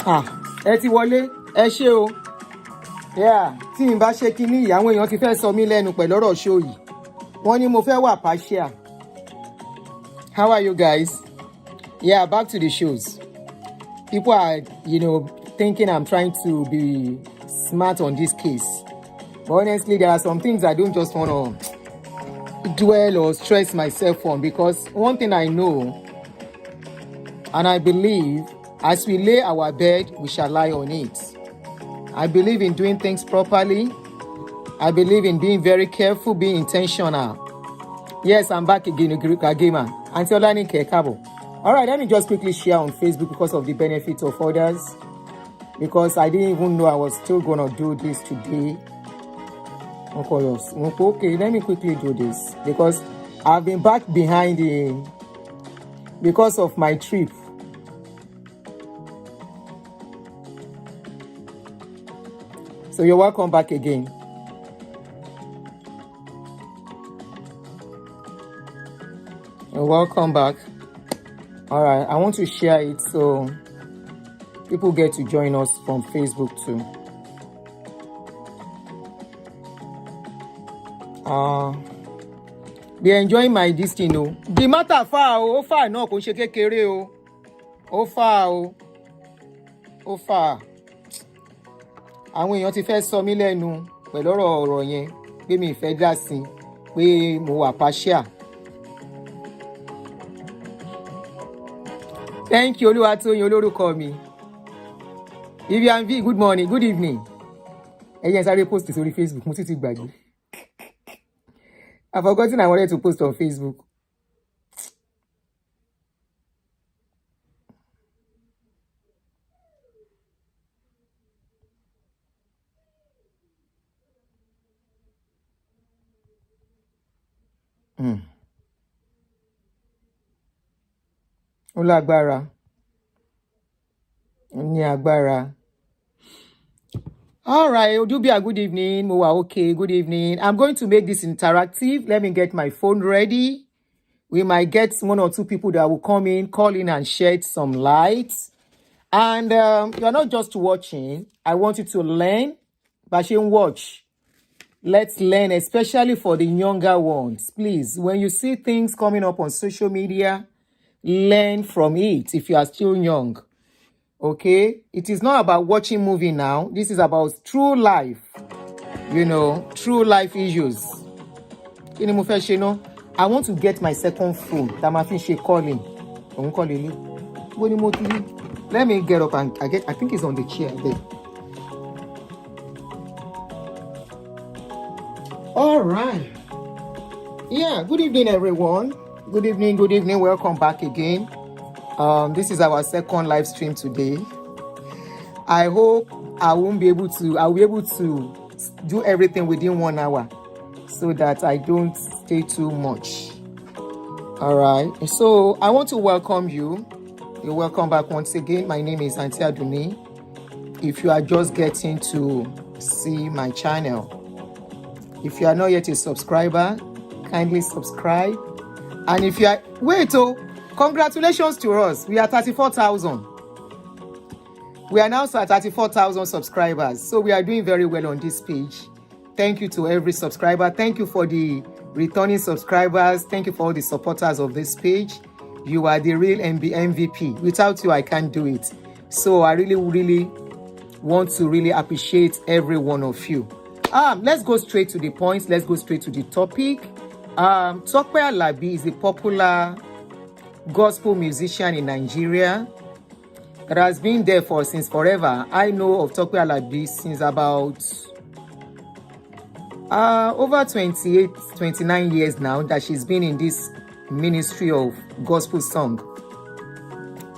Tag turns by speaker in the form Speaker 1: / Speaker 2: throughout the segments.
Speaker 1: ẹ ti wọlé ẹ ṣé o tí n bá ṣe kínní àwọn èèyàn ti fẹ́ sọ mí lẹ́nu pẹ̀lú ọ̀rọ̀ show yìí wọ́n ní mo fẹ́ wà partial. How are you guys? Back to the shows. People are thinking I'm trying to be smart on this case, but honestly there are some things I don't just want to dwell or stress myself on, because one thing I know and I believe, as we lay our bed, we shall lie on it. I believe in doing things properly. I believe in being very careful, being intentional. Yes, I'm back again, Gamer. Until I need Kekabo. All right, let me just quickly share on Facebook because of the benefit of others. Because I didn't even know I was still going to do this today. Okay, let me quickly do this. Because I've been back behind because of my trip. So you're welcome back again. You're welcome back. All right, I want to share it so people get to join us from Facebook too. Be enjoying my destiny. The matter far no kò ṣe kékeré o. Ó far. Àwọn èèyàn ti fẹ́ sọ mí lẹ́nu pẹ̀lú ọ̀rọ̀ yẹn pé mi fẹ́ dá sí pé mo wà partial. Thank you, Olúwatóyìn olórúkọ mi. Vivian V, good morning, good evening. Ẹ̀yin sáré post sórí Facebook, mo ti gbàgbé. I've forgotten I wanted to post on Facebook. Ó lágbára. Ní agbára. All right, Odubia, good evening. Mowa, okay, good evening. I'm going to make this interactive. Let me get my phone ready. We might get one or two people that will come in, call in and shed some light. And you're not just watching. I want you to learn. Bashin, watch. Let's learn, especially for the younger ones. Please, when you see things coming up on social media, learn from it if you are still young. Okay? It is not about watching movie now. This is about true life. True life issues. I want to get my second phone. Tamafi calling. Let me get up and I think it's on the chair there. All right. Good evening, everyone. Good evening. Welcome back again. This is our second live stream today. I hope I'll be able to do everything within 1 hour so that I don't stay too much. All right. So I want to welcome you. You're welcome back once again. My name is Auntie Aduni. If you are just getting to see my channel, if you are not yet a subscriber, kindly subscribe. And if you are, congratulations to us. We are 34,000. We are now at 34,000 subscribers. So we are doing very well on this page. Thank you to every subscriber. Thank you for the returning subscribers. Thank you for all the supporters of this page. You are the real MVP. Without you, I can't do it. So I really want to really appreciate every one of you. Let's go straight to the point. Let's go straight to the topic. Tope Alabi is a popular gospel musician in Nigeria that has been there since forever. I know of Tope Alabi since about over 29 years now that she's been in this ministry of gospel song.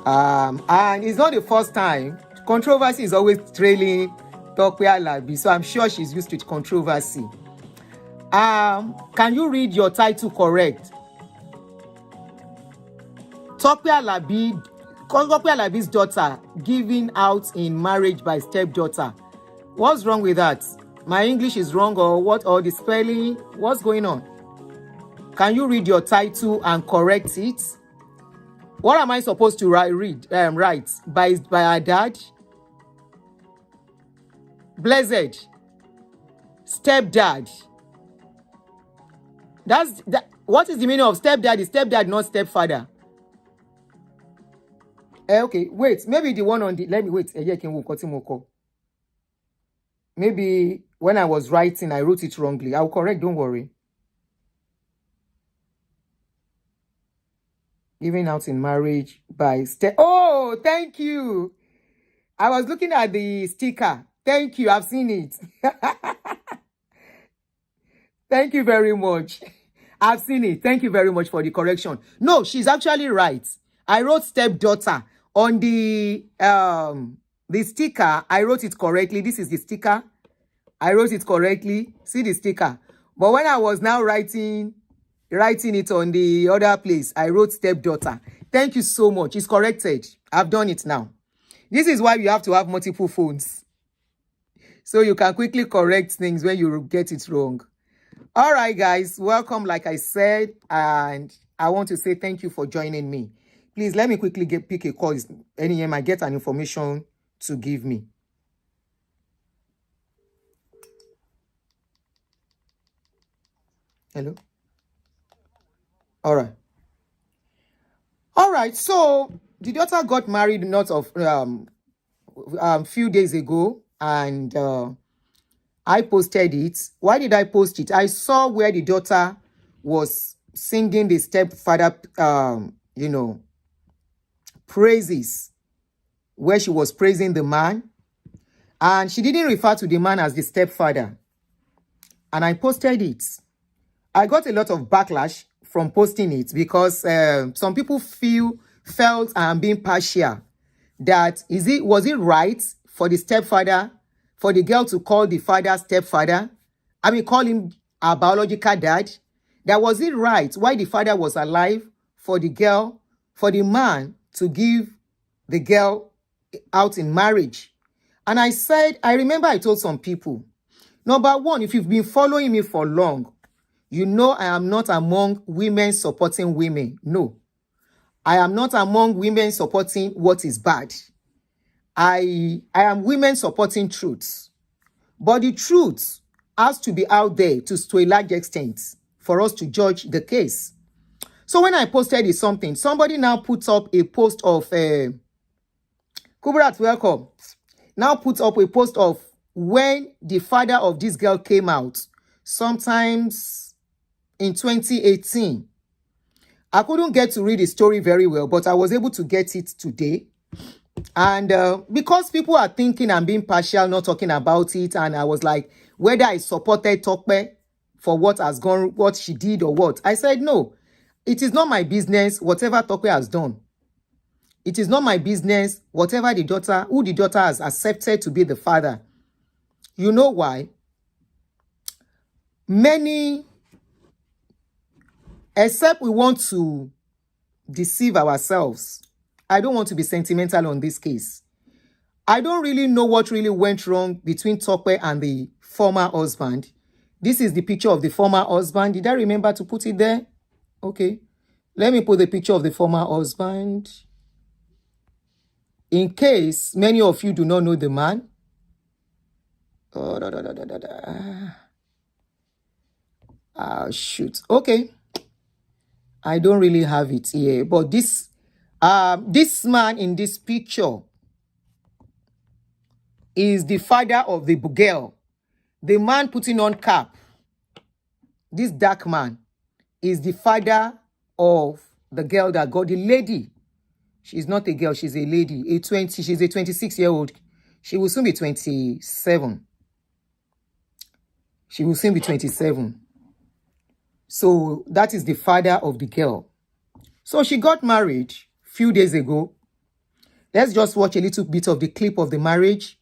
Speaker 1: And it's not the first time. Controversy is always trailing Tope Alabi, so I'm sure she's used to controversy. Can you read your title correct? Tope Alabi's daughter given out in marriage by stepdaughter. What's wrong with that? My English is wrong or what? Or the spelling? What's going on? Can you read your title and correct it? What am I supposed to write by her dad? Blessed. Stepdad. What is the meaning of stepdad? Is stepdad not stepfather? Okay, wait. Maybe the one on the... Let me wait. Maybe when I was writing, I wrote it wrongly. I'll correct, don't worry. Giving out in marriage by Oh, thank you. I was looking at the sticker. Thank you. I've seen it. Thank you very much. I've seen it. Thank you very much for the correction. No, she's actually right. I wrote stepdaughter on the sticker. I wrote it correctly. This is the sticker. I wrote it correctly. See the sticker. But when I was now writing it on the other place, I wrote stepdaughter. Thank you so much. It's corrected. I've done it now. This is why you have to have multiple phones, so you can quickly correct things when you get it wrong. All right, guys, welcome, like I said, and I want to say thank you for joining me. Please let me quickly pick a call. Any might get an information to give me. Hello. All right. So the daughter got married not of few days ago, and I posted it. Why did I post it? I saw where the daughter was singing the stepfather, praises, where she was praising the man, and she didn't refer to the man as the stepfather. And I posted it. I got a lot of backlash from posting it because some people felt I'm being partial. That was it right for the stepfather, for the girl to call the father stepfather? I mean, call him our biological dad. That was it right? Why the father was alive for the girl, for the man to give the girl out in marriage? And I said, I remember I told some people, number one, if you've been following me for long, you know I am not among women supporting women. No. I am not among women supporting what is bad. I am women supporting truth. But the truth has to be out there to a large extent for us to judge the case. So when I posted something, somebody now puts up a post of... Kubrat, welcome. Now puts up a post of when the father of this girl came out, sometimes in 2018. I couldn't get to read the story very well, but I was able to get it today. And because people are thinking I'm being partial, not talking about it, and I was like, whether I supported Tope for what she did or what. I said, no, it is not my business, whatever Tope has done. It is not my business, whatever the daughter has accepted to be the father. You know why? Many... Except we want to deceive ourselves. I don't want to be sentimental on this case. I don't really know what really went wrong between Tope and the former husband. This is the picture of the former husband. Did I remember to put it there? Okay. Let me put the picture of the former husband. In case many of you do not know the man. Shoot. Okay. I don't really have it here, but this man in this picture is the father of the girl. The man putting on cap, this dark man, is the father of the girl that got the lady. She's not a girl, she's a lady. She's a 26-year-old. She will soon be 27. She will soon be 27. So that is the father of the girl. So she got married a few days ago. Let's just watch a little bit of the clip of the marriage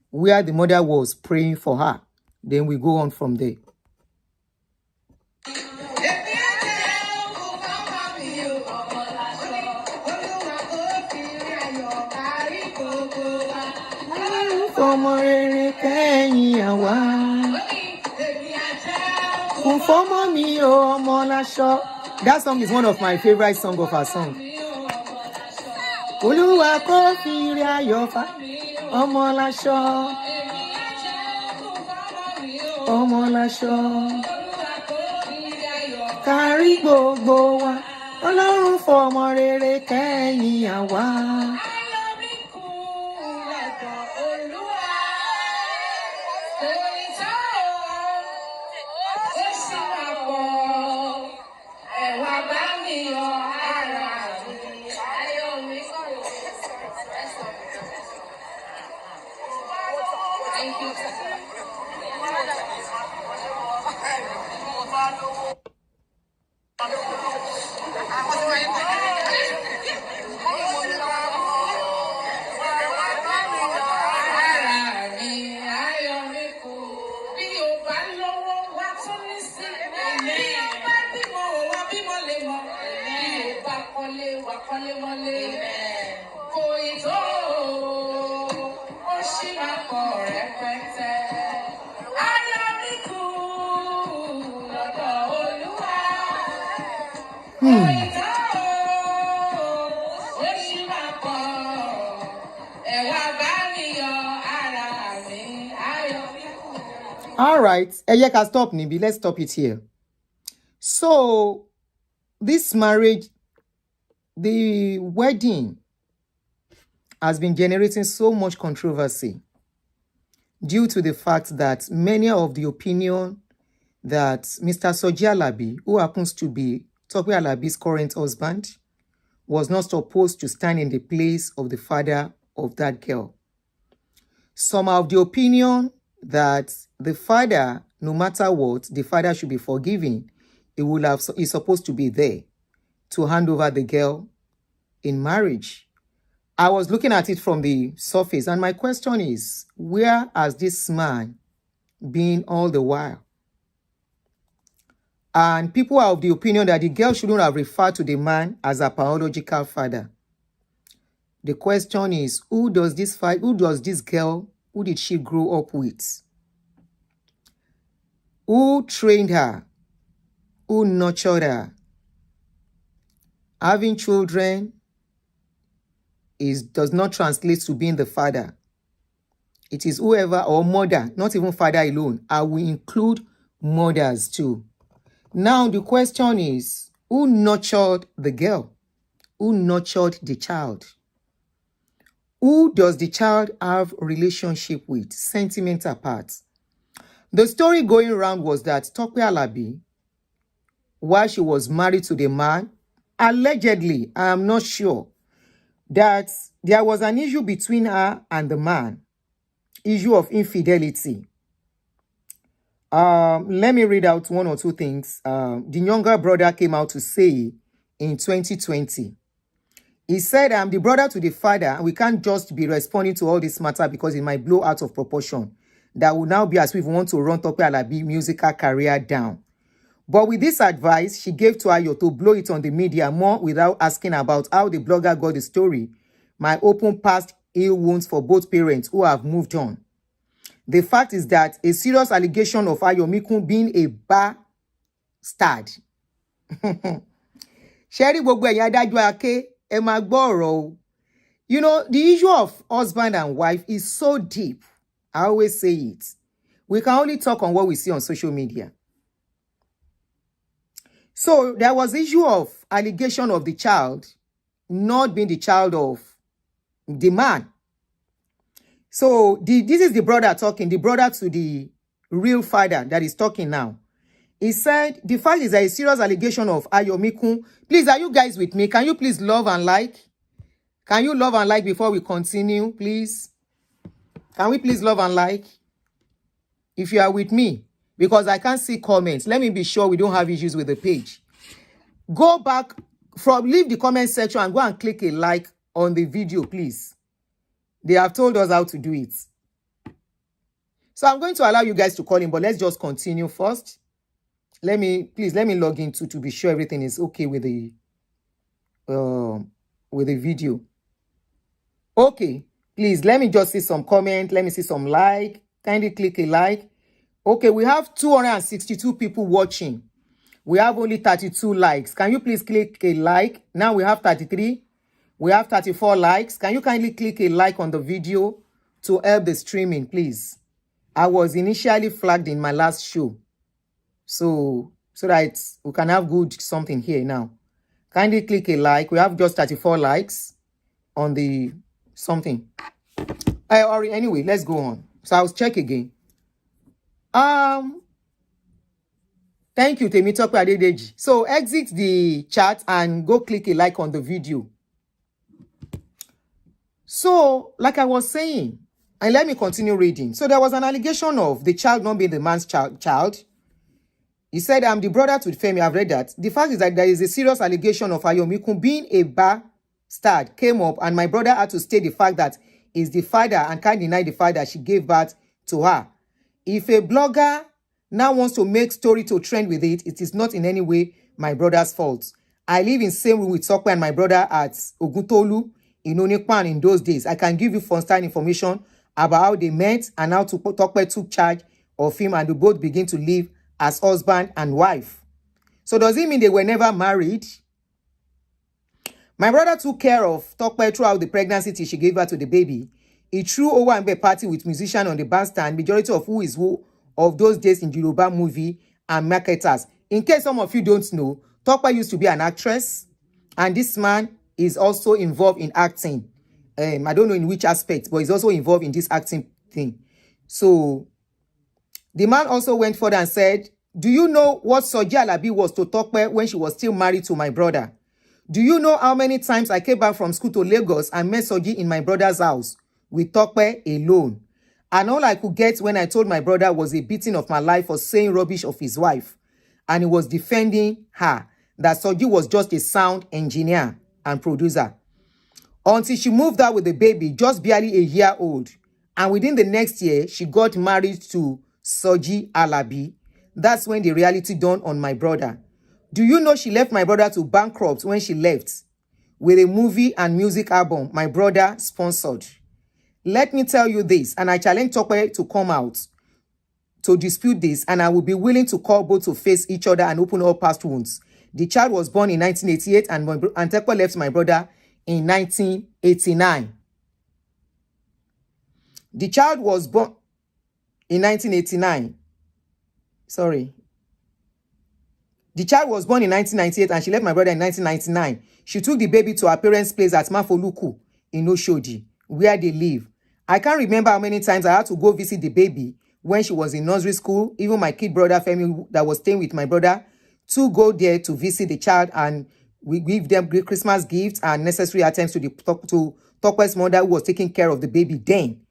Speaker 1: where the mother was praying for her. Then we go on from there. That song is one of my favorite songs of her song. ọmọ láṣọ. Kárí gbogbo wa, Ọlọ́run fọmọ rere kẹ́yìn àwa. All right, ẹ stop níbí. Let's stop it here. So, this marriage, the wedding, has been generating so much controversy due to the fact that many of the opinion that Mr. Tope Alabi, who happens to be Tope Alabi's current husband, was not supposed to stand in the place of the father of that girl. Some of the opinion that the father, no matter what, the father should be forgiven. He's supposed to be there to hand over the girl in marriage. I was looking at it from the surface, and my question is, where has this man been all the while? And people are of the opinion that the girl shouldn't have referred to the man as a biological father. The question is, who does this girl, who did she grow up with? Who trained her? Who nurtured her? Having children does not translate to being the father. It is whoever, or mother, not even father alone. I will include mothers too. Now the question is, who nurtured the girl? Who nurtured the child? Who does the child have relationship with, sentiment apart? The story going around was that Tope Alabi, while she was married to the man, allegedly, I am not sure, that there was an issue between her and the man, issue of infidelity. Let me read out one or two things. The younger brother came out to say in 2020. He said, I'm the brother to the father, and we can't just be responding to all this matter because it might blow out of proportion. That will now be as if we want to run Tope Alabi musical career down. But with this advice she gave to Ayo to blow it on the media more without asking about how the blogger got the story, might open past ill wounds for both parents who have moved on. The fact is that a serious allegation of Ayomikun being a bastard. Sherry gbogbo ẹ̀yin adájọ́ ake, ẹ máa gbọ́ ọ̀rọ̀ o. You know, the issue of husband and wife is so deep. I always say it. We can only talk on what we see on social media. So there was issue of allegation of the child not being the child of the man. So this is the brother talking, the brother to the real father that is talking now. He said, the fact is that a serious allegation of Ayomikun. Please, are you guys with me? Can you please love and like? Can you love and like before we continue, please? Can we please love and like? If you are with me, because I can't see comments. Let me be sure we don't have issues with the page. Go back, leave the comment section and go and click a like on the video, please. They have told us how to do it. So I'm going to allow you guys to call in, but let's just continue first. Let me log in to be sure everything is okay with the video. Okay, please, let me just see some comment. Let me see some like. Kindly click a like. Okay, we have 262 people watching. We have only 32 likes. Can you please click a like? Now we have 33. We have 34 likes. Can you kindly click a like on the video to help the streaming, please? I was initially flagged in my last show. So that we can have good something here now. Kindly click a like. We have just 34 likes on the something. Anyway, let's go on. So I'll check again. Thank you, Tope Alabi. So exit the chat and go click a like on the video. So, like I was saying, and let me continue reading. So there was an allegation of the child not being the man's child. He said, I'm the brother to Femi. I've read that. The fact is that there is a serious allegation of Ayomikun being a bastard came up, and my brother had to state the fact that he's the father and can't deny the fact that she gave birth to her. If a blogger now wants to make story to trend with it, it is not in any way my brother's fault. I live in same room with Tope and my brother at Oguntolu in Onekpan in those days. I can give you first-hand information about how they met and how Tope took charge of him, and they both begin to live as husband and wife. So does it mean they were never married? My brother took care of Tope throughout the pregnancy till she gave birth to the baby. He threw Owambe party with musicians on the bandstand, majority of who is who of those days in Yoruba movie and marketers. In case some of you don't know, Tope used to be an actress, and this man is also involved in acting. I don't know in which aspect, but he's also involved in this acting thing. So the man also went further and said, do you know what Tope Alabi was to Tope when she was still married to my brother? Do you know how many times I came back from school to Lagos and met Soji in my brother's house with Tope alone? And all I could get when I told my brother was a beating of my life for saying rubbish of his wife. And he was defending her, that Soji was just a sound engineer and producer. Until she moved out with the baby, just barely a year old. And within the next year, she got married to Tope Alabi. That's when the reality dawned on my brother. Do you know she left my brother to bankrupt when she left with a movie and music album my brother sponsored? Let me tell you this, and I challenge Tope to come out to dispute this, and I will be willing to call both to face each other and open all past wounds. The child was born in 1988, and Tope left my brother in 1989. The child was born in 1989. Sorry. The child was born in 1998 and she left my brother in 1999. She took the baby to her parents' place at Mafoluku in Oshodi, where they live. I can't remember how many times I had to go visit the baby when she was in nursery school. Even my kid brother Femi, that was staying with my brother, to go there to visit the child, and we give them Christmas gifts and necessary attempts to Tope's mother, who was taking care of the baby then.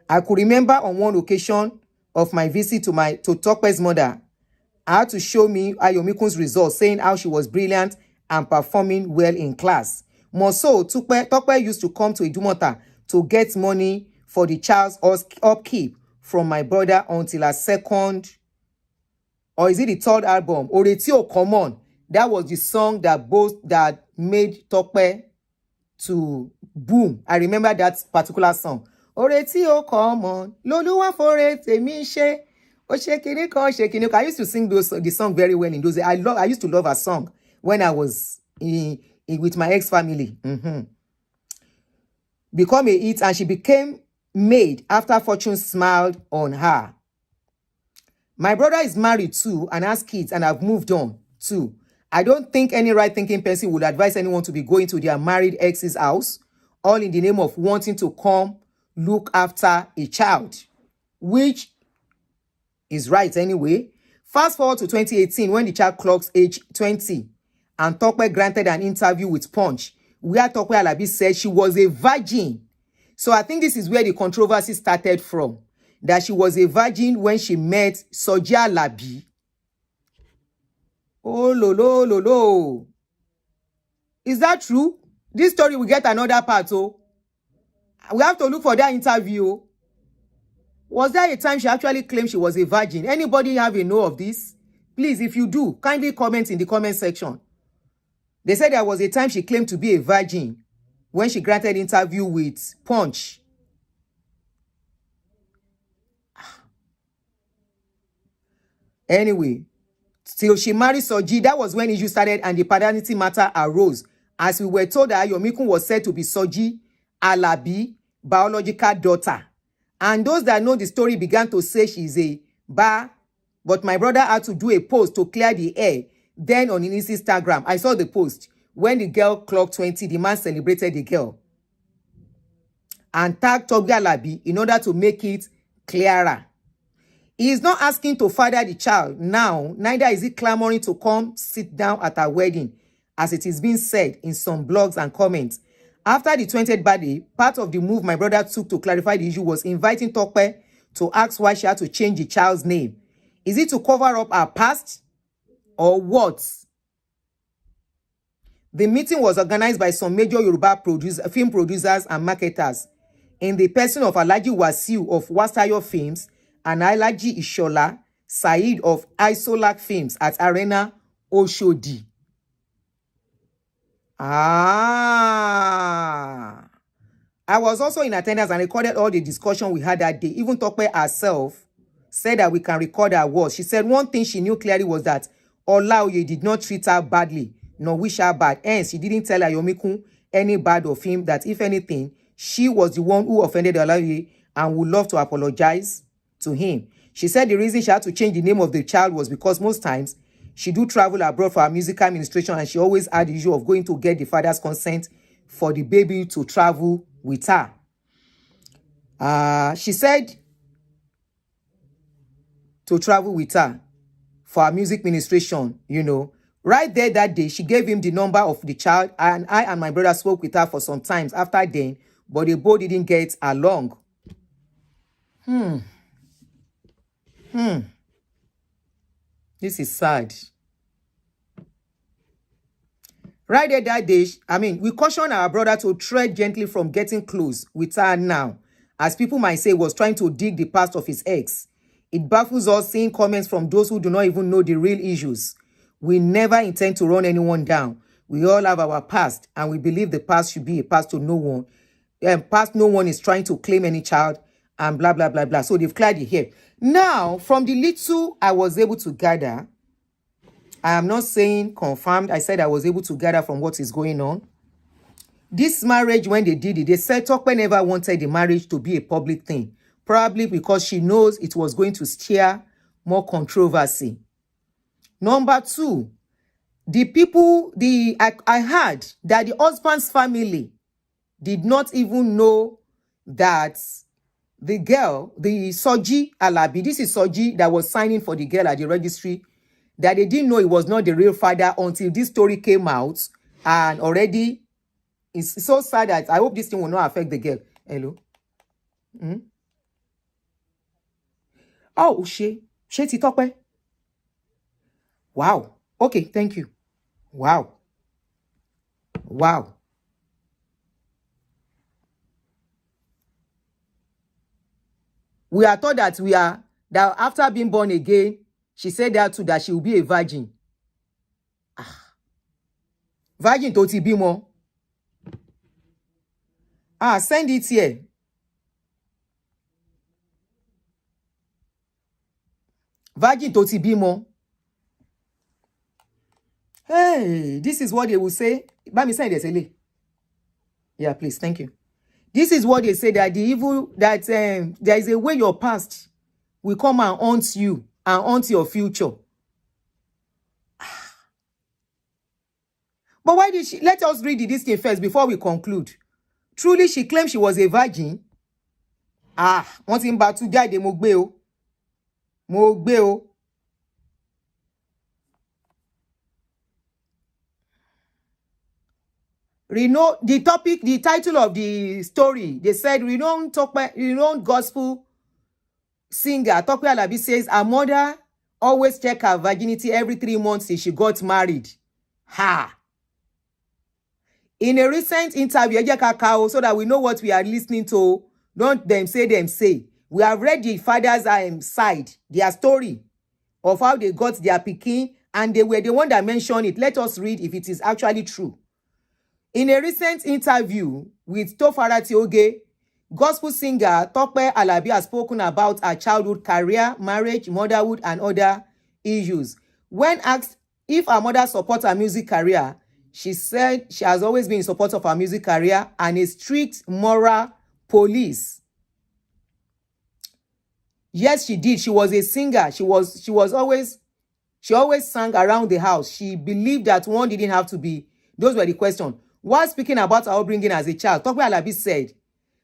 Speaker 1: I could remember on one occasion of my visit to Tope's mother, I had to show me Ayomikun's results, saying how she was brilliant and performing well in class. More so, Tope used to come to Idumota to get money for the child's upkeep from my brother until her second, or is it the third album, Oretio Come On. That was the song that made Tope to boom. I remember that particular song. Oretio Come On, Loluwa forete mi she. I used to sing the song very well in those days. I used to love her song when I was with my ex-family. Become a hit, and she became maid after Fortune smiled on her. My brother is married too and has kids, and I've moved on too. I don't think any right-thinking person would advise anyone to be going to their married ex's house, all in the name of wanting to come look after a child, which is right anyway. Fast forward to 2018, when the child clocks age 20, and Tope granted an interview with Punch, where Tope Alabi said she was a virgin. So I think this is where the controversy started from, that she was a virgin when she met Tope Alabi. Oh, lo. Is that true? This story will get another part, oh. We have to look for that interview. Was there a time she actually claimed she was a virgin? Anybody have a know of this? Please, if you do, kindly comment in the comment section. They said there was a time she claimed to be a virgin when she granted interview with Punch. Anyway, till she married Soji, that was when issue started and the paternity matter arose, as we were told that Ayomikun was said to be Tope Alabi's biological daughter. And those that know the story began to say she's a bar, but my brother had to do a post to clear the air. Then on his Instagram, I saw the post. When the girl clocked 20, the man celebrated the girl and tagged Tope Alabi in order to make it clearer. He is not asking to father the child now, neither is he clamoring to come sit down at her wedding, as it is being said in some blogs and comments. After the 20th birthday, part of the move my brother took to clarify the issue was inviting Tope to ask why she had to change the child's name. Is it to cover up her past or what? The meeting was organized by some major Yoruba film producers and marketers in the person of Alhaji Wasiu of Wasayo Films and Alhaji Ishola Said of Isolak Films at Arena Oshodi. I was also in attendance and recorded all the discussion we had that day. Even Tope herself said that we can record her words. She said one thing she knew clearly was that Olaoye did not treat her badly, nor wish her bad. Hence, she didn't tell Ayomikun any bad of him, that if anything, she was the one who offended Olaoye and would love to apologize to him. She said the reason she had to change the name of the child was because most times she do travel abroad for her musical administration, and she always had the issue of going to get the father's consent for the baby to travel with her. She said to travel with her for her music ministration, you know. Right there that day, she gave him the number of the child, and I and my brother spoke with her for some times after then, but they both didn't get along. This is sad. Right there that day, we cautioned our brother to tread gently from getting close with her now, as people might say was trying to dig the past of his ex. It baffles us seeing comments from those who do not even know the real issues. We never intend to run anyone down. We all have our past, and we believe the past should be a past to no one. Past no one is trying to claim any child, and blah, blah, blah, blah. So they've cleared it here. Now, from the little I was able to gather, I am not saying confirmed. I said I was able to gather from what is going on. This marriage, when they did it, they said Tope never wanted the marriage to be a public thing. Probably because she knows it was going to stir more controversy. Number two, the people, I heard that the husband's family did not even know that the girl, the Tope Alabi, this is Tope that was signing for the girl at the registry, that they didn't know it was not the real father until this story came out. And already, it's so sad that I hope this thing will not affect the girl. Hello? Oh, she ti Tope. Wow. Okay, thank you. Wow. Wow. We are taught that that after being born again, she said that too, that she will be a virgin. Virgin to ti bímọ. Send it here. Virgin to ti bímọ. Hey, this is what they will say. Bami send it. Yeah, please, thank you. This is what they say, that the evil, that there is a way your past will come and haunt you and haunt your future. But why did she? Let us read this thing first before we conclude. Truly, she claimed she was a virgin. Wọ́n ti ń bá tú jáde, mo gbé o. Mo gbé o. The title of the story, they said, renowned gospel singer Tope Alabi says her mother always check her virginity every 3 months till she got married. In a recent interview, so that we know what we are listening to, don't them say. We have read the father's side, their story of how they got their pikin, and they were the one that mentioned it. Let us read if it is actually true. In a recent interview with Tope Alabi, gospel singer Tope Alabi has spoken about her childhood career, marriage, motherhood, and other issues. When asked if her mother supports her music career, she said she has always been in support of her music career and a strict moral police. Yes, she did. She was a singer. She always sang around the house. She believed that one didn't have to be. Those were the questions. While speaking about her upbringing as a child, Tope Alabi said,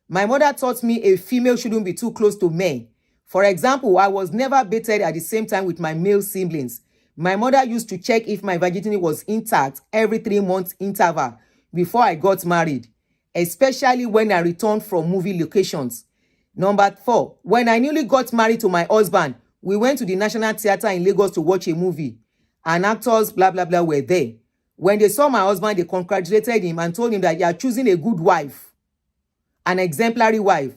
Speaker 1: my mother taught me a female shouldn't be too close to men. For example, I was never baited at the same time with my male siblings. My mother used to check if my virginity was intact every 3 months interval before I got married, especially when I returned from movie locations. Number 4, when I newly got married to my husband, we went to the National Theatre in Lagos to watch a movie, and actors blah blah blah were there. When they saw my husband, they congratulated him and told him that you are choosing a good wife, an exemplary wife.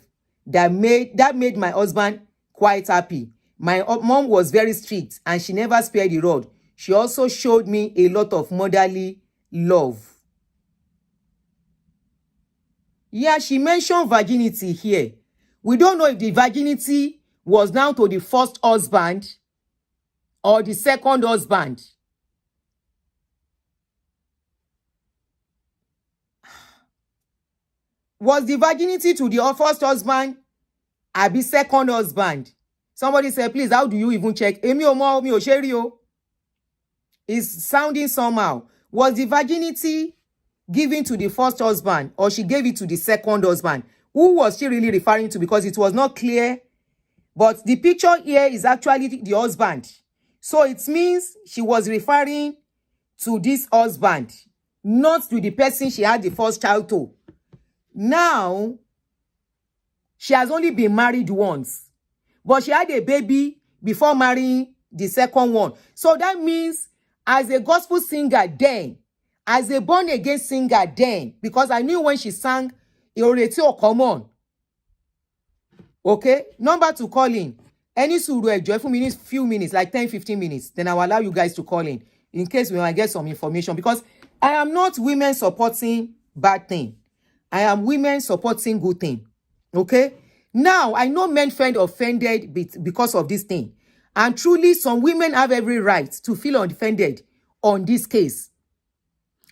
Speaker 1: That made my husband quite happy. My mom was very strict and she never spared the rod. She also showed me a lot of motherly love. Yeah, she mentioned virginity here. We don't know if the virginity was now to the first husband or the second husband. Was the virginity to the first husband or the second husband? Somebody said, please, how do you even check? It's sounding somehow. Was the virginity given to the first husband or she gave it to the second husband? Who was she really referring to? Because it was not clear. But the picture here is actually the husband. So it means she was referring to this husband, not to the person she had the first child to. Now, she has only been married once, but she had a baby before marrying the second one. So that means as a gospel singer then, as a born-again singer then, because I knew when she sang, come on. Okay, number to call in. Any suru enjoy for minutes, few minutes, like 10-15 minutes. Then I will allow you guys to call in case we might get some information. Because I am not women supporting bad thing. I am women supporting good thing. Okay? Now, I know men felt offended because of this thing. And truly, some women have every right to feel offended on this case.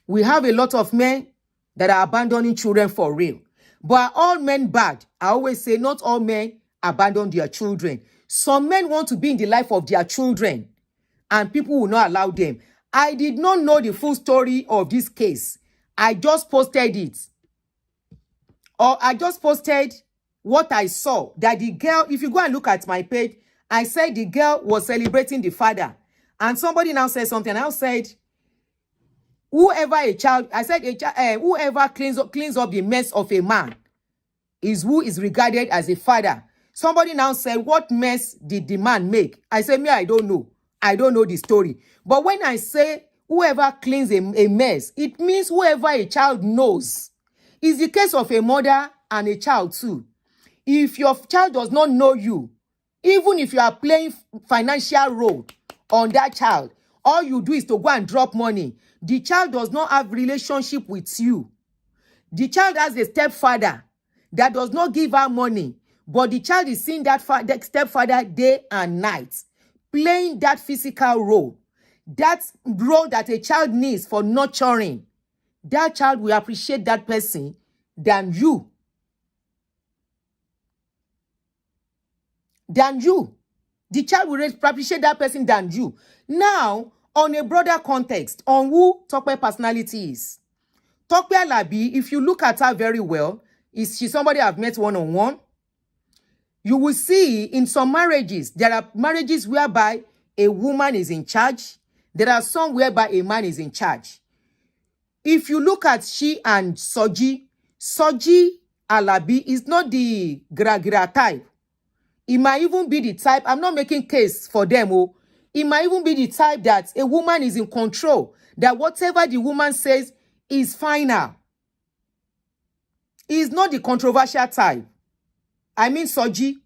Speaker 1: We have a lot of men that are abandoning children for real. But are all men bad? I always say not all men abandon their children. Some men want to be in the life of their children and people will not allow them. I did not know the full story of this case. I just posted it. Or I just posted what I saw. That the girl, if you go and look at my page, I said the girl was celebrating the father. And somebody now said something. I said, whoever cleans up the mess of a man is who is regarded as a father. Somebody now said, what mess did the man make? I said, me, I don't know. I don't know the story. But when I say whoever cleans a mess, it means whoever a child knows. It's the case of a mother and a child too. If your child does not know you, even if you are playing financial role on that child, all you do is to go and drop money. The child does not have relationship with you. The child has a stepfather that does not give her money, but the child is seeing that stepfather day and night, playing that physical role, that role that a child needs for nurturing. That child will appreciate that person than you. The child will appreciate that person than you. Now, on a broader context, on who Tope personality is. Tope Alabi, if you look at her very well, is she somebody I've met one-on-one? You will see in some marriages, there are marriages whereby a woman is in charge. There are some whereby a man is in charge. If you look at she and Soji Alabi is not the gra type. It might even be the type, I'm not making case for them. It might even be the type that a woman is in control. That whatever the woman says is final. Is not the controversial type. I mean Soji.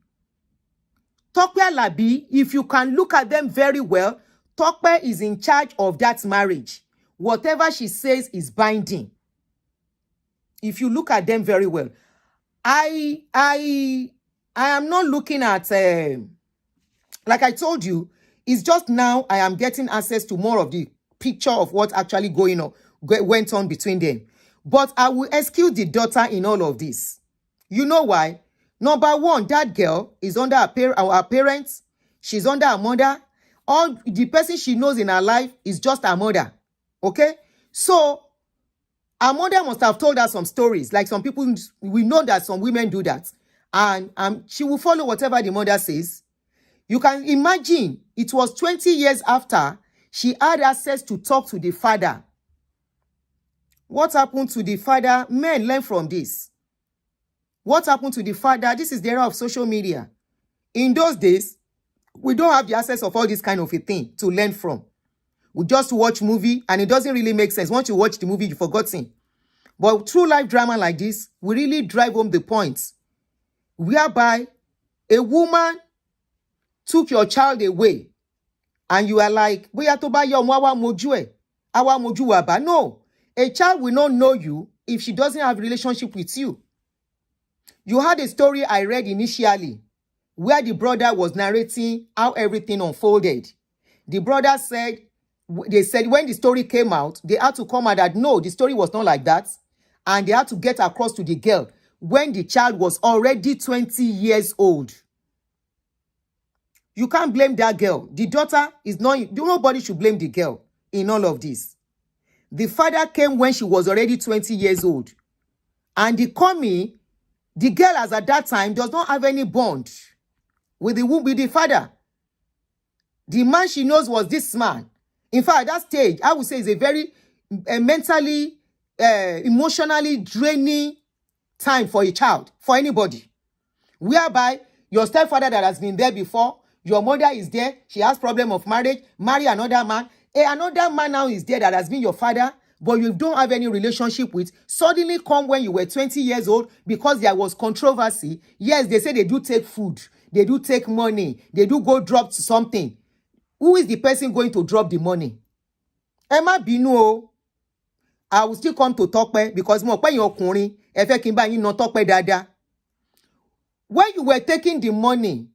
Speaker 1: Tope Alabi, if you can look at them very well, Tope is in charge of that marriage. Whatever she says is binding. If you look at them very well. I am not looking at, like I told you, it's just now I am getting access to more of the picture of what actually went on between them. But I will excuse the daughter in all of this. You know why? Number one, that girl is under our parents. She's under her mother. All the person she knows in her life is just her mother. Okay? So, her mother must have told her some stories. Like some people, we know that some women do that. And she will follow whatever the mother says. You can imagine, it was 20 years after she had access to talk to the father. What happened to the father? Men learn from this. What happened to the father? This is the era of social media. In those days, we don't have the access of all this kind of a thing to learn from. We just watch movie and it doesn't really make sense. Once you watch the movie, you've forgotten. But through life drama like this, we really drive home the points. Whereby a woman took your child away and you are like, no, a child will not know you if she doesn't have a relationship with you. You had a story I read initially where the brother was narrating how everything unfolded. The brother said, they said when the story came out, they had to come out that no, the story was not like that. And they had to get across to the girl when the child was already 20 years old. You can't blame that girl. The daughter is not, nobody should blame the girl in all of this. The father came when she was already 20 years old. And the girl as at that time does not have any bond with the father. The man she knows was this man. In fact, at that stage, I would say is a very mentally, emotionally draining time for a child, for anybody. Whereby your stepfather that has been there before, your mother is there, she has problem of marriage, marry another man. Another man now is there that has been your father, but you don't have any relationship with, suddenly come when you were 20 years old because there was controversy. Yes, they say they do take food, they do take money, they do go drop something. Who is the person going to drop the money? Emma Binu, I will still come to Tope because mo pe yan ọkùnrin ẹ fẹ́ kí n bá yín na Tope dáadáa. When you were taking the money,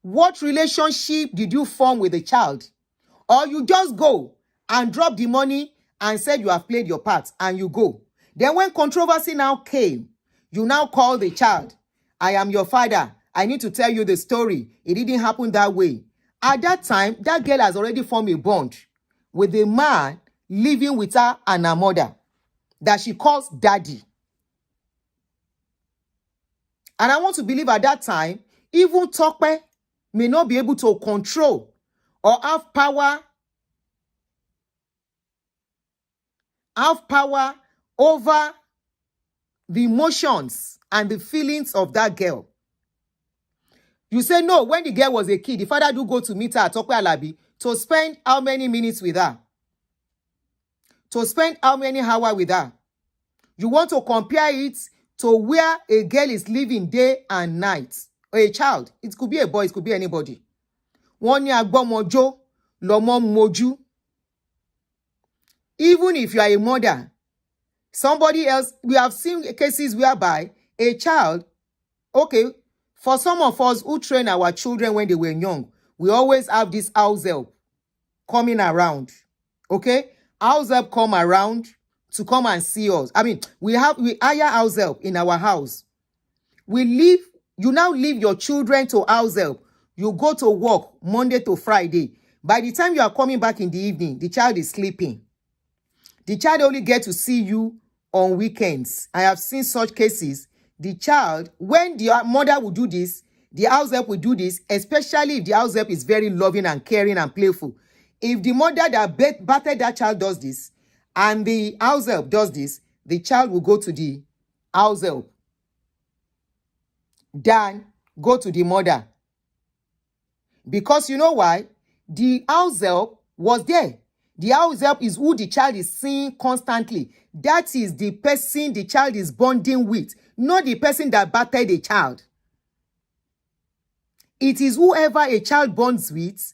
Speaker 1: what relationship did you form with the child? Or you just go and drop the money and said you have played your part and you go. Then when controversy now came, you now call the child. I am your father. I need to tell you the story. It didn't happen that way. At that time, that girl has already formed a bond with the man living with her and her mother that she calls daddy. And I want to believe at that time, even Tope may not be able to control or have power over the emotions and the feelings of that girl. You say no, when the girl was a kid, the father do go to meet her at Tope Alabi to spend how many minutes with her? To spend how many hours with her? You want to compare it to where a girl is living day and night. Or a child. It could be a boy, it could be anybody. One year mojo, lomo moju. Even if you are a mother, somebody else, we have seen cases whereby a child, okay, for some of us who train our children when they were young, we always have this house help coming around. Okay? House help come around to come and see us. I mean, we hire house help in our house. You now leave your children to house help. You go to work Monday to Friday. By the time you are coming back in the evening, the child is sleeping. The child only gets to see you on weekends. I have seen such cases. The child, when the mother will do this, the house help will do this, especially if the house help is very loving and caring and playful. If the mother that battered that child does this, and the house help does this, the child will go to the house help. Then go to the mother. Because you know why? The house help was there. The house help is who the child is seeing constantly. That is the person the child is bonding with, not the person that battered the child. It is whoever a child bonds with.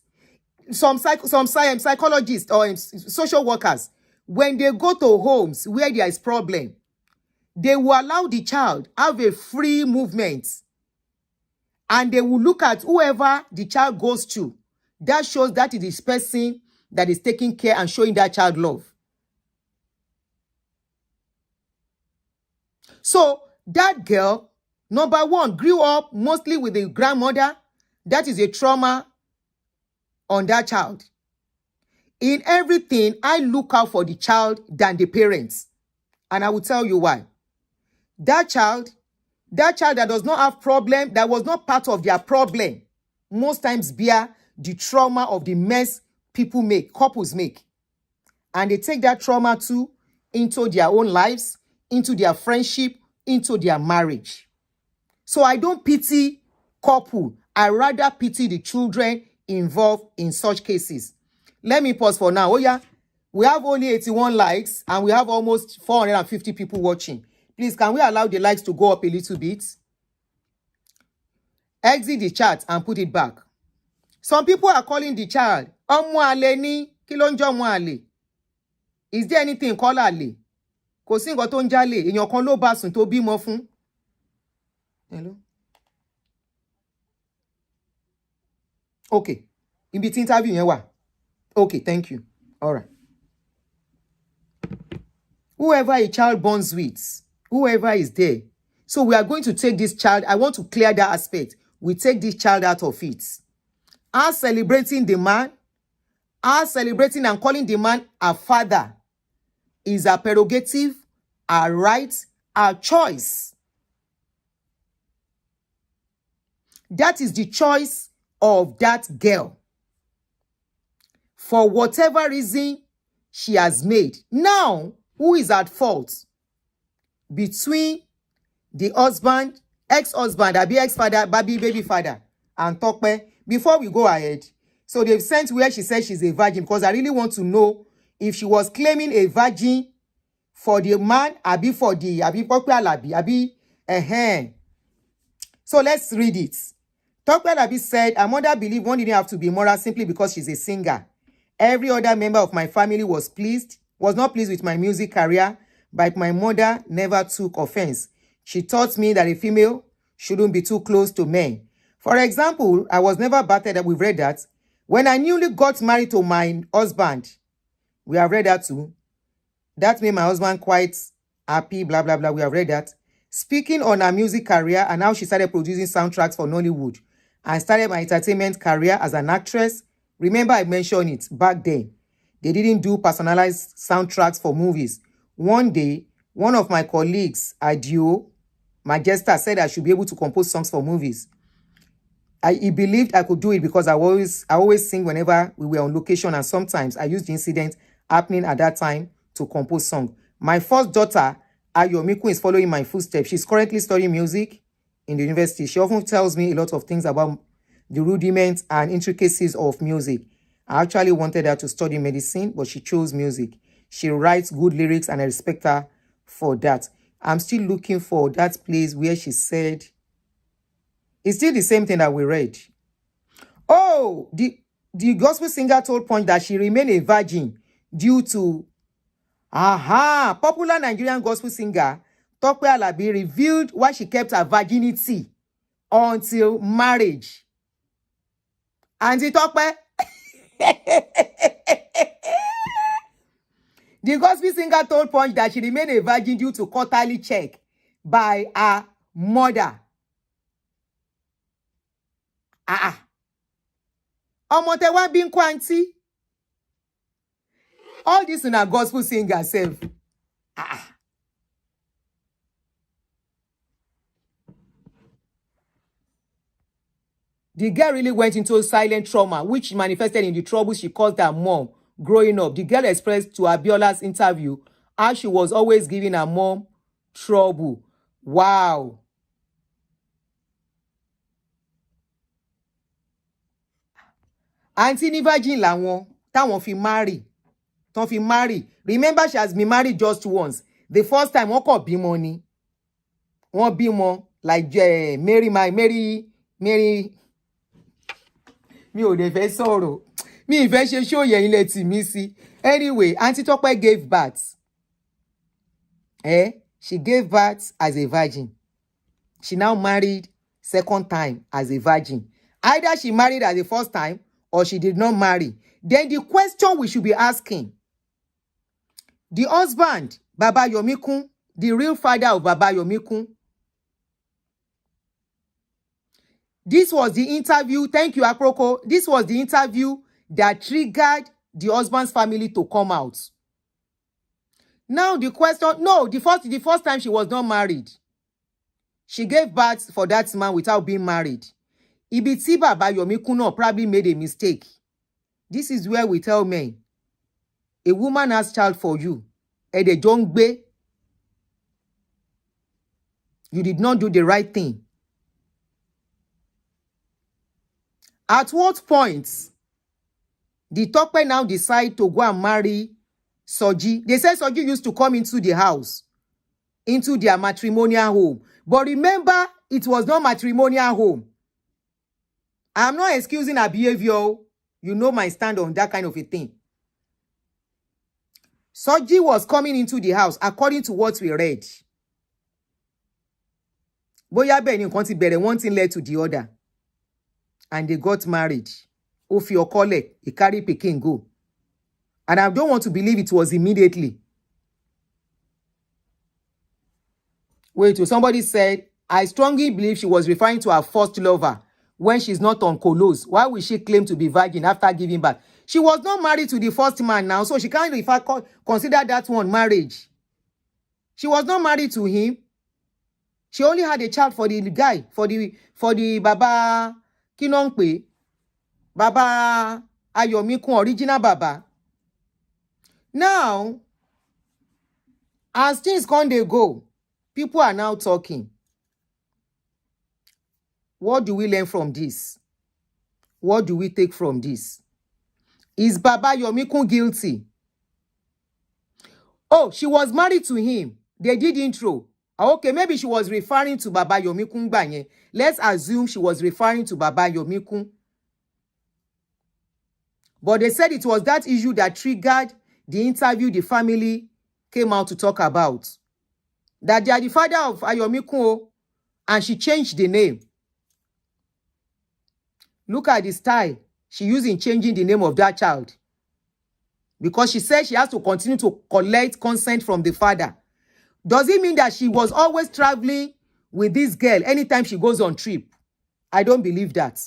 Speaker 1: Some psychologists or social workers, when they go to homes where there is problem, they will allow the child have a free movement. And they will look at whoever the child goes to. That shows that it is person that is taking care and showing that child love. So that girl Number one, grew up mostly with a grandmother. That is a trauma on that child. In everything, I look out for the child than the parents. And I will tell you why. That child that does not have problem, that was not part of their problem, most times bear the trauma of the mess couples make. And they take that trauma too into their own lives, into their friendship, into their marriage. So I don't pity couple. I rather pity the children involved in such cases. Let me pause for now. Oh yeah, we have only 81 likes and we have almost 450 people watching. Please, can we allow the likes to go up a little bit? Exit the chat and put it back. Some people are calling the child ọmọ àlè ni, kí ló ń jẹ́ ọmọ àlè? Is there anything called àlè? Kò sí nǹkan tó ń jálè, èèyàn kan ló bá sùn tó bímọ fún. Hello? Okay. Ibi tí interview yẹn wà. Okay, thank you. All right. Whoever a child bonds with, whoever is there. So we are going to take this child. I want to clear that aspect. We take this child out of it. Us celebrating the man, us celebrating and calling the man a father is a prerogative, a right, a choice. That is the choice of that girl. For whatever reason she has made. Now, who is at fault? Between the husband, ex-husband, ex-father, baby father, and Tope. Before we go ahead, so they've sent where she says she's a virgin, because I really want to know if she was claiming a virgin for the man, for the Tope Alabi, So let's read it. Tope Alabi said, her mother believed one didn't have to be moral simply because she's a singer. Every other member of my family was not pleased with my music career, but my mother never took offense. She taught me that a female shouldn't be too close to men. For example, I was never battered. We've read that. When I newly got married to my husband, we have read that too. That made my husband quite happy, blah, blah, blah. We have read that. Speaking on her music career and how she started producing soundtracks for Nollywood and started my entertainment career as an actress. Remember, I mentioned it back then. They didn't do personalized soundtracks for movies. One day, one of my colleagues, Adio Majesta, said I should be able to compose songs for movies. He believed I could do it because I always sing whenever we were on location, and sometimes I used the incident happening at that time to compose songs. My first daughter, Ayomiku, is following my footsteps. She's currently studying music in the university. She often tells me a lot of things about the rudiments and intricacies of music. I actually wanted her to study medicine, but she chose music. She writes good lyrics and I respect her for that. I'm still looking for that place where she said, it's still the same thing that we read. Oh, the gospel singer told Punch that she remained a virgin due to, popular Nigerian gospel singer Tope Alabi revealed why she kept her virginity until marriage. Auntie Tope, the gospel singer told Punch that she remained a virgin due to quarterly check by her mother. Ọmọ tẹ́ wá bí ń kọ́ àǹtí. All this in a gospel singer self. The girl really went into silent trauma, which manifested in the trouble she caused her mom growing up. The girl expressed to Abiola's interview how she was always giving her mom trouble. Wow. Auntie ni virgin làwọn táwọn fi marry. Ton fi marry. Remember, she has been married just once. The first time wọ́n kàn bímọ ni. Wọ́n bímọ like Mary. Mi ò dẹ̀ fẹ́ sọ̀rọ̀. Mi ìfẹ́ ṣe show yẹn ilẹ̀ tì mí sí. Anyway, Auntie Tope gave birth. She gave birth as a virgin. She now married second time as a virgin. Either she married as the first time or she did not marry. Then the question we should be asking, the husband, Baba Yomikun, the real father of Baba Yomikun, This was the interview. Thank you, Aproko. This was the interview that triggered the husband's family to come out. Now the question, no, the first time she was not married. She gave birth for that man without being married. Ibiti Baba Yomi Kuno probably made a mistake. This is where we tell men, a woman has child for you, and they don't be. You did not do the right thing. At what point did Tope now decide to go and marry Soji? They said Soji used to come into the house, into their matrimonial home. But remember, it was not matrimonial home. I'm not excusing her behavior. You know my stand on that kind of a thing. Soji was coming into the house according to what we read. Boya Beni konti bere, one thing led to the other. And they got married. Ofi Okole, he carry Peking go. And I don't want to believe it was immediately. Wait, somebody said, I strongly believe she was referring to her first lover when she's not on colos. Why will she claim to be virgin after giving birth? She was not married to the first man now, so she can't in fact consider that one marriage. She was not married to him. She only had a child for the guy, for the Baba Kinongpe, Baba Ayomikun, original Baba. Now, as things come, they go. People are now talking. What do we learn from this? What do we take from this? Is Baba Yomikun guilty? Oh, she was married to him. They did intro. Okay, maybe she was referring to Baba Yomikun Banye. Let's assume she was referring to Baba Yomikun. But they said it was that issue that triggered the interview the family came out to talk about. That they are the father of Ayomikun, and she changed the name. Look at the style she used in changing the name of that child. Because she said she has to continue to collect consent from the father. Does it mean that she was always traveling with this girl anytime she goes on trip? I don't believe that.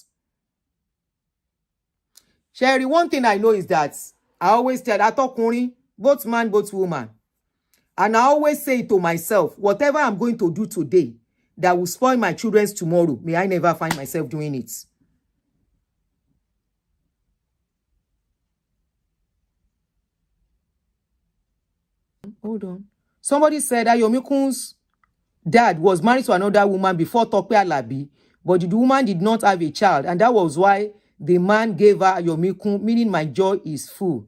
Speaker 1: Sherry, one thing I know is that I always tell Atokuni, both man, both woman. And I always say to myself, whatever I'm going to do today that will spoil my children's tomorrow, may I never find myself doing it. Hold on. Somebody said that Yomikun's dad was married to another woman before Tope Alabi, but the woman did not have a child, and that was why the man gave her Yomikun, meaning my joy is full.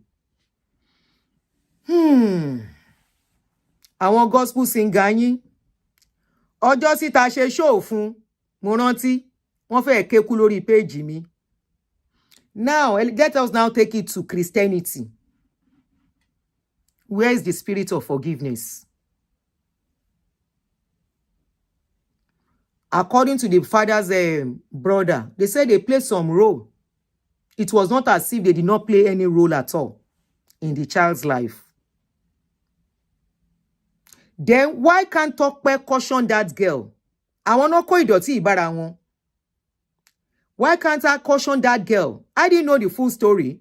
Speaker 1: Àwọn gospel singer yín. Ọjọ́ sí ta ṣe show fún, mo rántí, wọ́n fẹ́ kéku lórí page mi. Now, let us now take it to Christianity. Where is the spirit of forgiveness? According to the father's brother, they said they played some role. It was not as if they did not play any role at all in the child's life. Then why can't Tope caution that girl? I want to call idoti ibara won. Why can't I caution that girl? I didn't know the full story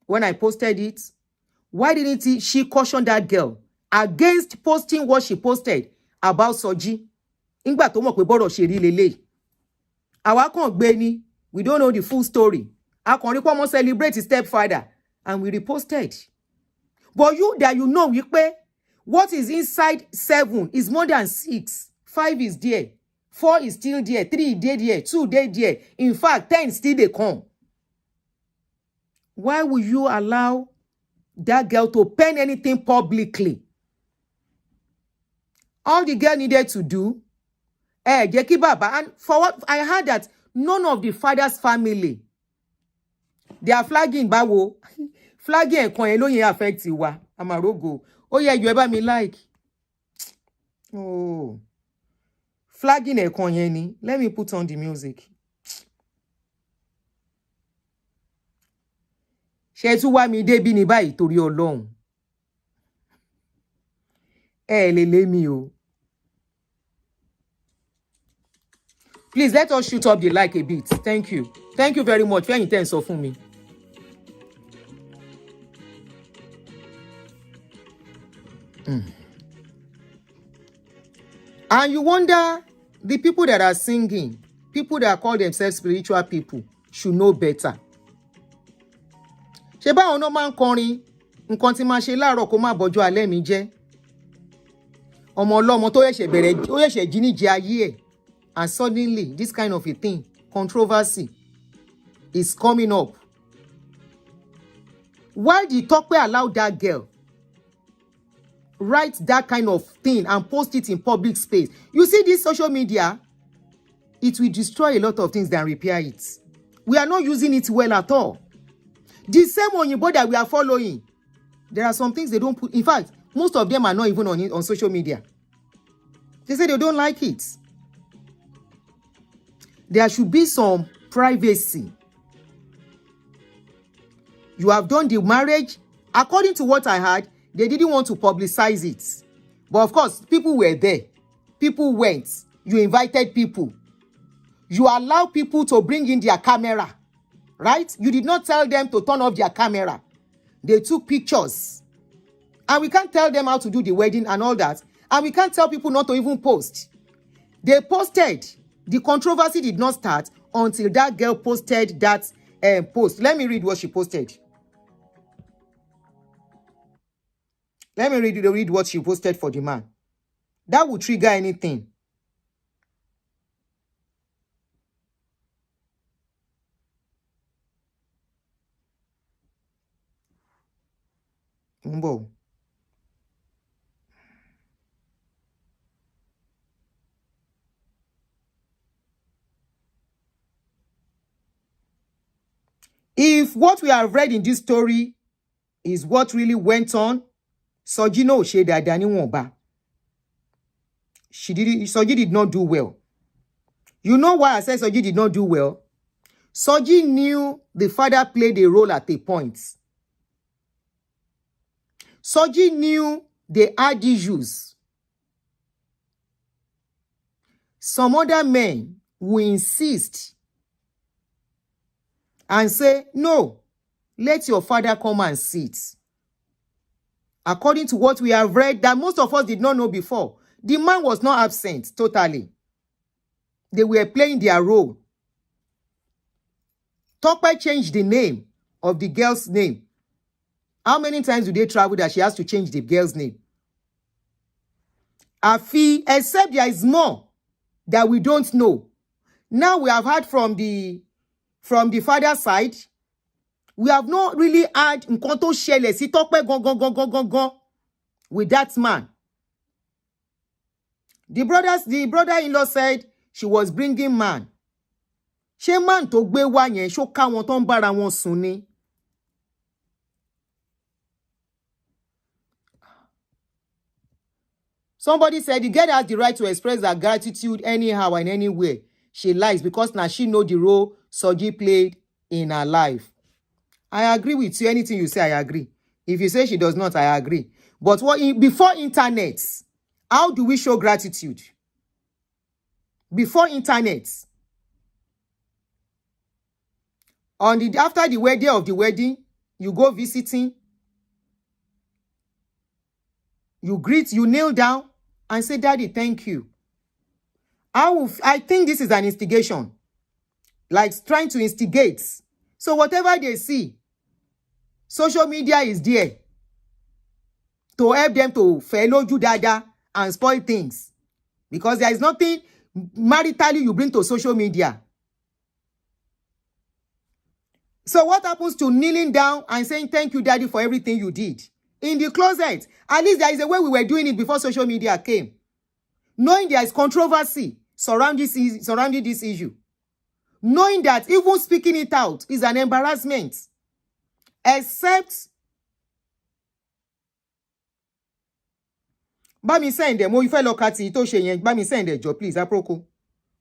Speaker 1: when I posted it. Why didn't she caution that girl against posting what she posted about Soji? Ingba to mo pe boro se ri lele. Àwa kàn gbé ni, we don't know the full story. A kàn rí pé mo celebrate his stepfather and we reposted. But you that you know wípé what is inside 7 is more than 6. 5 is there. 4 is still there. 3 is there. 2 is there. In fact, 10 still they come. Why will you allow that girl to pen anything publicly? All the girl needed to do, Jeki Baba, and for what I heard that none of the father's family, they are flagging Bawo. Flagging Ekon Eloyin affect Iwa. Amarogo. Oh yeah, you ever me like. Oh. Flagging Ekon Yeni. Let me put on the music. Ṣé tún wá mi dé bí ní báyìí torí Ọlọ́run. Lè mi o. Please let us shoot up the like a bit. Thank you. Thank you very much. Very intense for me. And you wonder, the people that are singing, people that call themselves spiritual people, should know better. Ṣé báwọn náà máa ń kọrin nǹkan tí máa ṣe láàárọ̀ kó má bọ́jú alẹ́ mi jẹ́. Ọmọ ọlọ́mọ tó yẹ̀ṣẹ̀ jí níjẹ ayé ẹ̀, and suddenly this kind of a thing, controversy, is coming up. Why did Tope allow that girl write that kind of thing and post it in public space? You see, this social media, it will destroy a lot of things than repair it. We are not using it well at all. The same Oyinbo that we are following, there are some things they don't put. In fact, most of them are not even on social media. They say they don't like it. There should be some privacy. You have done the marriage. According to what I heard, they didn't want to publicize it. But of course, people were there. People went. You invited people. You allow people to bring in their camera. Right? You did not tell them to turn off their camera. They took pictures. And we can't tell them how to do the wedding and all that. And we can't tell people not to even post. They posted. The controversy did not start until that girl posted that post. Let me read what she posted. Let me read what she posted for the man. That would trigger anything. Umbo. If what we have read in this story is what really went on, Soji no ṣe dáadáa níwọ̀nba. Soji did not do well. You know why I said Soji did not do well? Soji knew the father played a role at a point. Soji knew they had issues. Some other men will insist and say, no, let your father come and sit. According to what we have read, that most of us did not know before, the man was not absent totally. They were playing their role. Tope changed the name of the girl's name. How many times do they travel that she has to change the girl's name? Afi, except there is more that we don't know. Now we have heard from the father's side. We have not really had nǹkan tó ṣẹlẹ̀ sí Tope gan with that man. The brother-in-law said she was bringing man. Ṣé man tó gbé wá yẹn ṣó ká wọn tó ń bára wọn sùn ni? Somebody said the girl has the right to express her gratitude anyhow and anywhere she likes because now she know the role Soji played in her life. I agree with you. Anything you say, I agree. If you say she does not, I agree. But before internet, how do we show gratitude? Before internet, after the day of the wedding, you go visiting, you greet, you kneel down and say, Daddy, thank you. I think this is an instigation, like trying to instigate. So whatever they see, social media is there to help them to follow you dada and spoil things. Because there is nothing maritally you bring to social media. So what happens to kneeling down and saying thank you, Daddy, for everything you did? In the closet, at least there is a way we were doing it before social media came. Knowing there is controversy surrounding this issue. Knowing that even speaking it out is an embarrassment. Except, Bami send them. Oh, if I look at it, Bami send them, Joe, please, Aproko.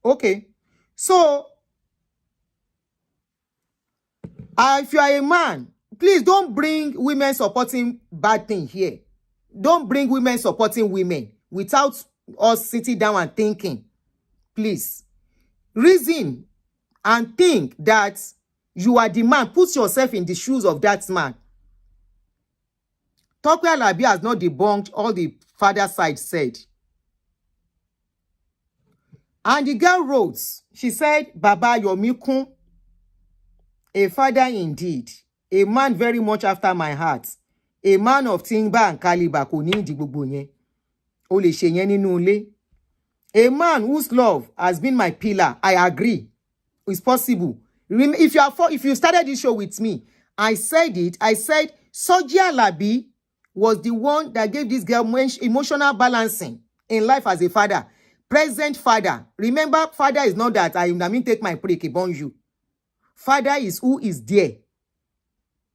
Speaker 1: Okay. So, if you are a man, please don't bring women supporting bad thing here. Don't bring women supporting women without us sitting down and thinking. Please. reason and think that you are the man. Put yourself in the shoes of that man. Tope Alabi has not debunked all the father side said. And the girl wrote, she said, Baba Yomikun, a father indeed, a man very much after my heart, a man of timber and caliber, kò ní ìdí gbogbo yẹn. Ó lè ṣe yẹn nínú ilé. A man whose love has been my pillar, I agree. It's possible. If you started this show with me, I said it. I said Tope Alabi was the one that gave this girl emotional balancing in life as a father. Present father. Remember, father is not that I mean take my prick upon you. Father is who is there.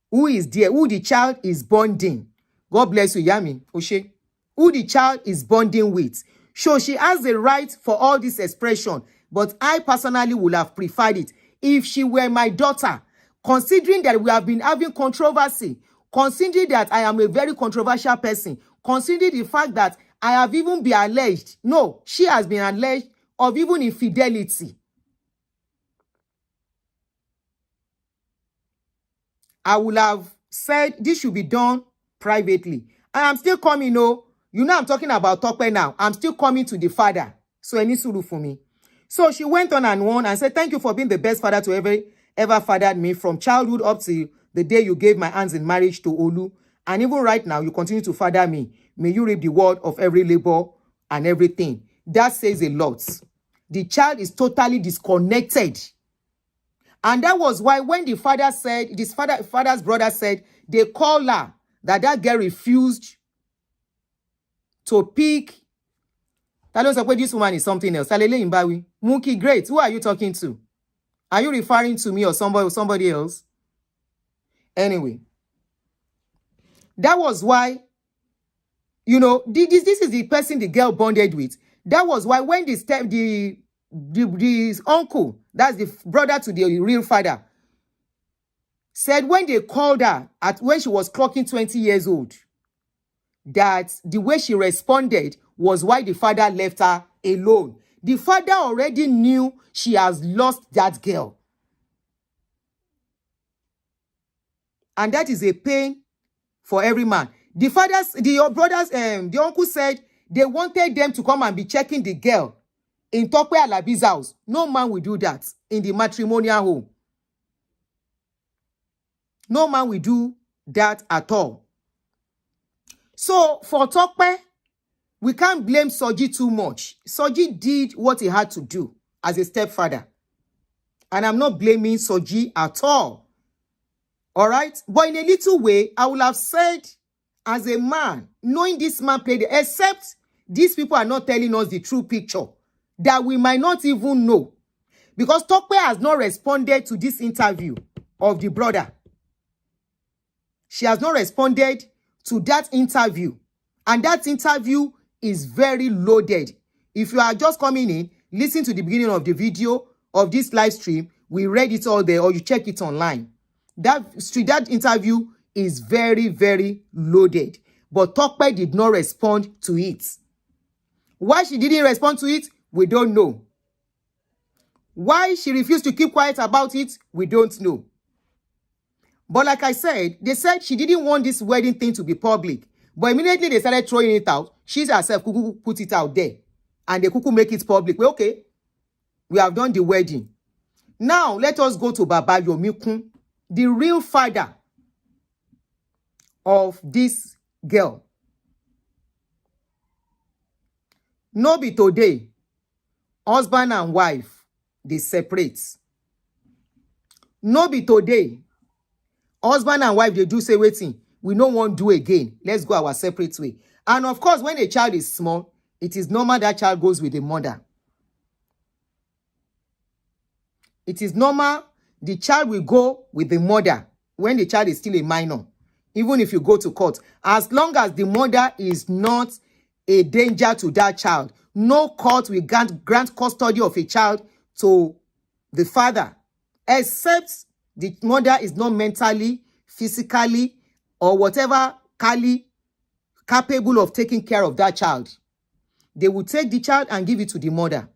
Speaker 1: Who is there? Who the child is bonding. God bless you, Yami. Oshe. Who the child is bonding with. So she has the right for all this expression. But I personally would have preferred it if she were my daughter. Considering that we have been having controversy. Considering that I am a very controversial person. Considering the fact that I have even been alleged. No, she has been alleged of even infidelity. I would have said this should be done privately. And I'm still coming, I'm talking about Tope now. I'm still coming to the father. So any suru for me. So she went on and on and said, thank you for being the best father to ever fathered me from childhood up to the day you gave my hands in marriage to Olu. And even right now, you continue to father me. May you reap the word of every labor and everything. That says a lot. The child is totally disconnected. And that was why when the father said, father's brother said, they called her, that girl refused to pick. This woman is something else. Mookie, great. Who are you talking to? Are you referring to me or somebody else? Anyway, that was why, this is the person the girl bonded with. That was why when the uncle, that's the brother to the real father, said when they called her when she was clocking 20 years old, that the way she responded was why the father left her alone. The father already knew she has lost that girl. And that is a pain for every man. The uncle said they wanted them to come and be checking the girl in Tope Alabi's house. No man will do that in the matrimonial home. No man will do that at all. So for Tope, we can't blame Soji too much. Soji did what he had to do as a stepfather. And I'm not blaming Soji at all. All right? But in a little way, I would have said, as a man, knowing this man played it, except these people are not telling us the true picture, that we might not even know. Because Tope has not responded to this interview of the brother. She has not responded to that interview. And that interview is very loaded. If you are just coming in, listen to the beginning of the video of this live stream. We read it all there, or you check it online. That interview is very, very loaded. But Tope did not respond to it. Why she didn't respond to it, we don't know. Why she refused to keep quiet about it, we don't know. But like I said, they said she didn't want this wedding thing to be public. But immediately they started throwing it out. She herself put it out there. And they could make it public. Well, okay, we have done the wedding. Now, let us go to Baba Yomikun, the real father of this girl. No be today, husband and wife, they separate. No be today, husband and wife, they do say, waiting, we no want do again. Let's go our separate way. And of course, when a child is small, it is normal that child goes with the mother. It is normal the child will go with the mother when the child is still a minor. Even if you go to court, as long as the mother is not a danger to that child, no court will grant custody of a child to the father, except the mother is not mentally, physically, or whatever capable of taking care of that child. They will take the child and give it to the mother.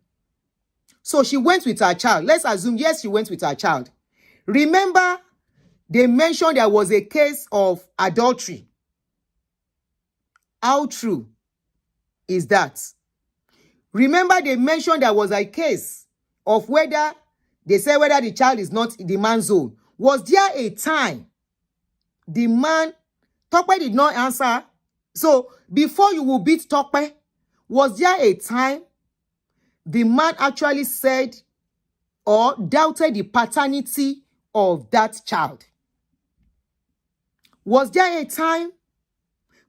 Speaker 1: So she went with her child. Let's assume, yes, she went with her child. Remember, they mentioned there was a case of adultery. How true is that? Remember, they mentioned there was a case of whether the child is not the man's own. Was there a time the man, Tope did not answer. So before you will beat Tope, was there a time the man actually said or doubted the paternity of that child? Was there a time,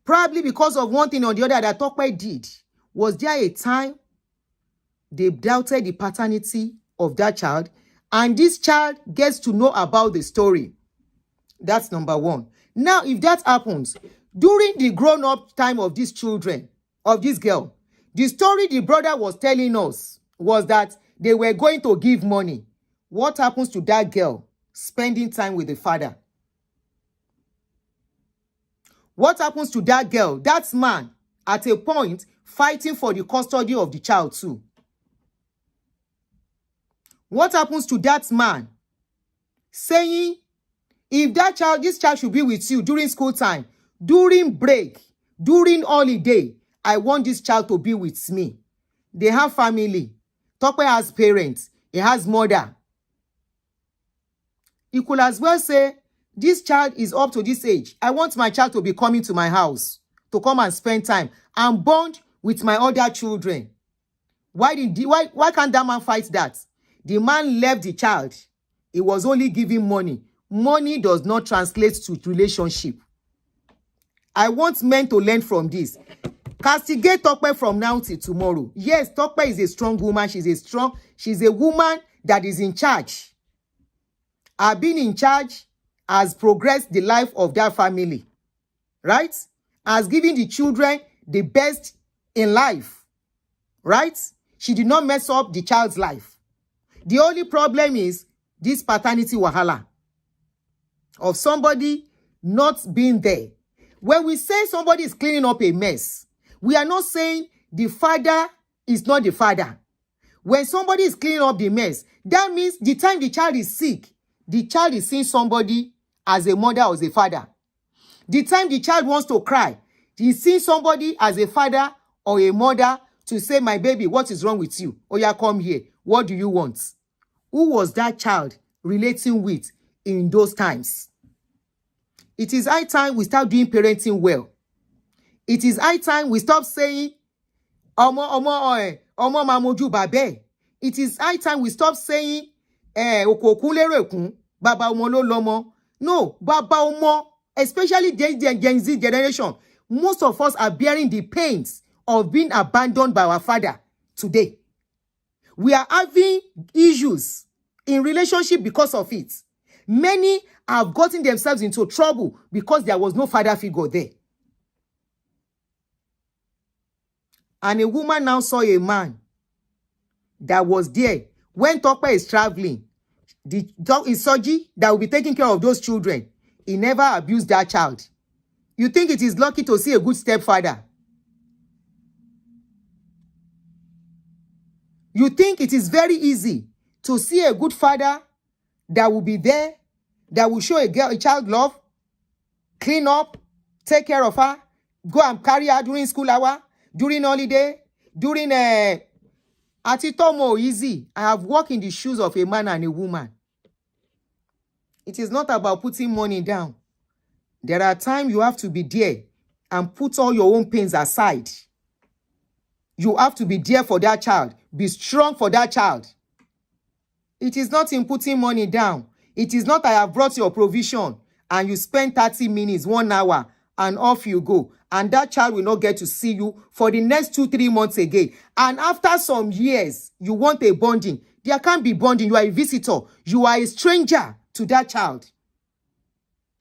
Speaker 1: probably because of one thing or the other that Tope did, was there a time they doubted the paternity of that child, and this child gets to know about the story? That's number one. Now, if that happens, during the grown-up time of these children, of this girl, the story the brother was telling us was that they were going to give money. What happens to that girl spending time with the father? What happens to that girl, that man, at a point, fighting for the custody of the child too? What happens to that man saying, if this child should be with you during school time, during break, during holiday, I want this child to be with me. They have family. Tope has parents. He has mother. He could as well say, this child is up to this age. I want my child to be coming to my house to come and spend time and bond with my other children. Why can't that man fight that? The man left the child. He was only giving money. Money does not translate to relationship. I want men to learn from this. Castigate Tope from now till tomorrow. Yes, Tope is a strong woman. She's a woman that is in charge. Being in charge has progressed the life of that family. Right? Has given the children the best in life. Right? She did not mess up the child's life. The only problem is this paternity wahala of somebody not being there. When we say somebody is cleaning up a mess, we are not saying the father is not the father. When somebody is cleaning up the mess, that means the time the child is sick, the child is seeing somebody as a mother or as a father. The time the child wants to cry, he's seeing somebody as a father or a mother to say, my baby, what is wrong with you? Oh yeah, come here. What do you want? Who was that child relating with in those times? It is high time we start doing parenting well. It is high time we stop saying, omo mamoju babe. It is high time we stop saying, okokun lerekun, baba omo lo lomo. No, baba omo, especially the Gen Z generation, most of us are bearing the pains of being abandoned by our father today. We are having issues in relationship because of it. Many have gotten themselves into trouble because there was no father figure there. And a woman now saw a man that was there. When Tope is traveling, the is Soji that will be taking care of those children. He never abused that child. You think it is lucky to see a good stepfather? You think it is very easy to see a good father that will be there, that will show a child love, clean up, take care of her, go and carry her during school hour, during holiday, during Atitomo easy. I have walked in the shoes of a man and a woman. It is not about putting money down. There are times you have to be there and put all your own pains aside. You have to be there for that child. Be strong for that child. It is not in putting money down. It is not I have brought your provision and you spend 30 minutes, 1 hour, and off you go. And that child will not get to see you for the next 2-3 months again. And after some years, you want a bonding. There can't be bonding. You are a visitor. You are a stranger to that child.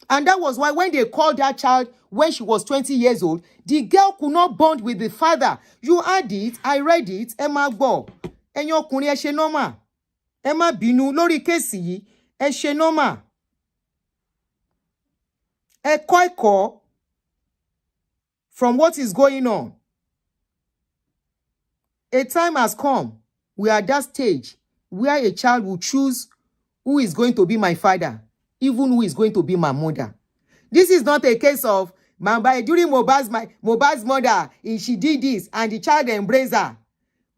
Speaker 1: And that was why when they called that child when she was 20 years old, the girl could not bond with the father. You had it, I read it, Emma Bo. Enyo kuni ẹ ṣe normal. Emma bínú lórí kéèsì yìí, ẹ ṣe normal. Ẹ kọ́ ẹ̀kọ́ from what is going on. A time has come. We are at that stage where a child will choose who is going to be my father, even who is going to be my mother. This is not a case of during Mohbad's mother, she did this and the child embraced her.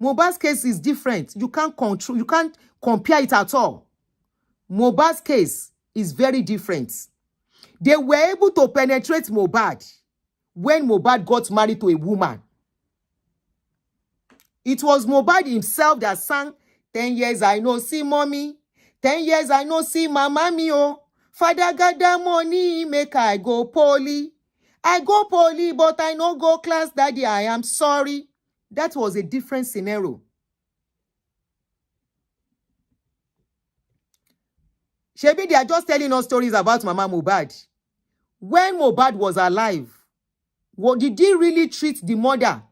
Speaker 1: Mohbad's case is different. You can't compare it at all. Mohbad's case is very different. They were able to penetrate Mohbad when Mohbad got married to a woman. It was Mohbad himself that sang 10 years I no see mommy, 10 years I no see mama me oh. Father gather money, make I go poly. I go poly, but I no go class, daddy, I am sorry. That was a different scenario. Shebi, they are just telling us stories about Mama Mohbad. When Mohbad was alive, did he really treat the mother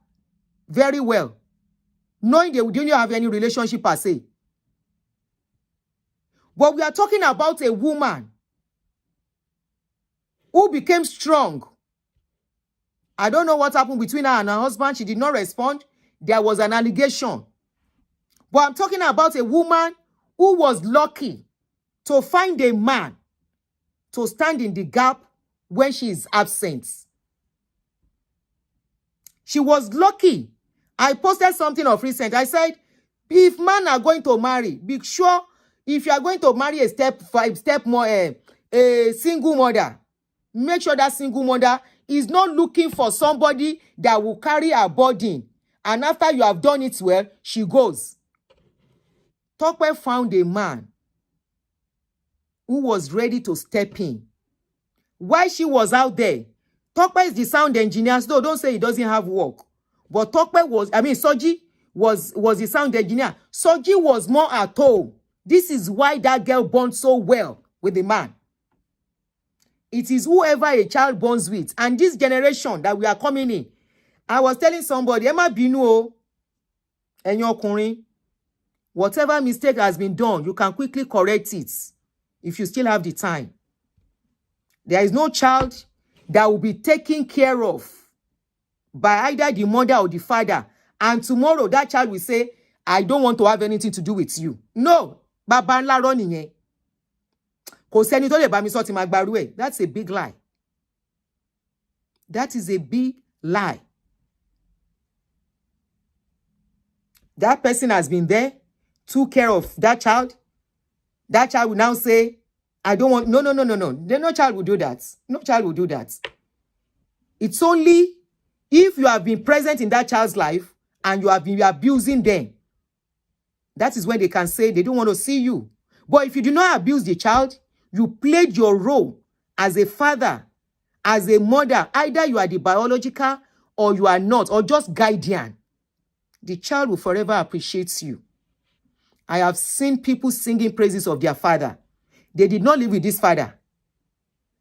Speaker 1: very well? Knowing they didn't have any relationship per se. But we are talking about a woman who became strong. I don't know what happened between her and her husband. She did not respond. There was an allegation. But I'm talking about a woman who was lucky to find a man to stand in the gap when she is absent. She was lucky. I posted something of recent. I said, if men are going to marry, be sure if you are going to marry a single mother, make sure that single mother is not looking for somebody that will carry her burden. And after you have done it well, she goes. Tope found a man who was ready to step in. While she was out there, Tope is the sound engineer. So don't say he doesn't have work. But Soji was the sound engineer. Soji was more at home. This is why that girl bonded so well with the man. It is whoever a child bonds with. And this generation that we are coming in, I was telling somebody, Emma Binu, and your Kunrin, whatever mistake has been done, you can quickly correct it if you still have the time. There is no child that will be taken care of by either the mother or the father. And tomorrow that child will say, I don't want to have anything to do with you. No. Baba ńlá rọ́ nìyẹn. Kò sẹ́ni tó lè bá mi sọ tí màá gbarú ẹ̀. That's a big lie. That is a big lie. That person has been there, took care of that child. That child will now say, I don't want, no. No child will do that. No child will do that. It's only if you have been present in that child's life and you have been abusing them. That is when they can say they don't want to see you. But if you do not abuse the child, you played your role as a father, as a mother. Either you are the biological or you are not, or just guardian. The child will forever appreciate you. I have seen people singing praises of their father. They did not live with this father.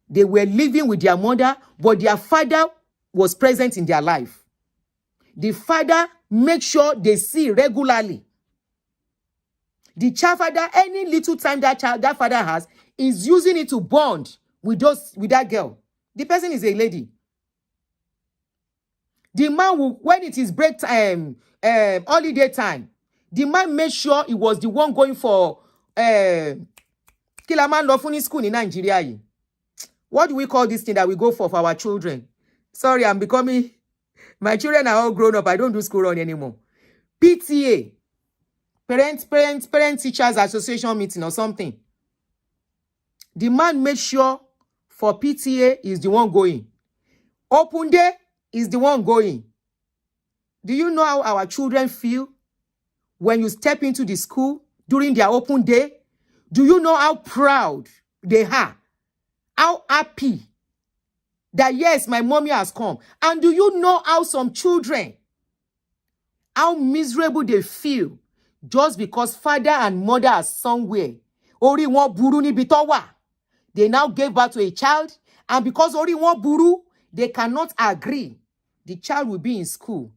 Speaker 1: They were living with their mother, but their father was present in their life. The father makes sure they see regularly. The child father, any little time that father has, is using it to bond with that girl. The person is a lady. The man will, when it is break time, holiday time, the man made sure he was the one going for Kilaman Lofuni school in Nigeria. What do we call this thing that we go for our children? Sorry, my children are all grown up. I don't do school run anymore. PTA. Parent Teachers Association meeting or something. The man made sure for PTA is the one going. Open day is the one going. Do you know how our children feel when you step into the school during their open day? Do you know how proud they are? How happy that yes, my mommy has come. And do you know how some children, how miserable they feel just because father and mother are somewhere? Ori won buru níbi tó wà. They now gave birth to a child, and because ori won buru, they cannot agree. The child will be in school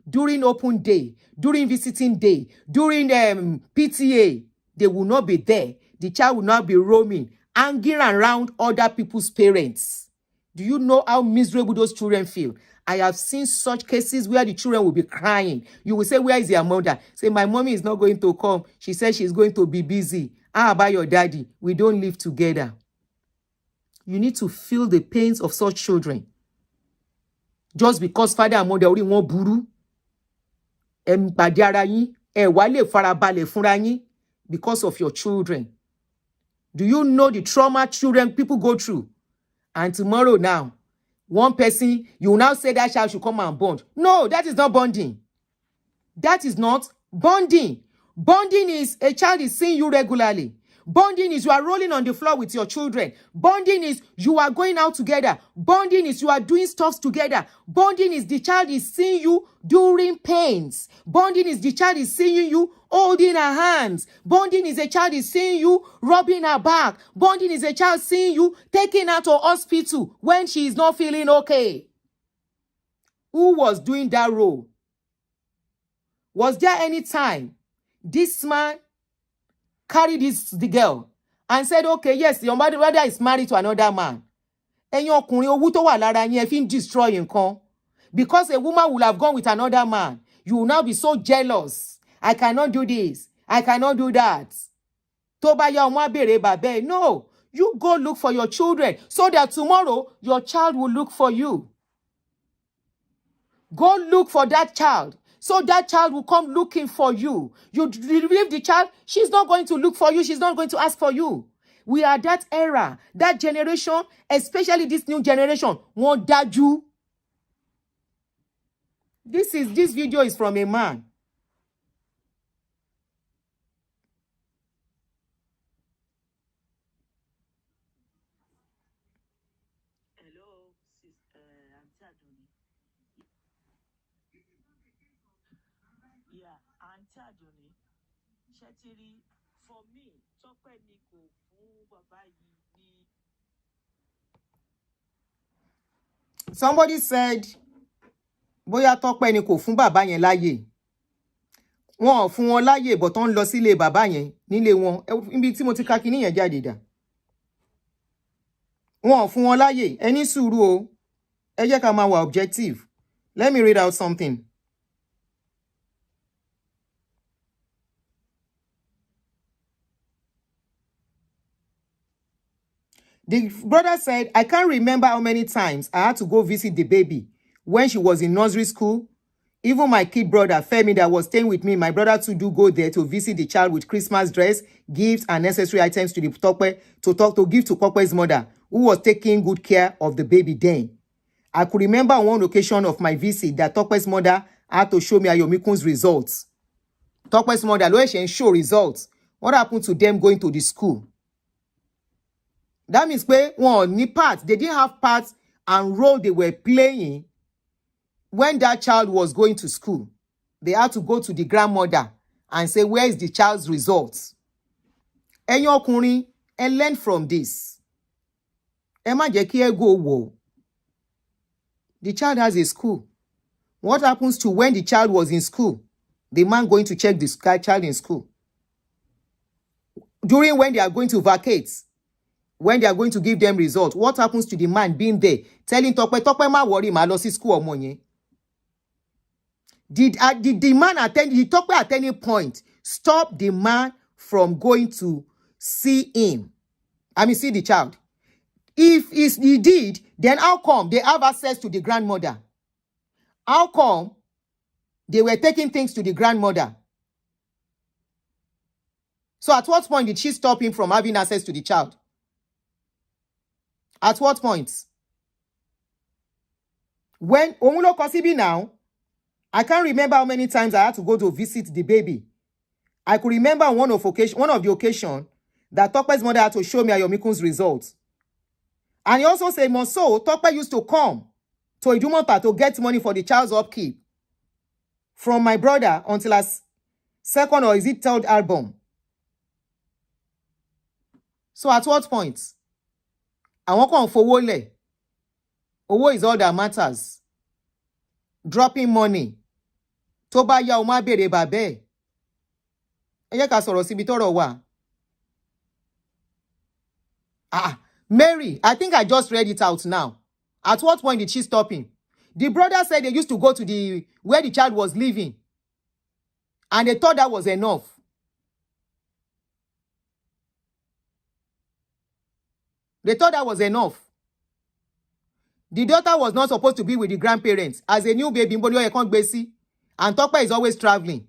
Speaker 1: during open day, during visiting day, during PTA. They will not be there. The child will not be roaming, hanging around other people's parents. Do you know how miserable those children feel? I have seen such cases where the children will be crying. You will say, where is your mother? Say, my mommy is not going to come. She said she's going to be busy. How about your daddy? We don't live together. You need to feel the pains of such children. Just because father and mother orí wọn burú, pàdé ara yín, wá lè farabalẹ̀ fúnra yín because of your children. Do you know the trauma children people go through? And tomorrow now, one person, you will now say that child should come and bond. No, that is not bonding. That is not bonding. Bonding is a child is seeing you regularly. Bonding is you are rolling on the floor with your children. Bonding is you are going out together. Bonding is you are doing stuff together. Bonding is the child is seeing you during pains. Bonding is the child is seeing you holding her hands. Bonding is a child is seeing you rubbing her back. Bonding is a child seeing you taking her to hospital when she is not feeling okay. Who was doing that role? Was there any time this man carried the girl and said, okay, yes, your mother is married to another man? Ẹ̀yin ọkùnrin owó tó wà lára yín ẹ fi ń destroy nǹkan. Because a woman will have gone with another man, you will now be so jealous. I cannot do this. I cannot do that. Tó bá yá ọmọ á bèrè bàbá ẹ̀. No, you go look for your children so that tomorrow your child will look for you. Go look for that child. So that child will come looking for you. You leave the child, she's not going to look for you. She's not going to ask for you. We are that era, that generation, especially this new generation. Wọ́n dájú. This video is from a man.
Speaker 2: Hello, Auntie Adoni. Yeah, Auntie Adoni. Shetiri, for me, Tope ni kò fún bàbá yìí ní.
Speaker 1: Somebody said, bóyá Tope ni kò fún bàbá yẹn láyè. Wọ́n ò fún wọn láyè but wọ́n lọ sílé bàbá yẹn nílé wọn. Ibi tí mo ti ka kíní yẹn jáde dà. Wọ́n ò fún wọn láyè. Ẹ ní sùúrù o. Ẹ jẹ́ ká máa wà objective. Let me read out something. The brother said, I can't remember how many times I had to go visit the baby when she was in nursery school. Even my kid brother, Femi, that was staying with me, my brother too do go there to visit the child with Christmas dress, gifts, and necessary items to the Tope, to give to Tope's mother, who was taking good care of the baby then. I could remember on one occasion of my visit that Tope's mother had to show me Ayomikun's results. Tope's mother, Loeshen, show results. What happened to them going to the school? That means one ni part. They didn't have parts and role they were playing when that child was going to school. They had to go to the grandmother and say, where is the child's results? Ẹ̀yin ọkùnrin, and learn from this. Ẹ má jẹ́ kí ẹ go wo. The child has a school. What happens to when the child was in school? The man going to check the child in school. During when they are going to vacate, when they are going to give them results, what happens to the man being there, telling Tope má worry, má lọ sí school ọmọ yẹn? Did the man Tope at any point stop the man from going to see him? See the child. If he did, then how come they have access to the grandmother? How come they were taking things to the grandmother? So at what point did she stop him from having access to the child? At what point? When Omulo Kosibi now, I can't remember how many times I had to go to visit the baby. I could remember on one of the occasions that Tope's mother had to show me Ayomikun's results. And he also said, so Tope used to come to Idumota to get money for the child's upkeep from my brother until his second or is it third album. So at what point? Àwọn kan fowó lẹ̀. Owó is all that matters. Dropping money. Tó bá yá o má bèrè bàbá ẹ̀. Ẹ jẹ́ ká sọ̀rọ̀ síbi tọ́rọ̀ wà. Mary, I think I just read it out now. At what point did she stop him? The brother said they used to go to where the child was living, and they thought that was enough. They thought that was enough. The daughter was not supposed to be with the grandparents. As a new baby, and Tope is always traveling.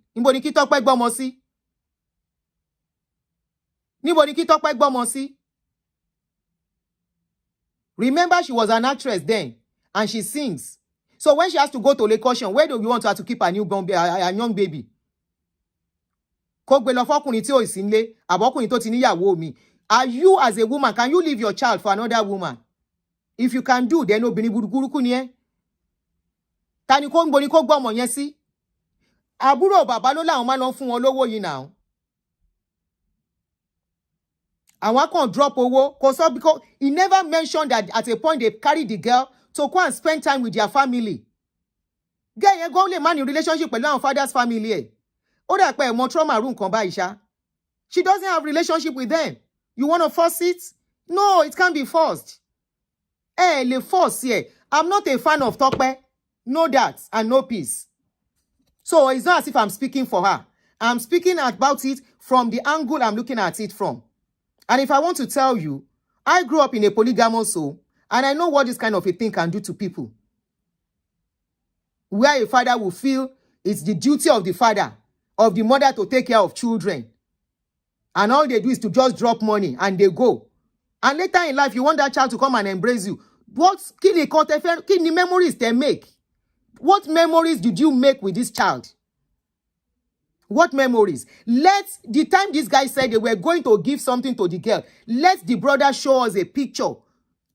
Speaker 1: Remember, she was an actress then, and she sings. So when she has to go to location, where do you want her to keep a young baby? Are you, as a woman, can you leave your child for another woman? If you can do, then no bini guruku ni e. Tani ko nbo ni ko gbo ọmọ yẹn sí. Àbúrò bàbá ló láwọn máa lọ fún wọn lówó yìí now. Àwọn kan drop owó, because he never mentioned that at a point they carried the girl to go and spend time with their family. Girl yẹn go le man in relationship pẹ̀lú àwọn father's family ẹ̀. Ó dà pé ẹ̀mọ trauma room kan báyìí ṣá. She doesn't have relationship with them. You want to force it? No, it can't be forced. Le force here. I'm not a fan of Tope. Know that, and no peace. So it's not as if I'm speaking for her. I'm speaking about it from the angle I'm looking at it from. And if I want to tell you, I grew up in a polygamous home, and I know what this kind of a thing can do to people. Where a father will feel it's the duty of the father, of the mother to take care of children. And all they do is to just drop money and they go. And later in life, you want that child to come and embrace you. What memories they make? What memories did you make with this child? What memories? The time this guy said they were going to give something to the girl, let the brother show us a picture.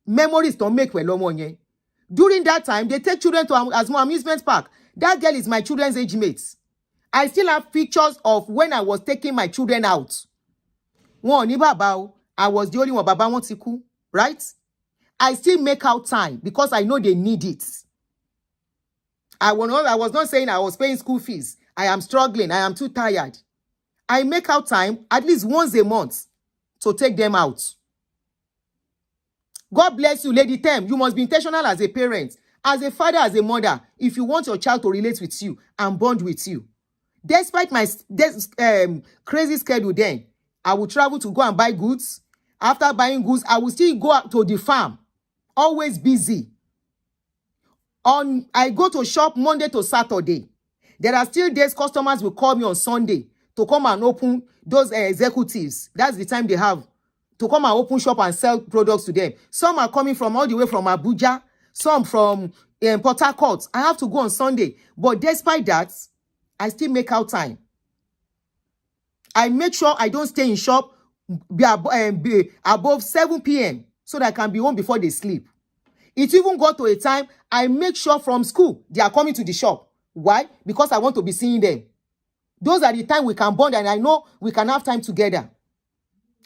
Speaker 1: Memories to make with Lomonye. During that time, they take children to Asmo amusement park. That girl is my children's age mates. I still have pictures of when I was taking my children out. I was the only one, Baba wants to, right? I still make out time because I know they need it. I was not saying I was paying school fees. I am struggling. I am too tired. I make out time at least once a month to take them out. God bless you, Lady Tem. You must be intentional as a parent, as a father, as a mother, if you want your child to relate with you and bond with you. Despite my crazy schedule then, I will travel to go and buy goods. After buying goods, I will still go out to the farm. Always busy. I go to shop Monday to Saturday. There are still days customers will call me on Sunday to come and open those executives. That's the time they have to come and open shop and sell products to them. Some are coming from all the way from Abuja. Some from Port Harcourt. I have to go on Sunday. But despite that, I still make out time. I make sure I don't stay in shop above 7 p.m. so that I can be home before they sleep. It even got to a time I make sure from school they are coming to the shop. Why? Because I want to be seeing them. Those are the time we can bond and I know we can have time together.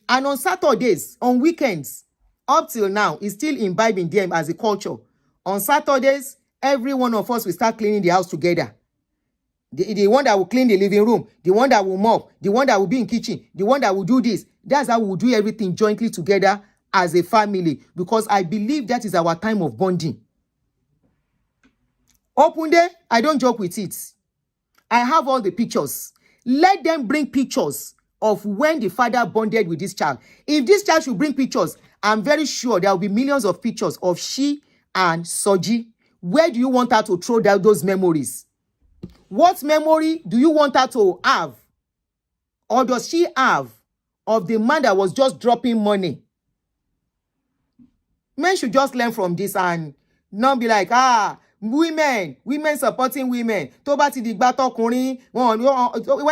Speaker 1: And on Saturdays, on weekends, up till now, it's still imbibing them as a culture. On Saturdays, every one of us will start cleaning the house together. The one that will clean the living room, the one that will mop, the one that will be in kitchen, the one that will do this. That's how we'll do everything jointly together as a family. Because I believe that is our time of bonding. Open day, I don't joke with it. I have all the pictures. Let them bring pictures of when the father bonded with this child. If this child should bring pictures, I'm very sure there will be millions of pictures of she and Soji. Where do you want her to throw down those memories? What memory do you want her to have? Or does she have of the man that was just dropping money? Men should just learn from this and not be like, women supporting women. When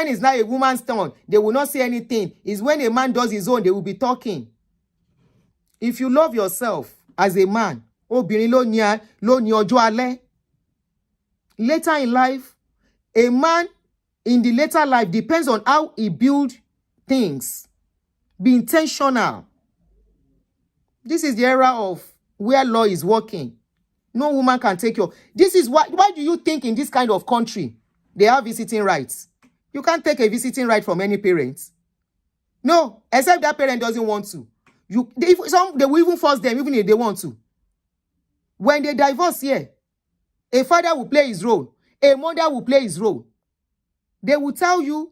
Speaker 1: it's not a woman's turn, they will not say anything. It's when a man does his own, they will be talking. If you love yourself as a man, later in life, a man in the later life depends on how he builds things. Be intentional. This is the era of where law is working. No woman can take your... This is why do you think in this kind of country they have visiting rights? You can't take a visiting right from any parent. No, except that parent doesn't want to. They will even force them even if they want to. When they divorce here, A father will play his role. A mother will play his role. They will tell you,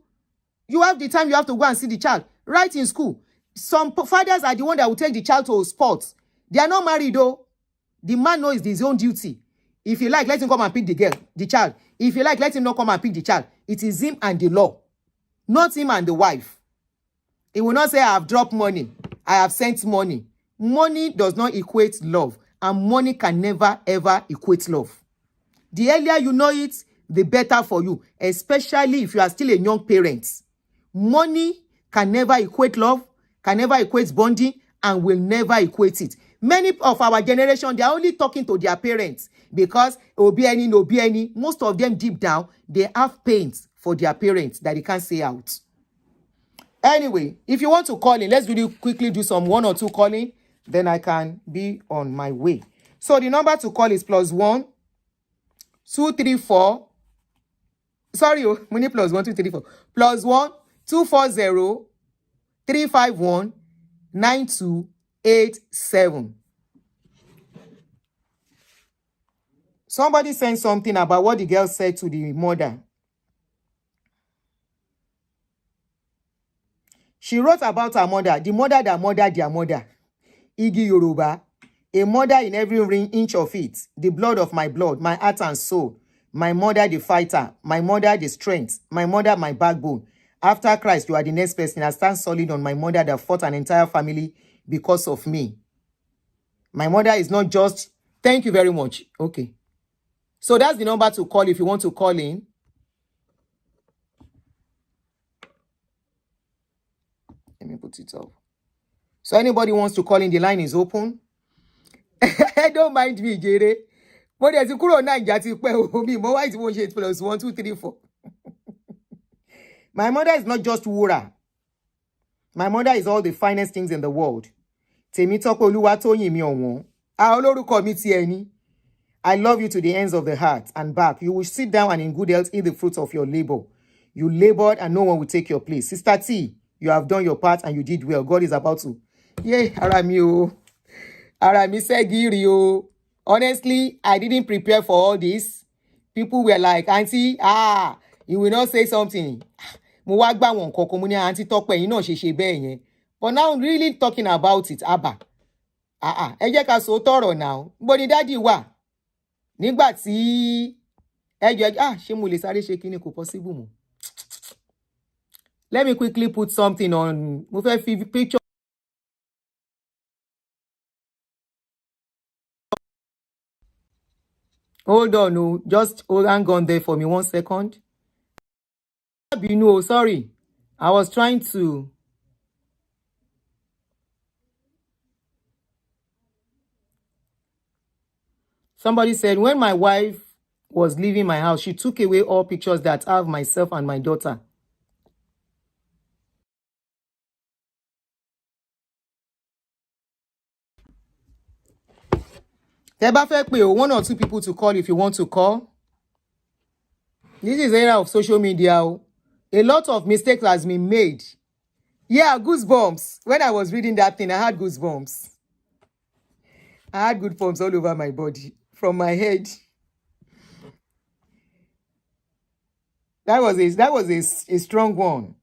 Speaker 1: you have the time, you have to go and see the child. Right in school. Some fathers are the one that will take the child to sports. They are not married though. The man knows his own duty. If you like, let him come and pick the child. If you like, let him not come and pick the child. It is him and the law, not him and the wife. He will not say, I have dropped money. I have sent money. Money does not equate love. And money can never, ever equate love. The earlier you know it, the better for you. Especially if you are still a young parent. Money can never equate love, can never equate bonding, and will never equate it. Many of our generation, they are only talking to their parents because obieni, no obieni. Most of them deep down, they have pains for their parents that they can't say out. Anyway, if you want to call in, let's really quickly do some 1 or 2 calling. Then I can be on my way. So the number to call is +1 234. Sorry, we need +1 234. +1 240 351 9287. Somebody sent something about what the girl said to the mother. She wrote about her mother, the mother that murdered their mother. Igi Yoruba, a mother in every inch of it, the blood of my blood, my heart and soul. My mother, the fighter. My mother, the strength. My mother, my backbone. After Christ, you are the next person. I stand solid on my mother that fought an entire family because of me. My mother is not just... Thank you very much. Okay. So that's the number to call if you want to call in. Let me put it up. So anybody wants to call in, the line is open. Don't mind me, Jere. But there's a kuro Naija ti pe o mi mo why it won't shade +1 2 3 4. My mother is not just wura. My mother is all the finest things in the world. Tèmi Tope Oluwatoyin mi owon. A olórúkọ mi ti ẹni. I love you to the ends of the heart and back. You will sit down and in good health eat the fruits of your labor. You labored and no one will take your place. Sister T, you have done your part and you did well. God is about to. Yeah, ara mi segiri o. Honestly, I didn't prepare for all this. People were like, Auntie, you will not say something. Mo wá gbà wọ́n nǹkan mo ní Auntie Tope yín náà ṣe bẹ́ẹ̀ yẹn. But now really talking about it, Abba. Ẹ jẹ́ ká sọ tọrọ now. Bo ni daddy wà. Nígbà tí ṣé mo lè sáré ṣe kíni kò possible mo. Let me quickly put something on. Mo fẹ́ fi picture. Hold on, no. Just hang on there for me 1 second. No, sorry. I was trying to. Somebody said, when my wife was leaving my house, she took away all pictures that have myself and my daughter. Tẹ́ bá fẹ́ pé 1 or 2 people to call if you want to call. This is the era of social media. A lot of mistakes has been made. Yeah, goosebumps. When I was reading that thing, I had goosebumps. I had goosebumps all over my body, from my head. That was a strong one.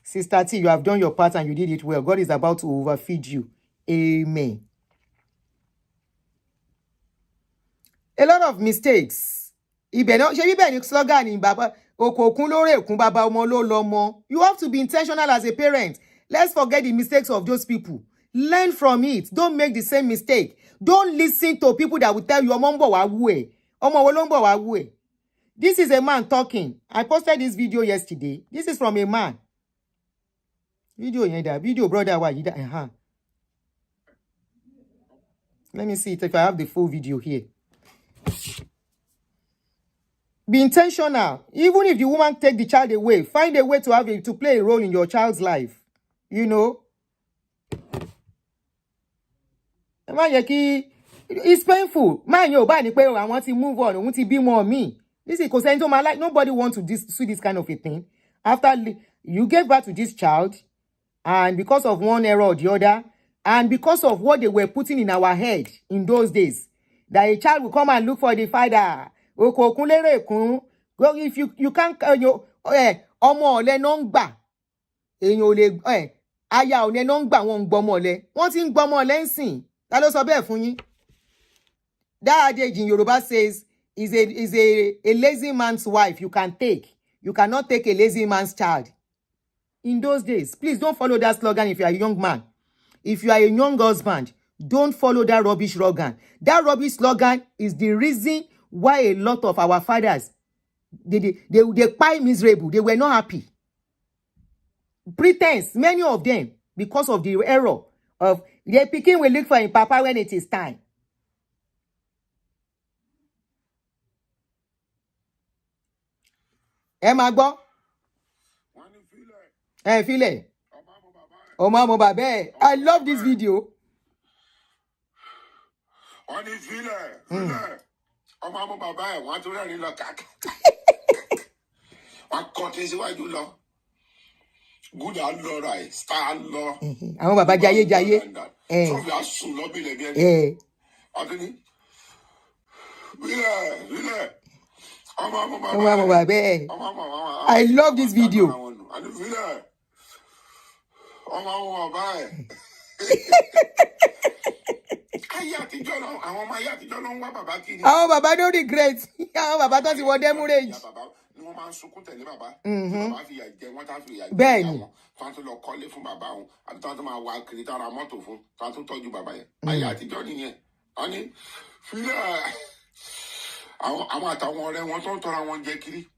Speaker 1: Sister T, you have done your part and you did it well. God is about to overfeed you. Amen. A lot of mistakes. You have to be intentional as a parent. Let's forget the mistakes of those people. Learn from it. Don't make the same mistake. Don't listen to people that will tell you, this is a man talking. I posted this video yesterday. This is from a man. Video brother. Let me see if I have the full video here. Be intentional. Even if the woman take the child away, find a way to play a role in your child's life. You know? It's painful. Man, I want to move on. I want to be more me. This is because nobody wants to see this kind of a thing. After you gave birth to this child, and because of one error or the other, and because of what they were putting in our head in those days, that a child will come and look for the father. oko kun lere kun. Go if you can't ọmọ ọ̀lẹ no ń gbà. Èyàn ò lè aya ọ̀lẹ no ń gbà wọ́n ń gbọ́mọ ọ̀lẹ. Wọ́n ti ń gbọ́mọ ọ̀lẹ ńsìn. Ta ló sọ bẹ́ẹ̀ fún yín? That adage in Yoruba says is a lazy man's wife you can take. You cannot take a lazy man's child. In those days, please don't follow that slogan if you are a young man. If you are a young husband, don't follow that rubbish slogan. That rubbish slogan is the reason why a lot of our fathers, they quite miserable. They were not happy. Pretense, many of them, because of the error of their pikin will look for him papa when it is time. Ẹ máa gbọ́. Feel it. Ọmọ bàbá ẹ̀. I love this video.
Speaker 3: Wọ́n ní fílẹ̀. Ọmọ bàbá ẹ̀ wọ́n tún rẹ́rìn lọ káàkiri. Wọ́n kọ́ tí síwájú lọ. Good and lọ ra ẹ̀, star lọ.
Speaker 1: Àwọn bàbá jayé.
Speaker 3: Sọ́fì á sùn lọ́bìlẹ̀ bí ẹni. Ọdún ní. Fílẹ̀. Ọmọ
Speaker 1: bàbá ẹ̀. I love this video.
Speaker 3: Ọmọ bàbá ẹ̀. Ayé àtijọ́ lọ, àwọn ọmọ ayé àtijọ́ lọ ń wá bàbá kiri.
Speaker 1: Àwọn bàbá no regret. Àwọn bàbá tó ti wọ demurrage.
Speaker 3: Ni wọ́n máa ń sunkún tẹ̀lé bàbá. Bàbá fi ìyà jẹ wọ́n, tá fi ìyà jẹ
Speaker 1: Bẹ́ẹ̀ni.
Speaker 3: àwọn. Tó tún lọ kọ́lé fún bàbá wọn. Àbí tó tún máa wá kiri tó ra mọ́tò fún. Tó tún tọ́jú bàbá yẹn. Ayé àtijọ́ nìyẹn. Wọ́n ní fílẹ̀. Àwọn àtàwọn ọ̀rẹ́ wọn tó ń tọ́ra wọn jẹ kiri.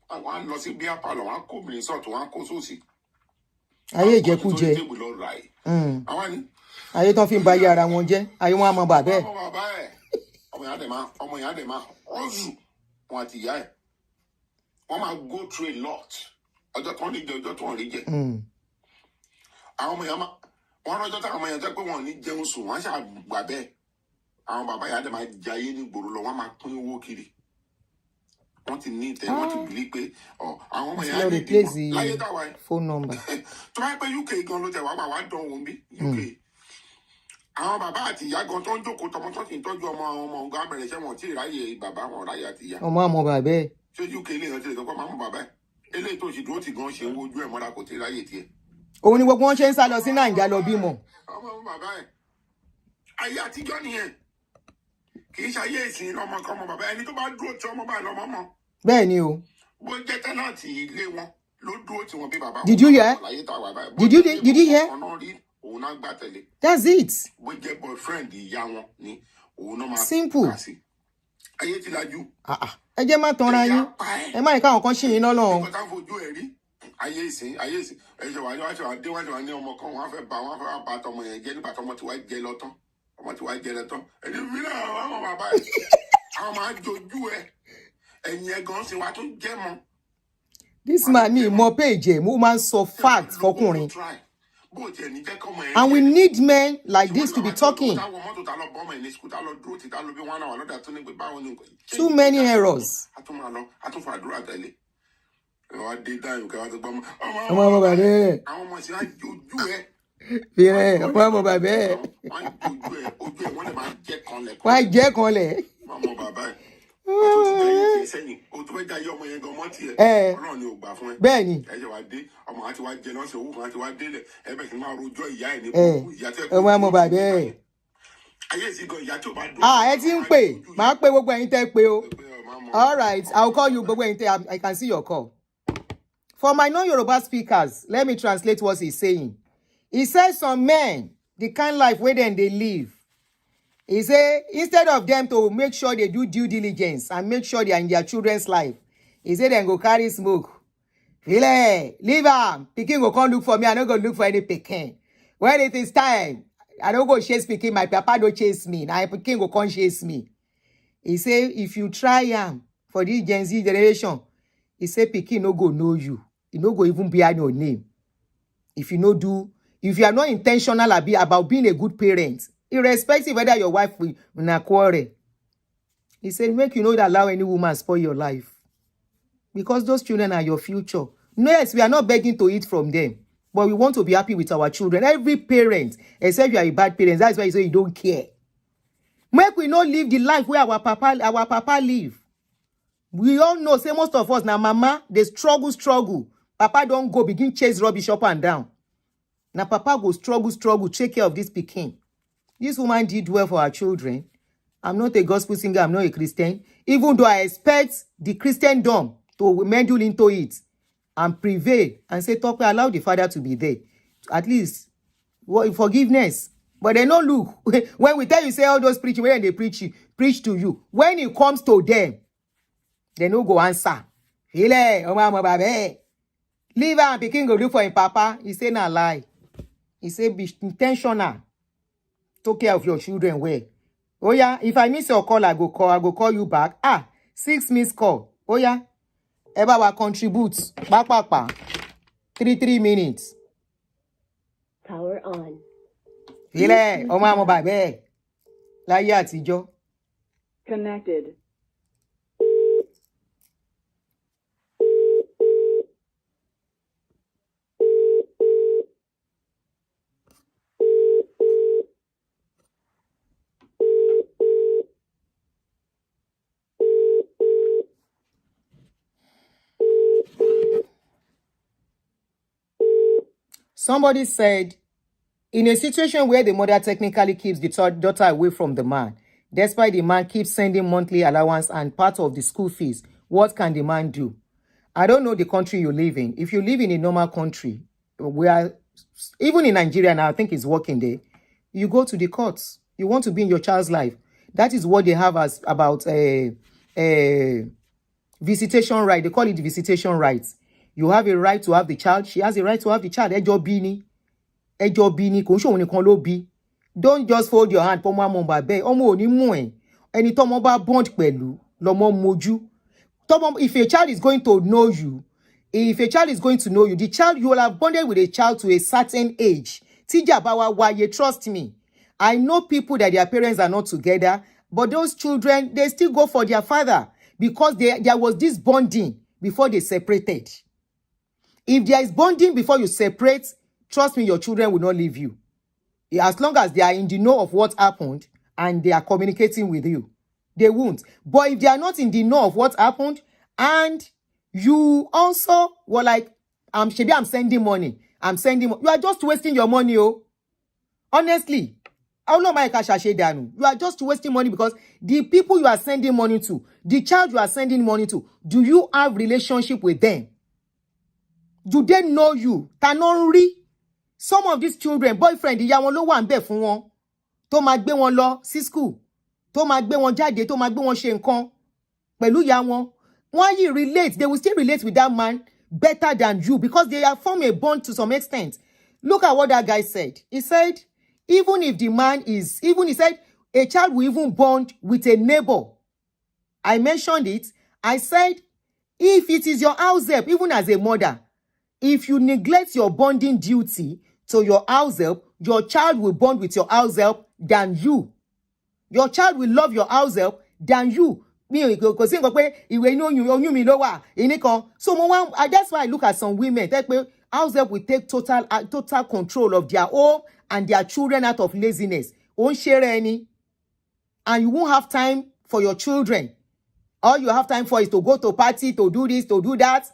Speaker 3: Àwọn á lọ sí bíá palọ̀, wọn á kó obìnrin sọ̀tún, wọn á kó sósì.
Speaker 1: Ayé ìjẹkújẹ. Ayé tó fi ń ba ayé ara wọn jẹ́. Ayé wọn á mọ bàbá ẹ̀.
Speaker 3: Ọmọ ìyá dẹ̀ máa ọ̀zù wọn àti ìyá ẹ̀. Wọ́n máa go through a lot. Ọjọ́ tó ń rí jẹ, ọjọ́ tó ń rí jẹ. Àwọn ọmọ ìyá máa wọ́n rọ́jọ́ táwọn ọmọ ìyá jẹ́ pé wọ́n ò ní jẹun sùn, wọ́n á ṣàgbà bẹ́ẹ̀. Àwọn bàbá ìyá dẹ̀ máa jayé ní gbòòrò lọ, wọ́n máa pín owó kiri. Wọ́n ti ní ìtẹ́, wọ́n ti bìlí pé àwọn ọmọ ìyá ní ìdìbò láyé táwa ẹ̀.
Speaker 1: Phone number.
Speaker 3: Tó bá pẹ́ UK gan ló tẹ̀ wá dán òun bí UK. Àwọn bàbá àti ìyá gan tó ń jókòó tọmọ tó ti ń tọ́jú ọmọ ọ̀gá abẹ̀rẹ̀ iṣẹ́ wọn tí ìráyè bàbá wọn ráyè àti ìyá.
Speaker 1: Ọmọ àmọ bàbá ẹ̀.
Speaker 3: Ṣé UK ilé ìrántí ìjọba máa mú bàbá ẹ̀? Eléyìí tó ṣì dúró tì gan ṣe ń wojú ẹ̀ mọ́ra kò tí ráyè tiẹ̀.
Speaker 1: Òun ni gbogbo wọn ṣe ń sá lọ sí Nàìjíríà lọ bímọ.
Speaker 3: Ọmọ bàbá ẹ̀. Ayé àtijọ́ nìyẹn. Kì í ṣayé ìsìn ọmọ kan ọmọ bàbá ẹni tó bá dúró tí ọmọ bá lọ mọ́.
Speaker 1: Bẹ́ẹ̀ ni o.
Speaker 3: Bó jẹ́ tẹ́nàtì ilé wọn ló dúró tí wọ́n bí bàbá wọn.
Speaker 1: Did you hear? Did you hear?
Speaker 3: Òun náà gbà tẹ̀lé.
Speaker 1: That's it.
Speaker 3: Bó jẹ́ boyfriend ìyá wọn ni òun náà máa
Speaker 1: simple.
Speaker 3: Ayé ti lajú.
Speaker 1: Ẹ jẹ́ má tanra yín. Ẹ má ní káwọn kan ṣì yín lọ́lọ́run.
Speaker 3: Nǹkan tá ń fojú ẹ̀ rí. Ayé ìsìn. Ẹ̀ṣẹ̀ wà ní ọmọ kan wọ́n fẹ́ bá tọmọ yẹn jẹ́ nígbà tọmọ tí wàá jẹ lọ tán. Ọmọ tí wàá jẹ lọ tán. Ẹni mi náà àwọn bàbá ẹ̀. Àwọn máa jojú ẹ̀. Ẹ̀yìn ẹ̀gàn sì wá tó jẹ́ mọ́.
Speaker 1: This man mi mọ page ẹ̀ mo máa ń sọ fact fọkùnrin. And we need men like this to be talking. Too many errors. Ọmọ bàbá ẹ̀. Fìrẹ̀ ọmọ bàbá ẹ̀. Wọ́n á jẹ́ kanlẹ̀. Bẹ́ẹ̀ni. Ọmọ bàbá ẹ̀. Ẹ ti ń pè. Màá pè gbogbo ẹ̀yin tẹ́ pé o. All right, I'll call you gbogbo ẹ̀yin tẹ́. I can see your call. For my non-Yoruba speakers, let me translate what he's saying. He says some men, the kind of life where then they live. He say instead of them to make sure they do due diligence and make sure they are in their children's life, he say then go carry smoke. Leave am. Pikin go come look for me. I no go look for any pikin. When it is time, I don't go chase pikin. My papa don't chase me. Now pikin go come chase me. He say if you try am for this Gen Z generation, he say pikin no go know you. He no go even bear your name. If you are not intentional about being a good parent, irrespective whether your wife will not quarrel. He said, make you not allow any woman spoil your life. Because those children are your future. No, yes, we are not begging to eat from them. But we want to be happy with our children. Every parent, except you are a bad parent, that's why you say you don't care. Make we not live the life where our papa live. We all know, say most of us now, mama, they struggle. Papa don't go begin chase rubbish up and down. Now papa go struggle, take care of this pikin. This woman did well for her children. I'm not a gospel singer, I'm not a Christian. Even though I expect the Christendom to meddle into it and prevail and say, Tope, allow the father to be there. At least, forgiveness. But they don't look. When we tell you, say all those preaching, when they preach to you, when it comes to them, they no go answer. Leave her and pikin go look for him papa. He say na lie. He say be intentional. Take care of your children well. Oh yeah, if I miss your call, I go call you back. 6 missed call. Oh yeah. Eba wa contribute. Back. 3 minutes.
Speaker 4: Power on.
Speaker 1: Ile, ọmọ àmọ́ bàbẹ́. Láyé àtijọ́.
Speaker 4: Connected.
Speaker 1: Somebody said, in a situation where the mother technically keeps the daughter away from the man, despite the man keeps sending monthly allowance and part of the school fees, what can the man do? I don't know the country you live in. If you live in a normal country, where even in Nigeria now, I think it's working there, you go to the courts. You want to be in your child's life. That is what they have as about visitation right. They call it visitation rights. You have a right to have the child. She has a right to have the child. Ẹjọ́ bí ni. Kò ń ṣòun nìkan ló bí. Don't just fold your hand. Ọmọ àmọ́ bàbẹ́. Ọmọ ò ní mú ẹ̀. Ẹni tọ́mọ bá bond pẹ̀lú lọ́mọ mojú. If a child is going to know you, the child, you will have bonded with a child to a certain age. Tíjà bá wá wáyé, trust me. I know people that their parents are not together, but those children, they still go for their father because there was this bonding before they separated. If there is bonding before you separate, trust me, your children will not leave you. As long as they are in the know of what happened and they are communicating with you, they won't. But if they are not in the know of what happened and you also were like, I'm sending money. You are just wasting your money, oh. Honestly, you are just wasting money because the people you are sending money to, the child you are sending money to, do you have relationship with them? Do they know you? Tanonri. Some of these children, boyfriend, ìyá wọn ló wà ńbẹ̀ fún wọn. Tó máa gbé wọn lọ sí school. Tó máa gbé wọn jáde, tó máa gbé wọn ṣe nǹkan. Pẹ̀lú ìyá wọn. Why you relate? They will still relate with that man better than you because they have formed a bond to some extent. Look at what that guy said. He said, he said, a child will even bond with a neighbor. I mentioned it. I said, if it is your house help, even as a mother, if you neglect your bonding duty to your house help, your child will bond with your house help than you. Your child will love your house help than you. So that's why I look at some women. House help will take total control of their home and their children out of laziness. Won't share any. And you won't have time for your children. All you have time for is to go to party, to do this, to do that.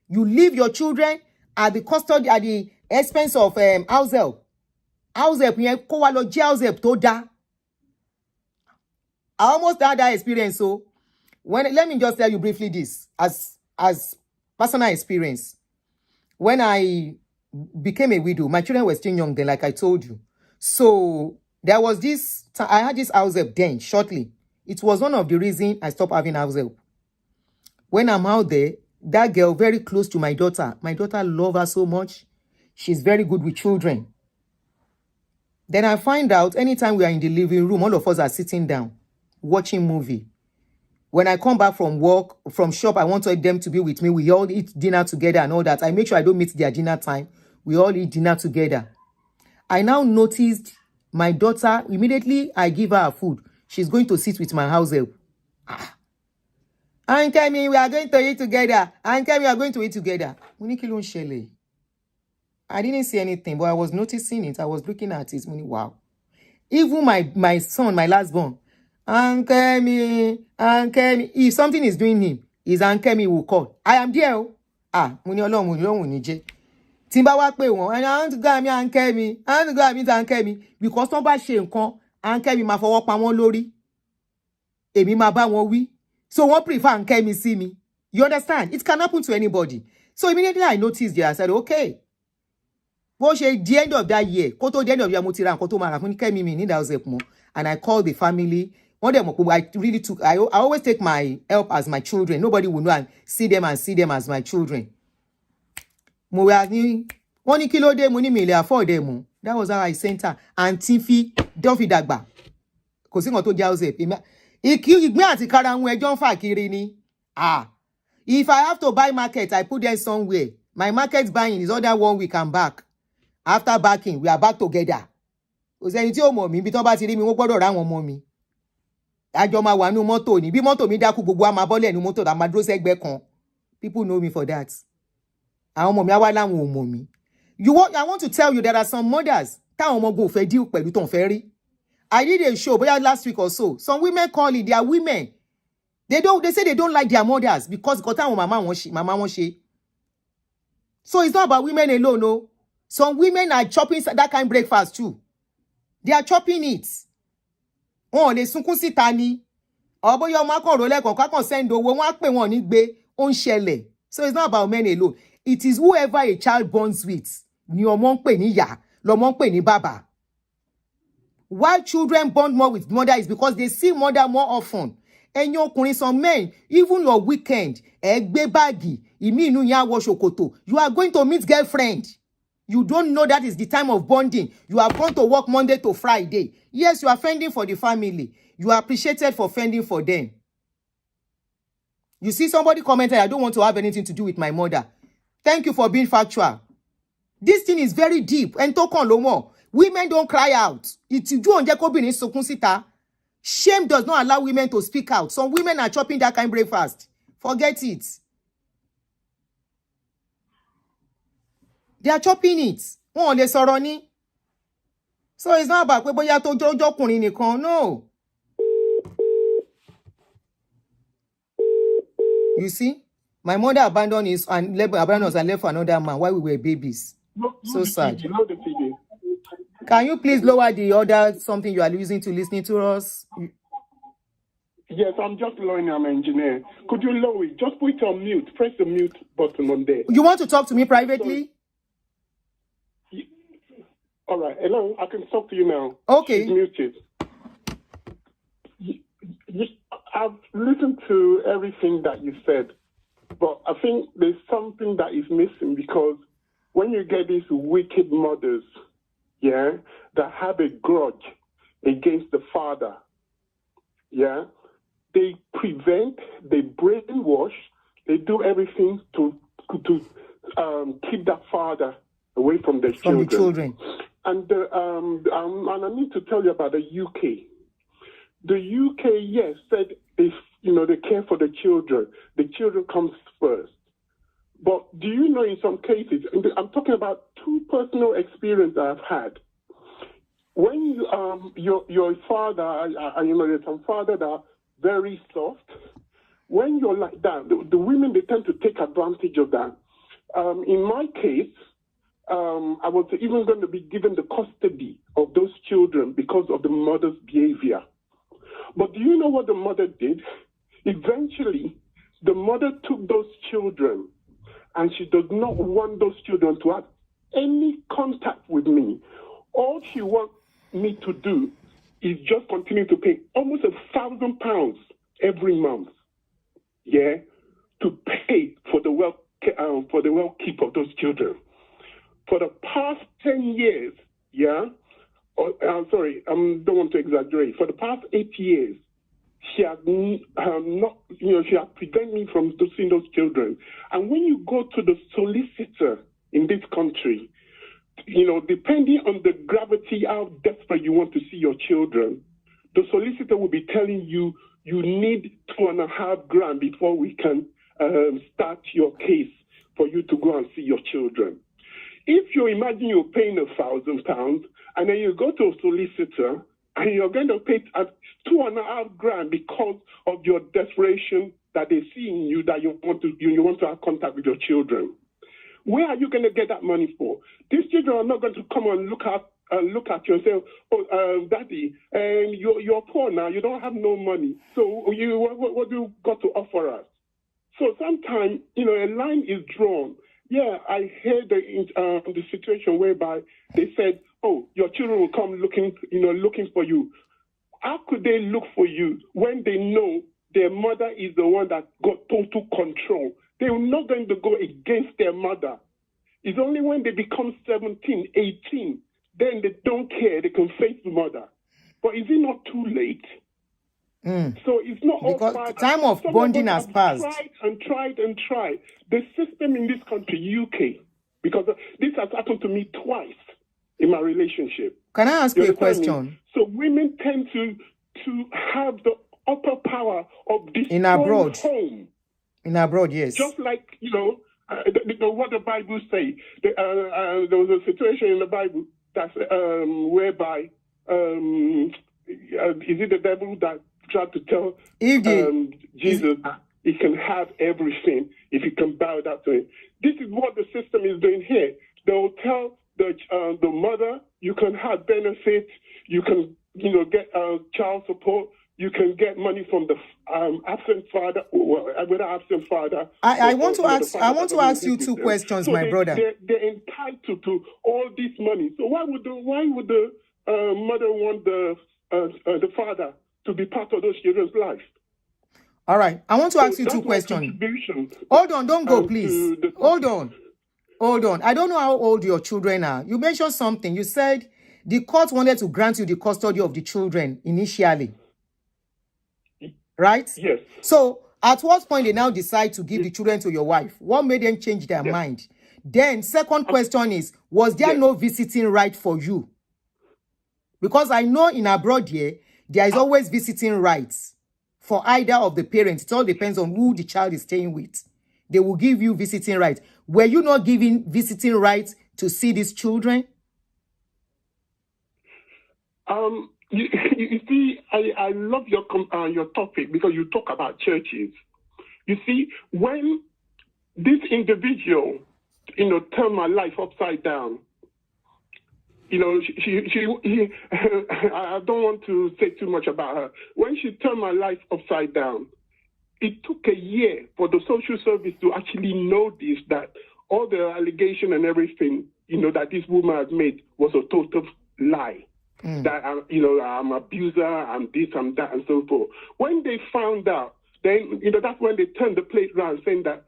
Speaker 1: You leave your children at the at the expense of house help. House help, house help to da. I almost had that experience. So let me just tell you briefly this as personal experience. When I became a widow, my children were still young then, like I told you. So there was this, I had this house help then, shortly. It was one of the reasons I stopped having house help. When I'm out there, that girl very close to my daughter loves her so much. She's very good with children. Then I find out anytime we are in the living room, all of us are sitting down, watching movie. When I come back from work, from shop, I want them to be with me. We all eat dinner together and all that. I make sure I don't miss their dinner time. We all eat dinner together. I now noticed my daughter, immediately I give her food. She's going to sit with my house help. And tell me we are going to eat together. And tell me we are going to eat together. I didn't see anything, but I was noticing it. I was looking at it. Wow. Even my son, my last born, Uncle me, if something is doing him, Is Ankemi will call. I am there. Mo ní Ọlọ́run ò ní jẹ́. Tí n bá wá pè wọ́n, I want to go and meet Ankemi. I want to go and meet Ankemi. Because tó bá ṣe nǹkan, Ankemi máa fọwọ́ pa wọ́n lórí. Èmi máa bá wọn wí. So wọ́n prefer Ankemi sí mi. You understand? It can happen to anybody. So immediately I noticed there, I said, okay. Bó ṣe the end of that year, kó tó the end of the year, mo ti ra nǹkan tó máa rà fún Kẹ́mi mi need help more. And I called the family. One day, I always take my help as my children. Nobody will know and see them as my children. Mo wá ní, wọ́n ní kí ló dé, mo ní mi lè afford them. That was how I sent her. And Tifi, don't fi dàgbà. Kò sí nǹkan tó jẹ́ Joseph. Ìgbín àti karahun ẹjọ́ ń fà kiri ni. If I have to buy market, I put them somewhere. My market buying is other 1 week and back. After backing, we are back together. Kò sẹ́ni tí ó mọ̀ mí bí tán bá ti rí mi wọ́n gbọ́dọ̀ ra wọn mọ́ mi. Àjọ máa wà nínú mọ́tò ni. Bí mọ́tò mi dákú gbogbo a máa bọ́lẹ̀ nínú mọ́tò, a máa dúró sẹ́gbẹ́ kan. People know me for that. Àwọn ọmọ mi á wá láwọn ò mọ̀ mí. I want to tell you there are some mothers táwọn ọmọ go fẹ́ deal pẹ̀lú tó ń fẹ́ rí. I did a show bóyá last week or so. Some women call it, they are women. They say they don't like their mothers because táwọn mama wọn ṣe. So it's not about women alone, no. Some women are chopping that kind of breakfast too. They are chopping it. Wọ́n lè sunkún síta ni. Bóyá ọmọ akọ̀rọ̀ lẹ́kọ̀ọ́ kákan send owó wọ́n á pè wọ́n ní gbé ó ń ṣẹlẹ̀. So it's not about men alone. It is whoever a child borns with. Ni ọmọ ń pè ní ìyá, lọmọ ń pè ní bàbá. Why children bond more with mother is because they see mother more often. And ọkùnrin, some men, even your weekend, gbé báàgì, ìmí inú yín á wọ ṣòkòtò. You are going to meet girlfriend. You don't know that is the time of bonding. You have gone to work Monday to Friday. Yes, you are fending for the family. You are appreciated for fending for them. You see somebody commented, I don't want to have anything to do with my mother. Thank you for being factual. This thing is very deep. And tokan lomo. Women don't cry out. Ìtìjú ò ń jẹ́ kóbìnrin sunkún síta. Shame does not allow women to speak out. Some women are chopping that kind of breakfast. Forget it. They are chopping it. Wọ́n lè sọ̀rọ̀ ni. So it's not about pé bóyá tó jọ́kùnrin nìkan. No. You see? My mother abandoned us and left for another man while we were babies. So sad. Can you please lower the other something you are using to listening to us?
Speaker 5: Yes, I'm just learning. I'm an engineer. Could you lower it? Just put it on mute. Press the mute button on there.
Speaker 1: You want to talk to me privately?
Speaker 5: All right. Hello. I can talk to you now.
Speaker 1: Okay.
Speaker 5: She's muted. I've listened to everything that you said, but I think there's something that is missing because when you get these wicked mothers, yeah, that have a grudge against the father, yeah, they prevent, they brainwash, they do everything to keep that father away from their children.
Speaker 1: The children.
Speaker 5: And I need to tell you about the UK. The UK, yes, said they care for the children. The children comes first. But do you know in some cases, and I'm talking about two personal experiences I've had. When your father, there's some fathers that are very soft. When you're like that, the women, they tend to take advantage of that. In my case, I was even going to be given the custody of those children because of the mother's behavior. But do you know what the mother did? Eventually, the mother took those children, and she does not want those children to have any contact with me. All she wants me to do is just continue to pay almost £1,000 every month, yeah, to pay for the well-keep of those children. For the past 10 years, yeah, I'm sorry, I don't want to exaggerate. For the past 8 years, she has she has prevented me from seeing those children. And when you go to the solicitor in this country, depending on the gravity, how desperate you want to see your children, the solicitor will be telling you, you need $2.5 before we can start your case for you to go and see your children. If you imagine you're paying £1,000 and then you go to a solicitor and you're going to pay $2.5 because of your desperation that they see in you that you want to have contact with your children. Where are you going to get that money for? These children are not going to come and look at you and say, "Oh, Daddy, you're poor now. You don't have no money. So what do you got to offer us?" So sometimes, a line is drawn. Yeah, I heard the situation whereby they said, "Oh, your children will come looking for you." How could they look for you when they know their mother is the one that got total control? They're not going to go against their mother. It's only when they become 17, 18, then they don't care. They can face the mother. But is it not too late? So it's not
Speaker 1: because
Speaker 5: all
Speaker 1: the time of bonding has passed.
Speaker 5: Tried. The system in this country, UK, because this has happened to me twice in my relationship.
Speaker 1: Can I ask you a question?
Speaker 5: So women tend to have the upper power of destroying
Speaker 1: In abroad.
Speaker 5: home.
Speaker 1: In abroad, yes.
Speaker 5: Just like, what the Bible say. There was a situation in the Bible that's whereby, is it the devil that tried to tell Jesus that he can have everything if he can bow down to him? This is what the system is doing here. They'll tell the mother, you can have benefits, you can get child support, you can get money from the absent father, whether absent father.
Speaker 1: I want to ask you two questions,
Speaker 5: so
Speaker 1: my brother.
Speaker 5: They're entitled to all this money. So why would the mother want the father to be part of those children's life?
Speaker 1: All right, I want to ask you two questions. Hold on, don't go, please. Hold on. I don't know how old your children are. You mentioned something. You said the court wanted to grant you the custody of the children initially. Right?
Speaker 5: Yes.
Speaker 1: So at what point they now decide to give the children to your wife? What made them change their mind? Then second question is, was there no visiting right for you? Because I know in abroad here, there is always visiting rights for either of the parents. It all depends on who the child is staying with. They will give you visiting rights. Were you not given visiting rights to see these children?
Speaker 5: You see, I love your topic because you talk about churches. You see, when this individual, turned my life upside down, I don't want to say too much about her. When she turned my life upside down, it took a year for the social service to actually notice that all the allegation and everything, that this woman has made was a total lie. That I'm abuser, I'm this, I'm that, and so forth. When they found out, then that's when they turned the plate around, saying that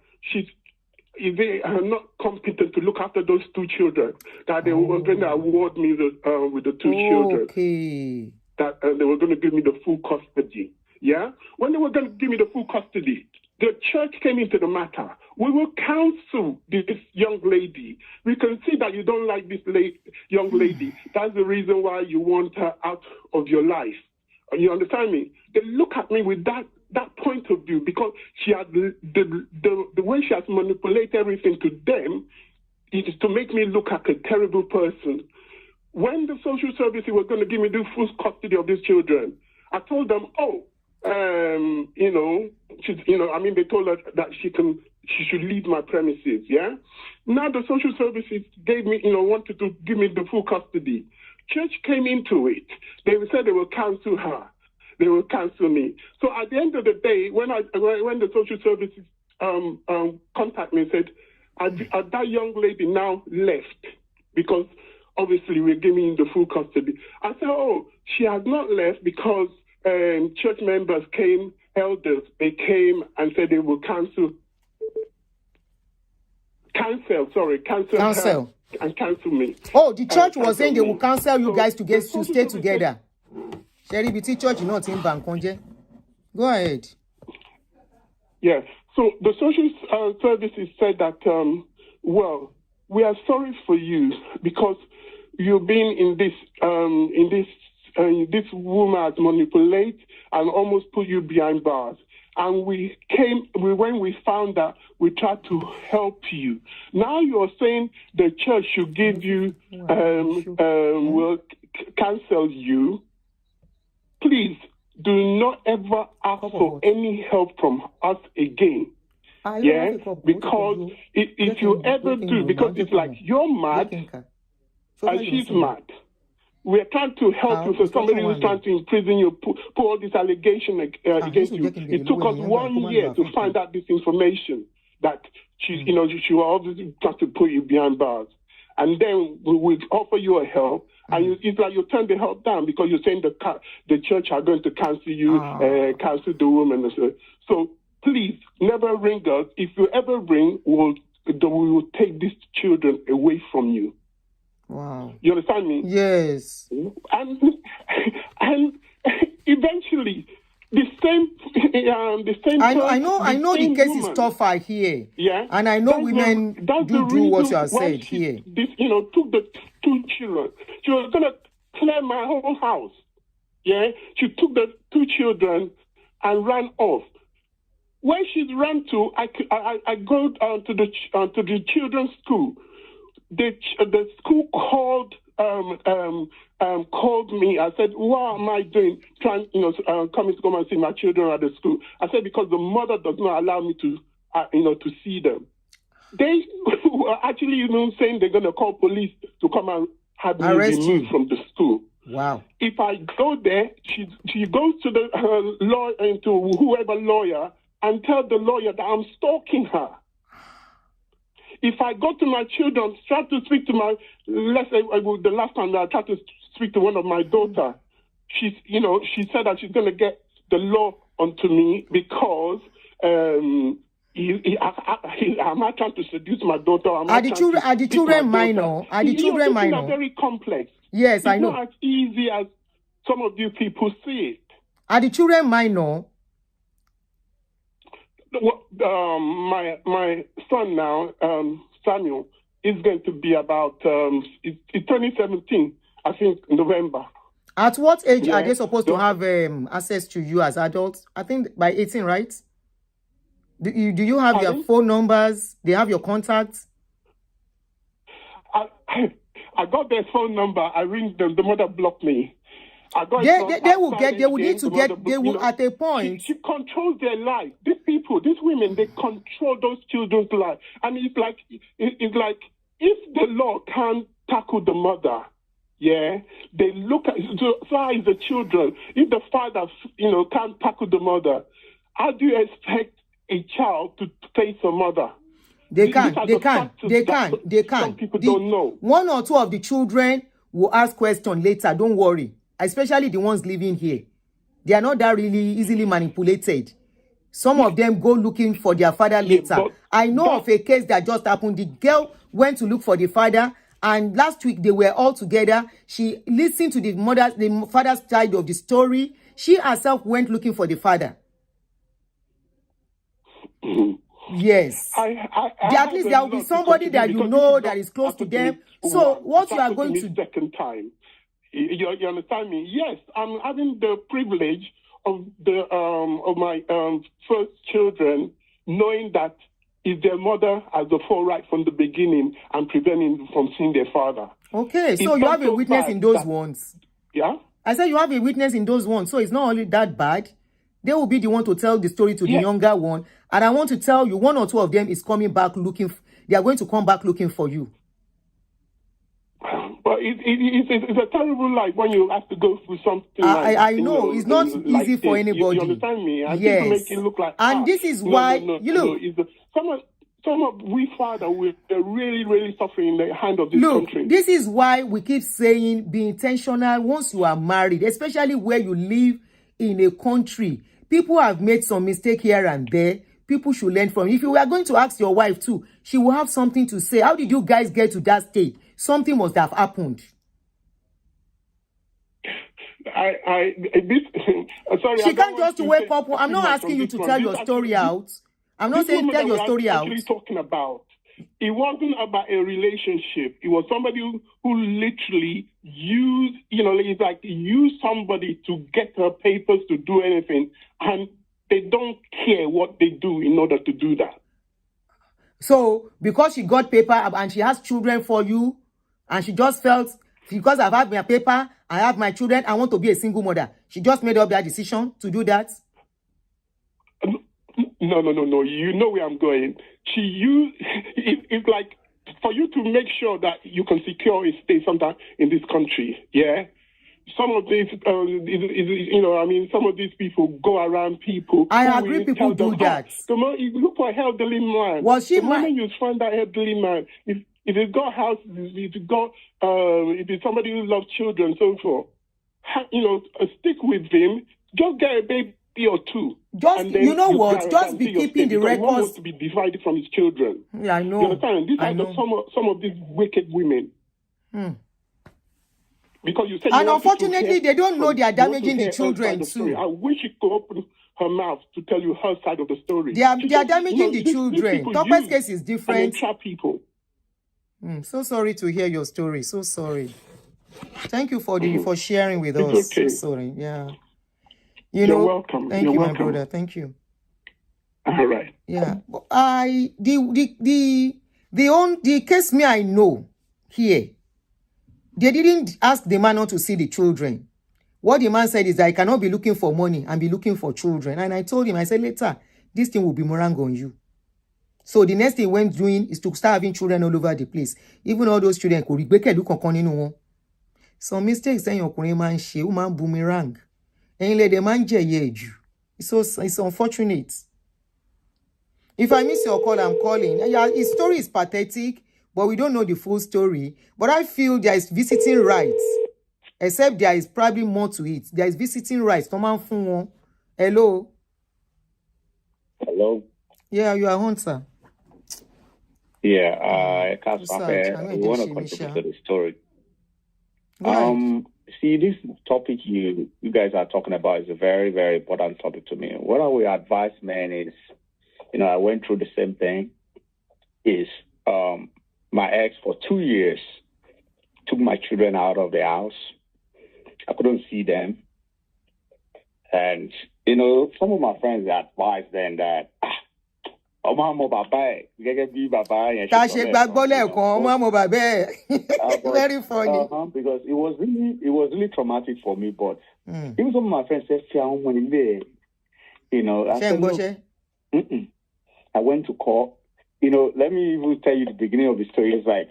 Speaker 5: they are not competent to look after those two children. That they were going to award me with the two children.
Speaker 1: Okay.
Speaker 5: That they were going to give me the full custody. Yeah. When they were going to give me the full custody, the church came into the matter. We will counsel this young lady. We can see that you don't like this young lady. That's the reason why you want her out of your life. You understand me? They look at me with that point of view because she had the way she has manipulated everything to them is to make me look like a terrible person. When the social services were going to give me the full custody of these children, I told them, they told her that she should leave my premises, yeah? Now the social services gave me, wanted to give me the full custody. Church came into it. They said they will cancel her. They will cancel me. So at the end of the day, when the social services contact me and said, that young lady now left because obviously we're giving the full custody. I said, she has not left because church members came, elders, they came and said they will cancel her and cancel me.
Speaker 1: Oh, the church was saying they will cancel you guys to stay together. Sherry, BT church is not in Bankonje. Go ahead.
Speaker 5: Yes. So the social services said that, we are sorry for you because you've been in this woman has manipulated and almost put you behind bars. And when we found that, we tried to help you. Now you're saying the church should give you, will cancel you. Please, do not ever ask for any help from us again. Yeah, because if you ever do, because it's like you're mad and she's mad. We're trying to help you. So somebody who's trying to imprison you, put all this allegation against you. It took us 1 year to find out this information that she was obviously trying to put you behind bars. And then we would offer you a help, and it's like you turn the help down because you're saying the church are going to cancel you, cancel the woman. So please never ring us. If you ever ring, we will take these children away from you.
Speaker 1: Wow.
Speaker 5: You understand me?
Speaker 1: Yes.
Speaker 5: And eventually, the same.
Speaker 1: I know the case is tougher here.
Speaker 5: Yeah.
Speaker 1: And I know women do what you have said here.
Speaker 5: Took the 2 children. She was gonna clear my whole house. Yeah. She took the 2 children and ran off. Where she ran to, I go to the children's school. The school called me. I said, "What am I doing? Coming to come and see my children at the school." I said, "Because the mother does not allow me to see them." They were actually saying they're going to call police to come and have me removed from the school.
Speaker 1: Wow.
Speaker 5: If I go there, she goes to the lawyer, to whoever lawyer, and tell the lawyer that I'm stalking her. If I go to my children, try to speak to let's say the last time I tried to speak to one of my daughter, she said that she's going to get the law onto me because am I trying to seduce my daughter?
Speaker 1: Are the children minor? Are the children minor?
Speaker 5: Are very complex.
Speaker 1: Yes, I know.
Speaker 5: It's not as easy as some of you people see it.
Speaker 1: Are the children minor?
Speaker 5: My son now, Samuel, is going to be about it's 2017, I think, November.
Speaker 1: At what age are they supposed to have access to you as adults? I think by 18, right? Do you have their phone numbers? They have your contacts?
Speaker 5: I got their phone number. I ring them. The mother blocked me.
Speaker 1: They will at a point.
Speaker 5: She controls their life. These people, these women, they control those children's life. And it's like if the law can't tackle the mother, yeah, they look at so is the children. If the father, can't tackle the mother, how do you expect a child to face a mother?
Speaker 1: They can.
Speaker 5: Some people don't know.
Speaker 1: 1 or 2 of the children will ask questions later. Don't worry. Especially the ones living here. They are not that really easily manipulated. Some of them go looking for their father later. I know of a case that just happened. The girl went to look for the father, and last week they were all together. She listened to the father's side of the story. She herself went looking for the father. Yes. At least there will be somebody that that is close to them. So what you are going to do?
Speaker 5: Second time. You understand me? Yes, I'm having the privilege of my first children knowing that if their mother has the full right from the beginning and preventing them from seeing their father.
Speaker 1: Okay, so you have a witness in those ones.
Speaker 5: Yeah?
Speaker 1: I said you have a witness in those ones, so it's not only that bad. They will be the one to tell the story to the younger one. And I want to tell you, 1 or 2 of them is coming back they are going to come back looking for you.
Speaker 5: But it's a terrible life when you have to go through something
Speaker 1: I know. It's not easy for anybody.
Speaker 5: You understand me? And
Speaker 1: yes.
Speaker 5: People make it look like
Speaker 1: this is why,
Speaker 5: some of we father, we're really, really suffering in the hand of this country.
Speaker 1: This is why we keep saying be intentional once you are married, especially where you live in a country. People have made some mistake here and there. People should learn from. If you were going to ask your wife too, she will have something to say. How did you guys get to that state? Something must have happened.
Speaker 5: Sorry,
Speaker 1: she can't just wake up. I'm not asking you to tell your story out. I'm not saying tell your story out.
Speaker 5: Talking about, it wasn't about a relationship. It was somebody who literally used, it's like use somebody to get her papers to do anything, and they don't care what they do in order to do that. So,
Speaker 1: because she got paper and she has children for you, and she just felt because I've had my paper, I have my children, I want to be a single mother. She just made up that decision to do that.
Speaker 5: No. You know where I'm going. It's like for you to make sure that you can secure a stay sometime in this country. Yeah. Some of these, some of these people go around people.
Speaker 1: I agree, people do that.
Speaker 5: The moment you look for a elderly man,
Speaker 1: Was she
Speaker 5: the moment you find that elderly man, if he's got houses, if it's somebody who loves children, so forth, stick with him. Just get a baby or two.
Speaker 1: Just, you know what? Just be keeping the records.
Speaker 5: He wants to be divided from his children.
Speaker 1: Yeah, I know.
Speaker 5: You understand? These are some of these wicked women. Because you said, and
Speaker 1: unfortunately, they don't know they are damaging the children too.
Speaker 5: I wish she could open her mouth to tell you her side of the story.
Speaker 1: They are damaging the children. Tope's case is different.
Speaker 5: Trap people.
Speaker 1: So sorry to hear your story. So sorry. Thank you for sharing with us.
Speaker 5: Okay.
Speaker 1: So sorry. Yeah.
Speaker 5: You're welcome.
Speaker 1: Thank you, my brother. Thank you.
Speaker 5: All right.
Speaker 1: Yeah. The case me I know here. They didn't ask the man not to see the children. What the man said is that I cannot be looking for money and be looking for children. And I told him, I said, later, this thing will be morang on you. So the next thing he went doing is to start having children all over the place. Even all those children could be some mistakes then your man she man boomerang. And let the man it's unfortunate. If I miss your call, I'm calling. Yeah, his story is pathetic. But we don't know the full story. But I feel there is visiting rights. Except there is probably more to it. There is visiting rights. Hello?
Speaker 6: Hello?
Speaker 1: Yeah, you are Hunter.
Speaker 6: Yeah, I want to contribute to the story. See, this topic you guys are talking about is a very, very important topic to me. What I would advise, man, is, I went through the same thing, is my ex for 2 years took my children out of the house. I couldn't see them. And, some of my friends advised them that,
Speaker 1: very funny.
Speaker 6: Because it was really traumatic for me, but even some of my friends said, I said, look, I went to court. Let me even tell you the beginning of the story. It's like,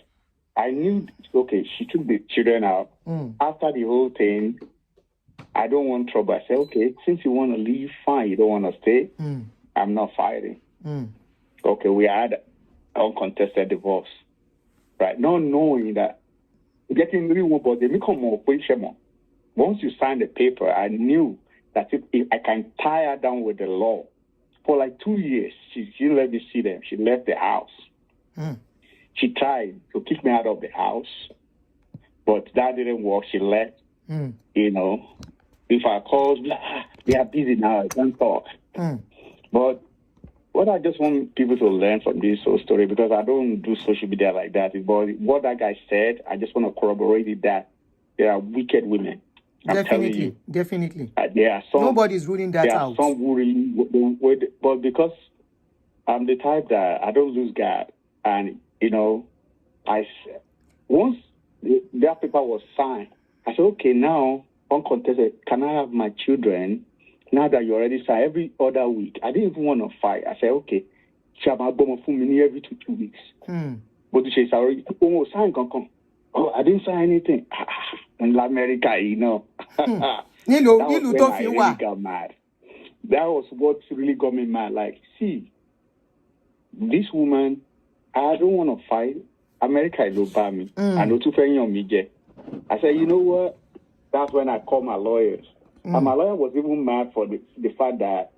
Speaker 6: I knew, okay, she took the children out. After the whole thing, I don't want trouble. I said, okay, since you want to leave, fine. You don't want to stay. I'm not fighting. Okay, we had uncontested divorce. Right? Not knowing that getting really but they become more patient. Once you sign the paper, I knew that if I can tie her down with the law. For like 2 years, she didn't let me see them. She left the house. She tried to kick me out of the house, but that didn't work. She left. If I called, they are busy now. I can't talk. But what I just want people to learn from this whole story, because I don't do social media like that, but what that guy said, I just want to corroborate it that there are wicked women.
Speaker 1: Definitely.
Speaker 6: There are some.
Speaker 1: Nobody's ruling that
Speaker 6: there
Speaker 1: out.
Speaker 6: Are some but because I'm the type that I don't lose God, and once that paper was signed, I said, okay, now uncontested, can I have my children? Now that you already signed every other week, I didn't even want to fight. I said, okay, every 2 weeks. But she said, already sign. Oh, I didn't sign anything. In America, That was when I really got mad. That was what really got me mad. Like, see, this woman, I don't want to fight. America is over me. I know too many on me. I said, you know what? That's when I called my lawyers. And my lawyer was even mad for the fact that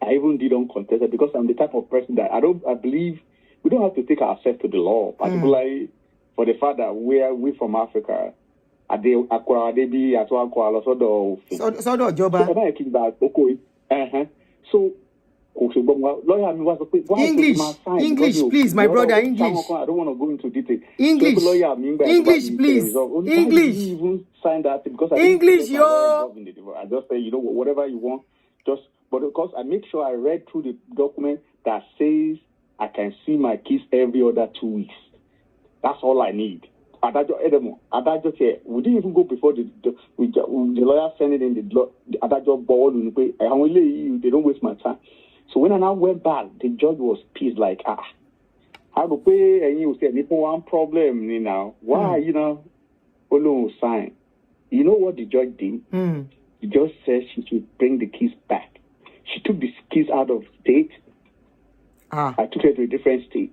Speaker 6: I even did uncontested, because I'm the type of person that I believe we don't have to take ourselves to the law, particularly for the fact that we from Africa. So
Speaker 1: English, please, my brother, English.
Speaker 6: I don't want to go into detail.
Speaker 1: English, please. English.
Speaker 6: Even sign that because
Speaker 1: English, yo.
Speaker 6: I just say, whatever you want, but because I make sure I read through the document that says I can see my kids every other 2 weeks. That's all I need. Adajo said, we didn't even go before the lawyer sent it in the Adajo board. They don't waste my time. So when I now went back, the judge was pissed, like, I go pay, and you said, one problem, why, Olo sign. You know what the judge did? The judge said she should bring the keys back. She took the keys out of state. I took her to a different state.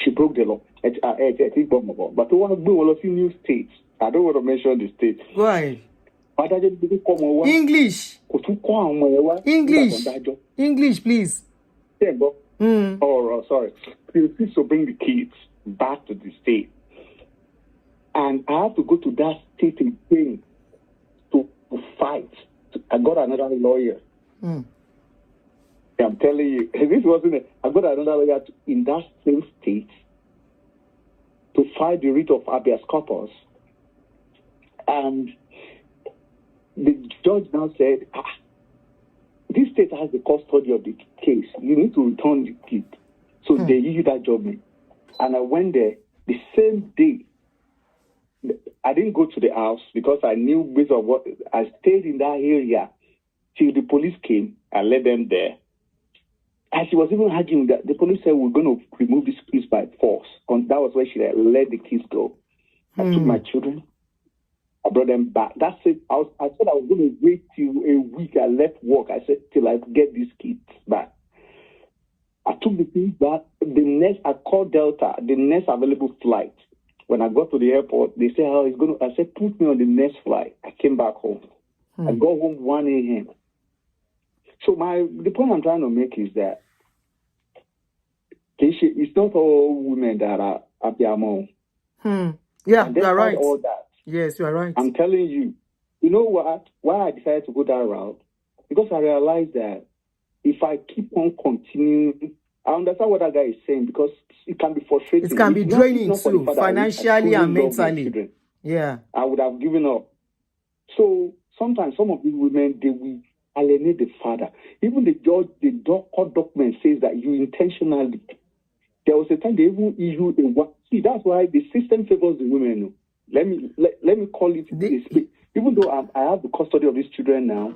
Speaker 6: She broke the law. But I want to do all of you new states. I don't want to mention the states.
Speaker 1: Why? English. English, please.
Speaker 6: Oh, sorry. Please to bring the kids back to the state. And I have to go to that state again to fight. I got another lawyer. I'm telling you, this wasn't it. I got another lawyer in that same state to fight the writ of habeas corpus. And the judge now said, this state has the custody of the case. You need to return the kid. So they issued that judgment. And I went there the same day. I didn't go to the house because I knew based on what I stayed in that area till the police came. I led them there. And she was even arguing that the police said we're going to remove these kids by force. And that was where she let the kids go. I took my children. I brought them back. That's it. I said I was going to wait till a week. I left work. I said till I get these kids back. I took the kids back. I called Delta, the next available flight. When I got to the airport, they said, I said, put me on the next flight. I came back home. I got home 1 a.m. So the point I'm trying to make is that it's not all women that are at their mom.
Speaker 1: Yeah, you are right.
Speaker 6: All that.
Speaker 1: Yes, you are right.
Speaker 6: I'm telling you. You know what? Why I decided to go that route? Because I realized that if I keep on continuing, I understand what that guy is saying because it can be frustrating.
Speaker 1: It can be draining too, financially and mentally. Yeah.
Speaker 6: I would have given up. So sometimes some of these women, they will alienate the father. Even the judge, the court document says that you intentionally. There was a time they even issued a one. See, that's why the system favors the women. Let me call it this. Even though I have the custody of these children now,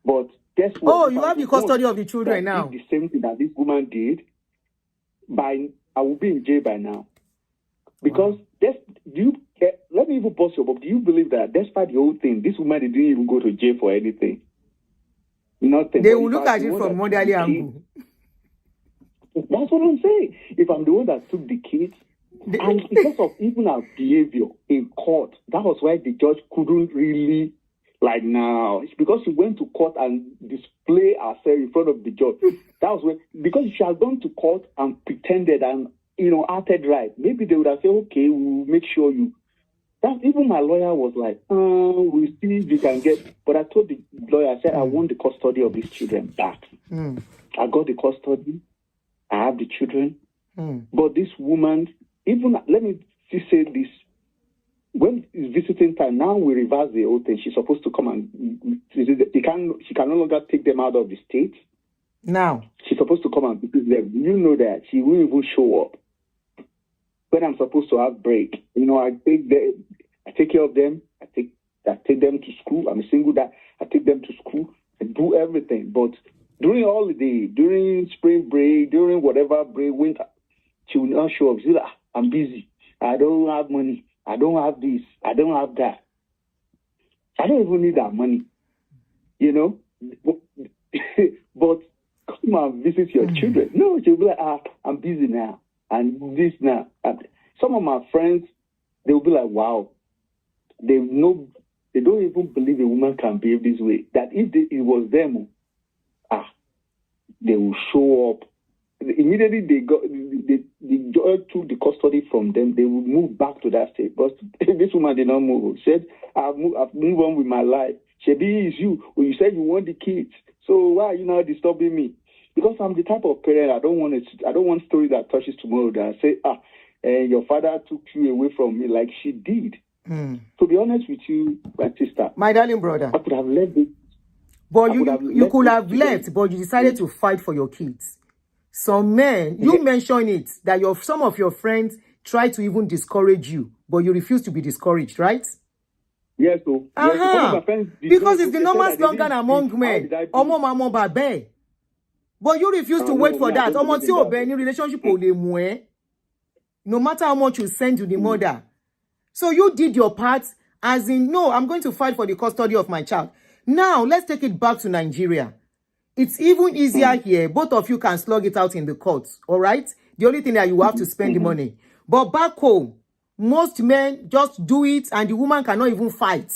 Speaker 6: but guess what?
Speaker 1: Oh, you have the custody of the children now.
Speaker 6: The same thing that this woman did. I will be in jail by now. Because let me even pause you, but do you believe that despite the whole thing, this woman didn't even go to jail for anything? Nothing.
Speaker 1: They will look at it from motherly angle.
Speaker 6: That's what I'm saying. If I'm the one that took the kids, and because of even our behavior in court, that was why the judge couldn't really, now. It's because she went to court and display herself in front of the judge. That was when, because she had gone to court and pretended and, acted right. Maybe they would have said, okay, we'll make sure you. That even my lawyer was like, we'll see if you can get. But I told the lawyer, I said, I want the custody of these children back. I got the custody. I have the children. But this woman, even, let me say this. When it's visiting time, now we reverse the whole thing. She's supposed to come and she can no longer take them out of the state.
Speaker 1: Now.
Speaker 6: She's supposed to come and visit them. You know that she won't even show up. When I'm supposed to have break, I take care of them. I take them to school. I'm a single dad. I take them to school. I do everything. But during holiday, during spring break, during whatever break, winter, she will not show up. She's like, I'm busy. I don't have money. I don't have this. I don't have that. I don't even need that money. But come and visit your children. No, she'll be like, I'm busy now. And this now. And some of my friends, they'll be like, wow. They don't even believe a woman can behave this way. That if it was them, they will show up. Immediately the judge took the custody from them, they will move back to that state. But this woman did not move. She said, I've moved on with my life. Shebi, it's you. Well, you said you want the kids. So why are you now disturbing me? Because I'm the type of parent, I don't want story that touches tomorrow that I say, your father took you away from me like she did. To be honest with you, my sister.
Speaker 1: My darling brother.
Speaker 6: I could have left it.
Speaker 1: But you could have left, but you decided to fight for your kids. Some men, you mentioned it, that some of your friends try to even discourage you but you refuse to be discouraged, right?
Speaker 6: Yes, so yes, some of my friends did
Speaker 1: Because
Speaker 6: not-
Speaker 1: it's the
Speaker 6: they said
Speaker 1: normal
Speaker 6: that they
Speaker 1: slogan
Speaker 6: didn't
Speaker 1: among
Speaker 6: speak. How
Speaker 1: men.
Speaker 6: did I do
Speaker 1: Omo
Speaker 6: it?
Speaker 1: mama babe. But you refuse to
Speaker 6: No,
Speaker 1: wait for
Speaker 6: me, I
Speaker 1: that.
Speaker 6: don't
Speaker 1: Omo
Speaker 6: believe
Speaker 1: ti
Speaker 6: in
Speaker 1: o
Speaker 6: that.
Speaker 1: be any relationship o le mu e. No matter how much you send to the mother. So you did your part, as in, no, I'm going to fight for the custody of my child. Now, let's take it back to Nigeria. It's even easier here. Both of you can slug it out in the courts, all right? The only thing that you have to spend the money. But back home, most men just do it and the woman cannot even fight.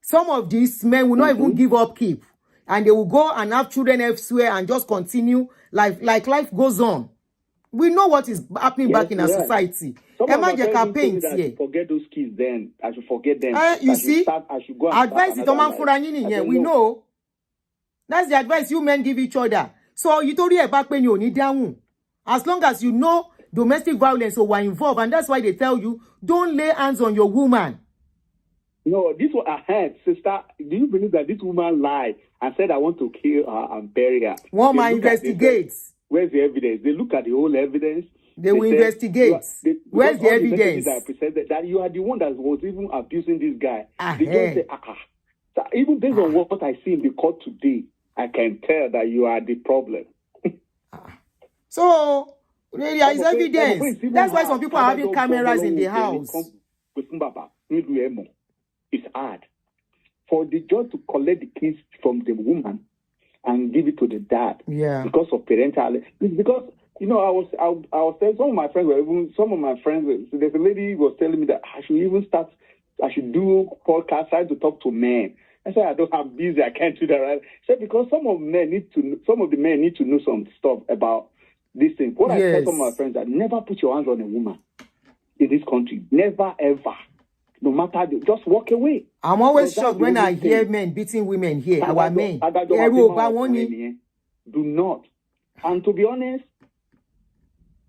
Speaker 1: Some of these men will not even give up keep. And they will go and have children elsewhere and just continue like life goes on. We know what is happening back in our society.
Speaker 6: Some of
Speaker 1: Emma
Speaker 6: my friends
Speaker 1: Jeka
Speaker 6: even told me
Speaker 1: paints
Speaker 6: that I
Speaker 1: here.
Speaker 6: should forget those kids then. I should forget them.
Speaker 1: You
Speaker 6: I should
Speaker 1: see,
Speaker 6: start, I should go and start
Speaker 1: advice is
Speaker 6: another
Speaker 1: man
Speaker 6: life.
Speaker 1: for
Speaker 6: I
Speaker 1: here.
Speaker 6: said,
Speaker 1: We
Speaker 6: no.
Speaker 1: know. That's the advice you men give each other. So you told you back when you need down. As long as you know domestic violence or were involved, and that's why they tell you don't lay hands on your woman.
Speaker 6: No, this one I heard, sister. Do you believe that this woman lied and said, I want to kill her and bury her?
Speaker 1: One
Speaker 6: They
Speaker 1: man
Speaker 6: look at- they
Speaker 1: investigates.
Speaker 6: said, where's the evidence? They look at the whole evidence.
Speaker 1: They will
Speaker 6: said,
Speaker 1: investigate. Where's
Speaker 6: because
Speaker 1: the
Speaker 6: all messages
Speaker 1: evidence?
Speaker 6: that I presented, that you are the one that was even abusing this guy. They just
Speaker 1: Hey.
Speaker 6: say, So even based on what I see in the court today, I can tell that you are the problem.
Speaker 1: So there is evidence. That's why some people are having cameras in the house.
Speaker 6: It's hard for the judge to collect the keys from the woman and give it to the dad.
Speaker 1: Yeah.
Speaker 6: Because of parental. It's because I was telling some of my friends there's a lady who was telling me that I should do podcasts, trying to talk to men. I said, I'm busy, I can't do that, right? She said, because some of the men need to know some stuff about this thing. What I tell some of my friends that never put your hands on a woman in this country. Never, ever. No matter, just walk away.
Speaker 1: I'm always shocked when I hear men beating women here, our men.
Speaker 6: Do not. And to be honest,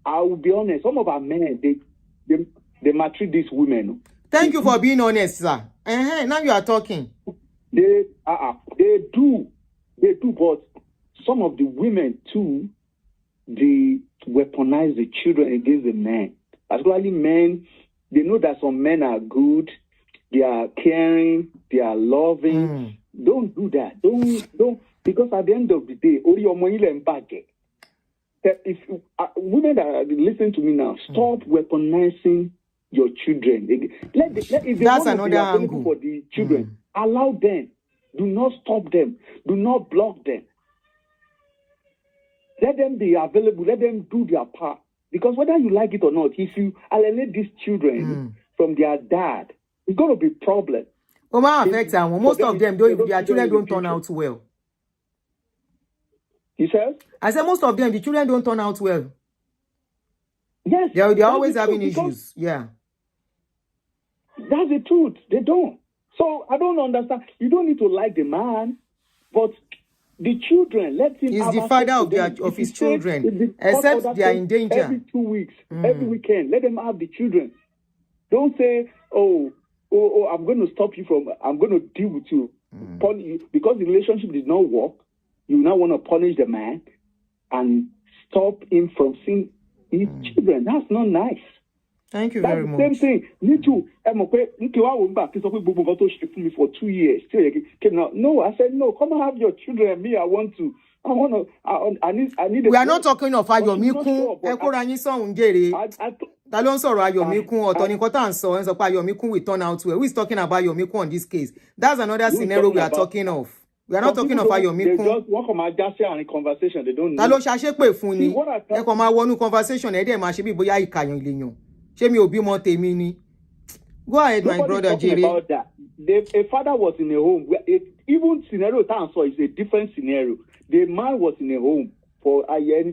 Speaker 6: I will be honest, some of our men, they maltreat these women.
Speaker 1: Thank you for being honest, sir. Now you are talking.
Speaker 6: They do, but some of the women too, they weaponize the children against the men. Particularly men, they know that some men are good, they are caring, they are loving. Don't do that. Don't, because at the end of the day, if women that are listening to me now, stop weaponizing your children. If they
Speaker 1: That's
Speaker 6: want to be
Speaker 1: another
Speaker 6: available
Speaker 1: angle.
Speaker 6: for the children, allow them. Do not stop them. Do not block them. Let them be available. Let them do their part. Because whether you like it or not, if you alienate these children from their dad, it's going to be a problem.
Speaker 1: Affects them. Most of them, though, their children don't turn out well.
Speaker 6: You said?
Speaker 1: I said most of them, the children don't turn out well.
Speaker 6: Yes.
Speaker 1: They're always having issues. Yeah.
Speaker 6: That's the truth. They don't. So I don't understand. You don't need to like the man, but the children, let him.
Speaker 1: He's
Speaker 6: have
Speaker 1: the
Speaker 6: access
Speaker 1: father
Speaker 6: to
Speaker 1: of
Speaker 6: them.
Speaker 1: of
Speaker 6: If
Speaker 1: his
Speaker 6: you say
Speaker 1: children,
Speaker 6: if the court
Speaker 1: except
Speaker 6: order
Speaker 1: they are
Speaker 6: says
Speaker 1: in danger.
Speaker 6: Every 2 weeks, every weekend, let them have the children. Don't say, oh, I'm going to stop you I'm going to deal with you. Because the relationship did not work, you now want to punish the man and stop him from seeing his children. That's not nice.
Speaker 1: Thank you
Speaker 6: That's
Speaker 1: very
Speaker 6: the
Speaker 1: much.
Speaker 6: same thing. Me too. For 2 years. No, I said, no, come and have your children. Me, I need
Speaker 1: We are not talking of Ayomikun. Ta ló ń sọ̀rọ̀ Ayomikun ọ̀tọ̀ ní nǹkan tá à ń sọ ẹ̀ ń sọ pé Ayomikun will turn out well. Who is talking about Ayomikun on this case? That's another scenario we are talking of. We are not talking of Ayomikun.
Speaker 6: They just walk on my conversation. They don't know.
Speaker 1: Ta ló ṣàṣépè fún ni?
Speaker 6: See, what I
Speaker 1: Ẹ kàn máa wọnú conversation ẹ̀ dẹ̀ máa ṣe bí bóyá ìkàyàn ìlèyàn. Ṣé mi ò bímọ tèmi ni? Go ahead, my brother Jerry.
Speaker 6: About that. A father was in a home. Even scenario is a different scenario. The man was in a home for a year,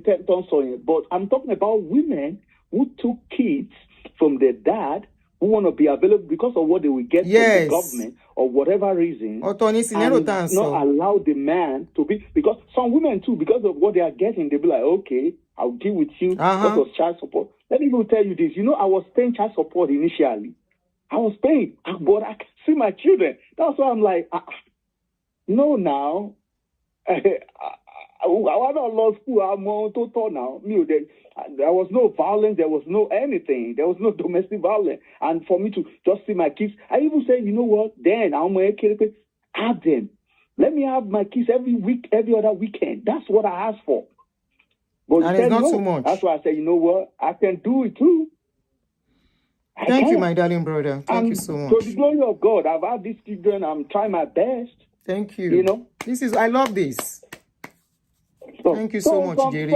Speaker 6: but I'm talking about women who took kids from their dad who want to be available because of what they will get from the government or whatever reason. And not allow the man to be, because some women too, because of what they are getting, they'll be like, okay, I'll deal with you because of child support. Let me even tell you this. I was paying child support initially. I was paying, but I can see my children. That's why I'm like, no, now. was not law school. I'm on total now. There was no violence. There was no anything. There was no domestic violence. And for me to just see my kids, I even said, you know what? Then I'm going to have them. Let me have my kids every week, every other weekend. That's what I asked for. But
Speaker 1: And
Speaker 6: he
Speaker 1: it's
Speaker 6: said
Speaker 1: not
Speaker 6: no.
Speaker 1: too much.
Speaker 6: That's why I said, you know what? I can do it too.
Speaker 1: Thank you, my darling brother. Thank you so much.
Speaker 6: To the glory of God, I've had these children. I'm trying my best.
Speaker 1: Thank you.
Speaker 6: You know,
Speaker 1: I love this. Thank you so much, Jerry.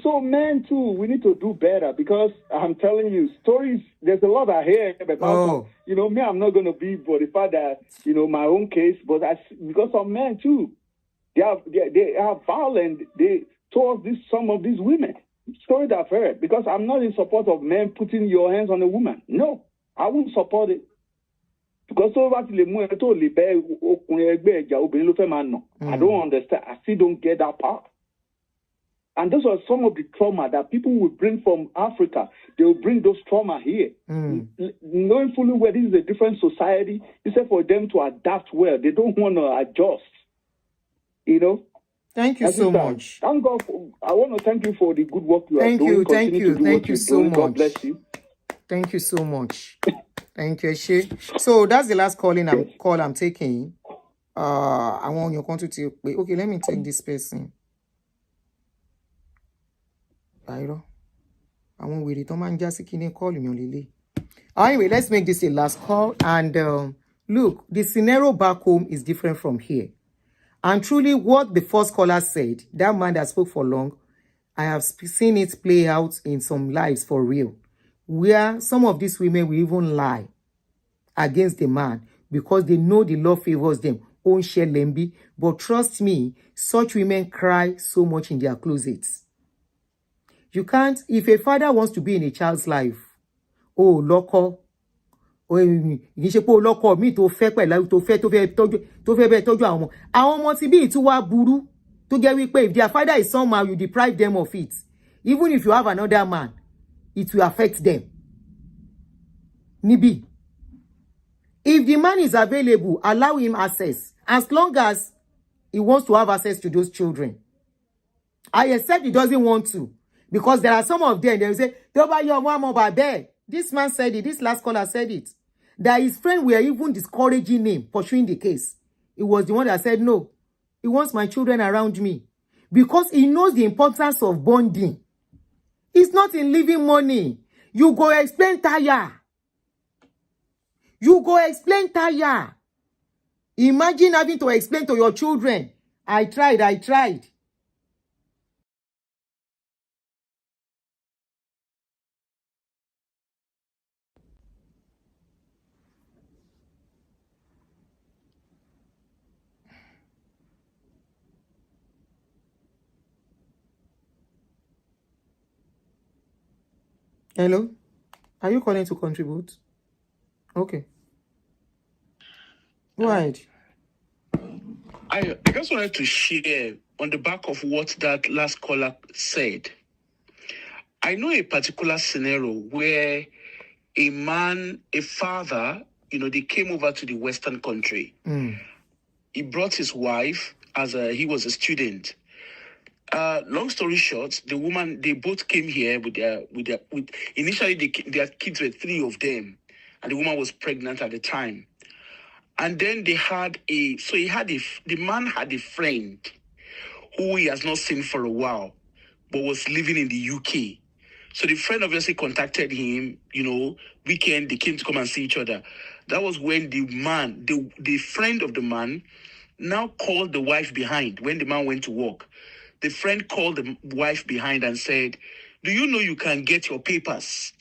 Speaker 6: So men too, we need to do better, because I'm telling you, stories. There's a lot I hear about. You know, me, I'm not going to be for the fact that, you know, my own case, but because of men too, they are violent. Towards some of these women. Stories I've heard, because I'm not in support of men putting your hands on a woman. No, I won't support it. Because I don't understand. I still don't get that part. And those are some of the trauma that people will bring from Africa. They will bring those trauma here. Knowing fully well this is a different society, instead for them to adapt well, they don't want to adjust. You know?
Speaker 1: Thank you so much.
Speaker 6: Thank God. I want to thank you for the good work you are doing.
Speaker 1: Thank you so much.
Speaker 6: God bless you.
Speaker 1: Thank you so much. Thank you, She. So that's the last call I'm taking. I want your contact to okay, let me take this person. I want we return just call me. Anyway, let's make this a last call. And look, the scenario back home is different from here. And truly, what the first caller said, that man that spoke for long, I have seen it play out in some lives for real, where some of these women will even lie against the man because they know the law favors them. Own share lembi. But trust me, such women cry so much in their closets. You can't, if a father wants to be in a child's life, oh, loco, ìṣe pé olóko mi tó fẹ́ pẹ̀lú tó fẹ́ bẹ́ẹ̀ tọ́jú àwọn ọmọ tí bí ìtúwà burú tó jẹ́ wípé if their father is somehow you deprive them of it, even if you have another man, it will affect them. Nibi, if the man is available, allow him access as long as he wants to have access to those children. I accept he doesn't want to, because there are some of them, they will say, this man said it, this last caller said it, that his friend were even discouraging him, pursuing the case. It was the one that said, no, he wants my children around me. Because he knows the importance of bonding. It's not in living money. You go explain tire. Imagine having to explain to your children, I tried. Hello? Are you calling to contribute? Okay. Go ahead.
Speaker 7: I just wanted to share on the back of what that last caller said. I know a particular scenario where a father, they came over to the Western country. He brought his wife he was a student. Long story short, the woman, they both came here with initially their kids were 3 of them, and the woman was pregnant at the time. And then the man had a friend who he has not seen for a while, but was living in the UK. So the friend obviously contacted him, weekend, they came to come and see each other. That was when the man, the friend of the man, now called the wife behind when the man went to work. The friend called the wife behind and said, do you know you can get your papers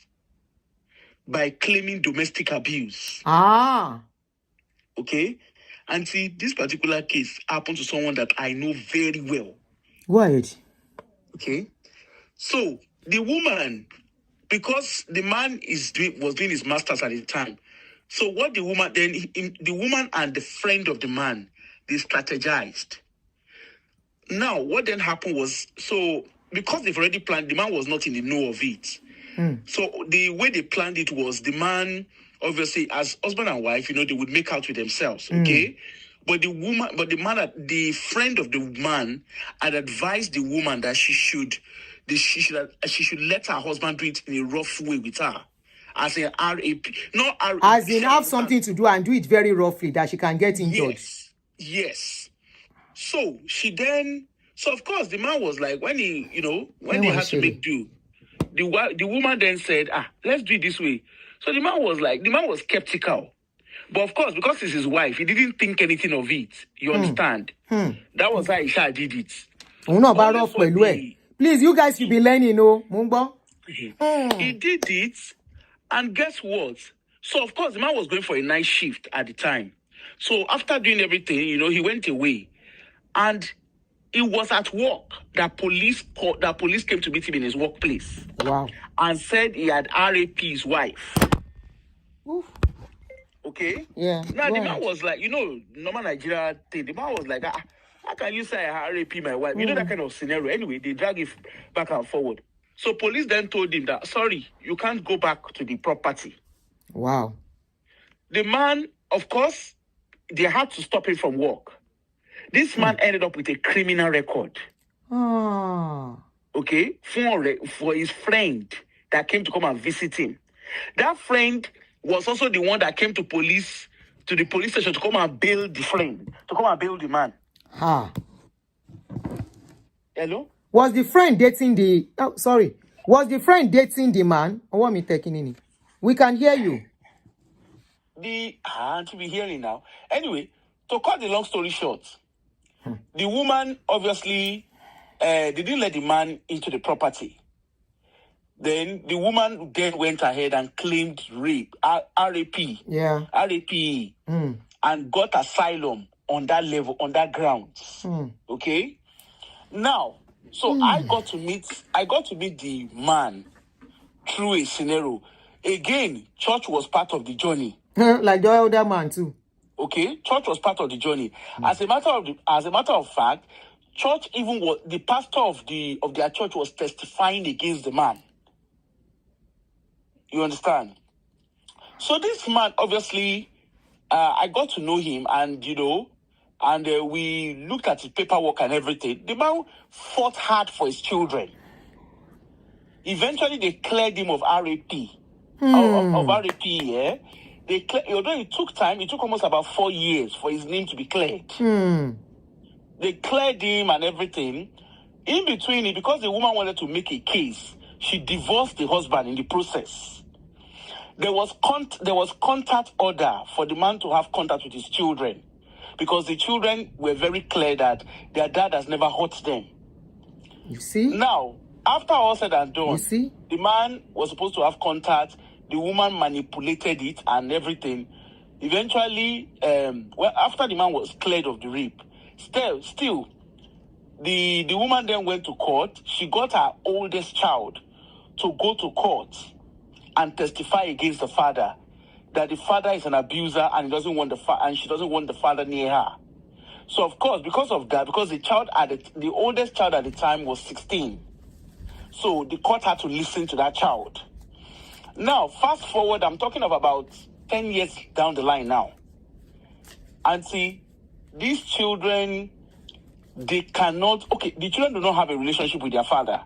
Speaker 7: by claiming domestic abuse? Okay? And see, this particular case happened to someone that I know very well.
Speaker 1: What?
Speaker 7: Okay? So, the woman, because the man was doing his master's at the time, so what the woman and the friend of the man, they strategized. Now, what then happened was, so because they've already planned, the man was not in the know of it. So the way they planned it was the man, obviously, as husband and wife, they would make out with themselves, okay? But the friend of the man had advised the woman that she should let her husband do it in a rough way with her, as an RAP, not RAP.
Speaker 1: As in, have something to do and do it very roughly that she can get injured.
Speaker 7: Yes. So of course the man was like, when they had to make do, the woman then said, let's do it this way. So the man was skeptical. But of course, because it's his wife, he didn't think anything of it. You understand? That was how he did it.
Speaker 1: Please, you guys, you be learning, Mumbo.
Speaker 7: He did it, and guess what? So of course, the man was going for a night shift at the time. So after doing everything, he went away, and it was at work that police came to meet him in his workplace.
Speaker 1: Wow.
Speaker 7: And said he had RAP his wife.
Speaker 1: Oof.
Speaker 7: Okay?
Speaker 1: Yeah.
Speaker 7: Now, the man was like, normal Nigeria thing. The man was like, how can you say I RAP my wife? You know that kind of scenario. Anyway, they drag it back and forward. So police then told him that, sorry, you can't go back to the property.
Speaker 1: Wow.
Speaker 7: The man, of course, they had to stop him from work. This man ended up with a criminal record. Okay? For his friend that came to come and visit him. That friend was also the one that came to the police station to come and bail the friend, to come and bail the man. Hello?
Speaker 1: Was the friend dating the... Oh, sorry. Was the friend dating the man? Or what me taking in it? We can hear you.
Speaker 7: To be hearing now. Anyway, to cut the long story short, the woman obviously didn't let the man into the property. Then the woman then went ahead and claimed rape, RAP.
Speaker 1: Yeah.
Speaker 7: RAP. And got asylum on that level, on that grounds. Okay? Now, so I got to meet the man through a scenario. Again, church was part of the journey.
Speaker 1: Like the other man too.
Speaker 7: Okay? Church was part of the journey. As a matter of fact, church the pastor of their church was testifying against the man. You understand? So this man, obviously, I got to know him, and we looked at his paperwork and everything. The man fought hard for his children. Eventually, they cleared him of RAP. Of RAP, yeah. Although it took time, it took almost about 4 years for his name to be cleared. They cleared him and everything. In between, because the woman wanted to make a case, she divorced the husband in the process. There was contact order for the man to have contact with his children, because the children were very clear that their dad has never hurt them.
Speaker 1: You see?
Speaker 7: Now, after all said and done,
Speaker 1: you see?
Speaker 7: The man was supposed to have contact. The woman manipulated it and everything. Eventually, after the man was cleared of the rape, still, the woman then went to court. She got her oldest child to go to court and testify against the father, that the father is an abuser and she doesn't want the father near her. So of course, because of that, because the oldest child at the time was 16, so the court had to listen to that child. Now, fast forward, I'm talking of about 10 years down the line now. And see, these children, the children do not have a relationship with their father.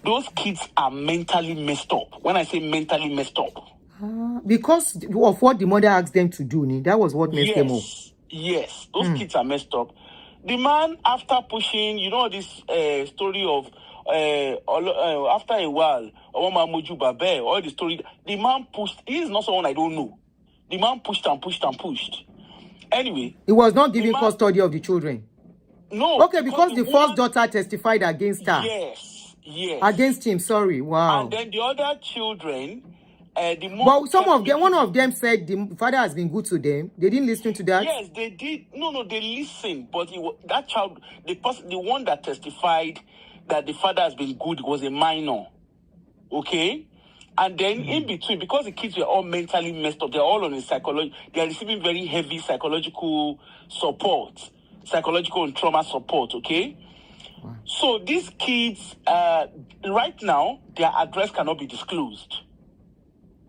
Speaker 7: Those kids are mentally messed up. When I say mentally messed up.
Speaker 1: Because of what the mother asked them to do, that was what messed them up.
Speaker 7: Yes, those kids are messed up. The man, after pushing, this story of after a while, all the story, the man pushed. He is not someone I don't know. The man pushed and pushed and pushed. Anyway,
Speaker 1: he was not giving custody of the children.
Speaker 7: No.
Speaker 1: Okay, because the first daughter testified against her.
Speaker 7: Yes.
Speaker 1: Against him, sorry. Wow.
Speaker 7: And then the other children,
Speaker 1: but one of them said the father has been good to them. They didn't listen to that.
Speaker 7: Yes, they did. No, they listened. But that child, the one that testified that the father has been good was a minor. Okay? And then in between, because the kids were all mentally messed up, they're all on a psychology. They are receiving very heavy psychological support, psychological and trauma support. Okay? Wow. So these kids, right now, their address cannot be disclosed.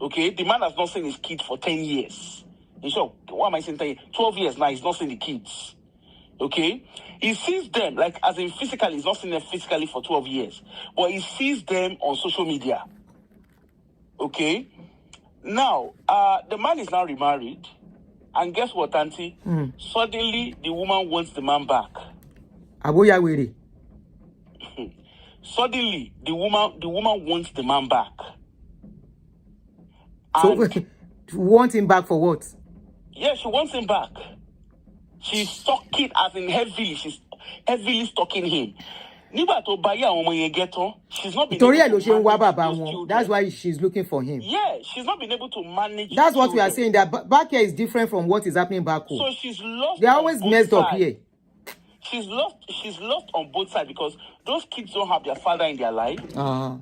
Speaker 7: Okay? The man has not seen his kids for 10 years. In short, what am I saying? 12 years now, he's not seeing the kids. Okay? He sees them, like, as in physically, he's not seeing them physically for 12 years. But he sees them on social media. Okay? Now, the man is now remarried. And guess what, Auntie? Suddenly, the woman wants the man back.
Speaker 1: Aboya Wiri.
Speaker 7: Suddenly, the woman wants the man back.
Speaker 1: So,
Speaker 7: And
Speaker 1: want him back for what?
Speaker 7: yeah, she wants him back. She's stalking, as in heavily. She's heavily stalking him. Nígbà tó bá yá àwọn ọmọ yẹn get on, she's not been
Speaker 1: Torí ẹ̀
Speaker 7: able
Speaker 1: ló
Speaker 7: to
Speaker 1: ṣe ń wá
Speaker 7: manage
Speaker 1: bàbá
Speaker 7: those
Speaker 1: wọn.
Speaker 7: children.
Speaker 1: That's why she's looking for him.
Speaker 7: Yeah, she's not been able to manage.
Speaker 1: That's what we are
Speaker 7: children.
Speaker 1: saying. That back here is different from what is happening back home.
Speaker 7: So she's lost.
Speaker 1: They're
Speaker 7: on
Speaker 1: always
Speaker 7: both
Speaker 1: messed up
Speaker 7: sides.
Speaker 1: here.
Speaker 7: She's lost on both sides because those kids don't have their father in their life.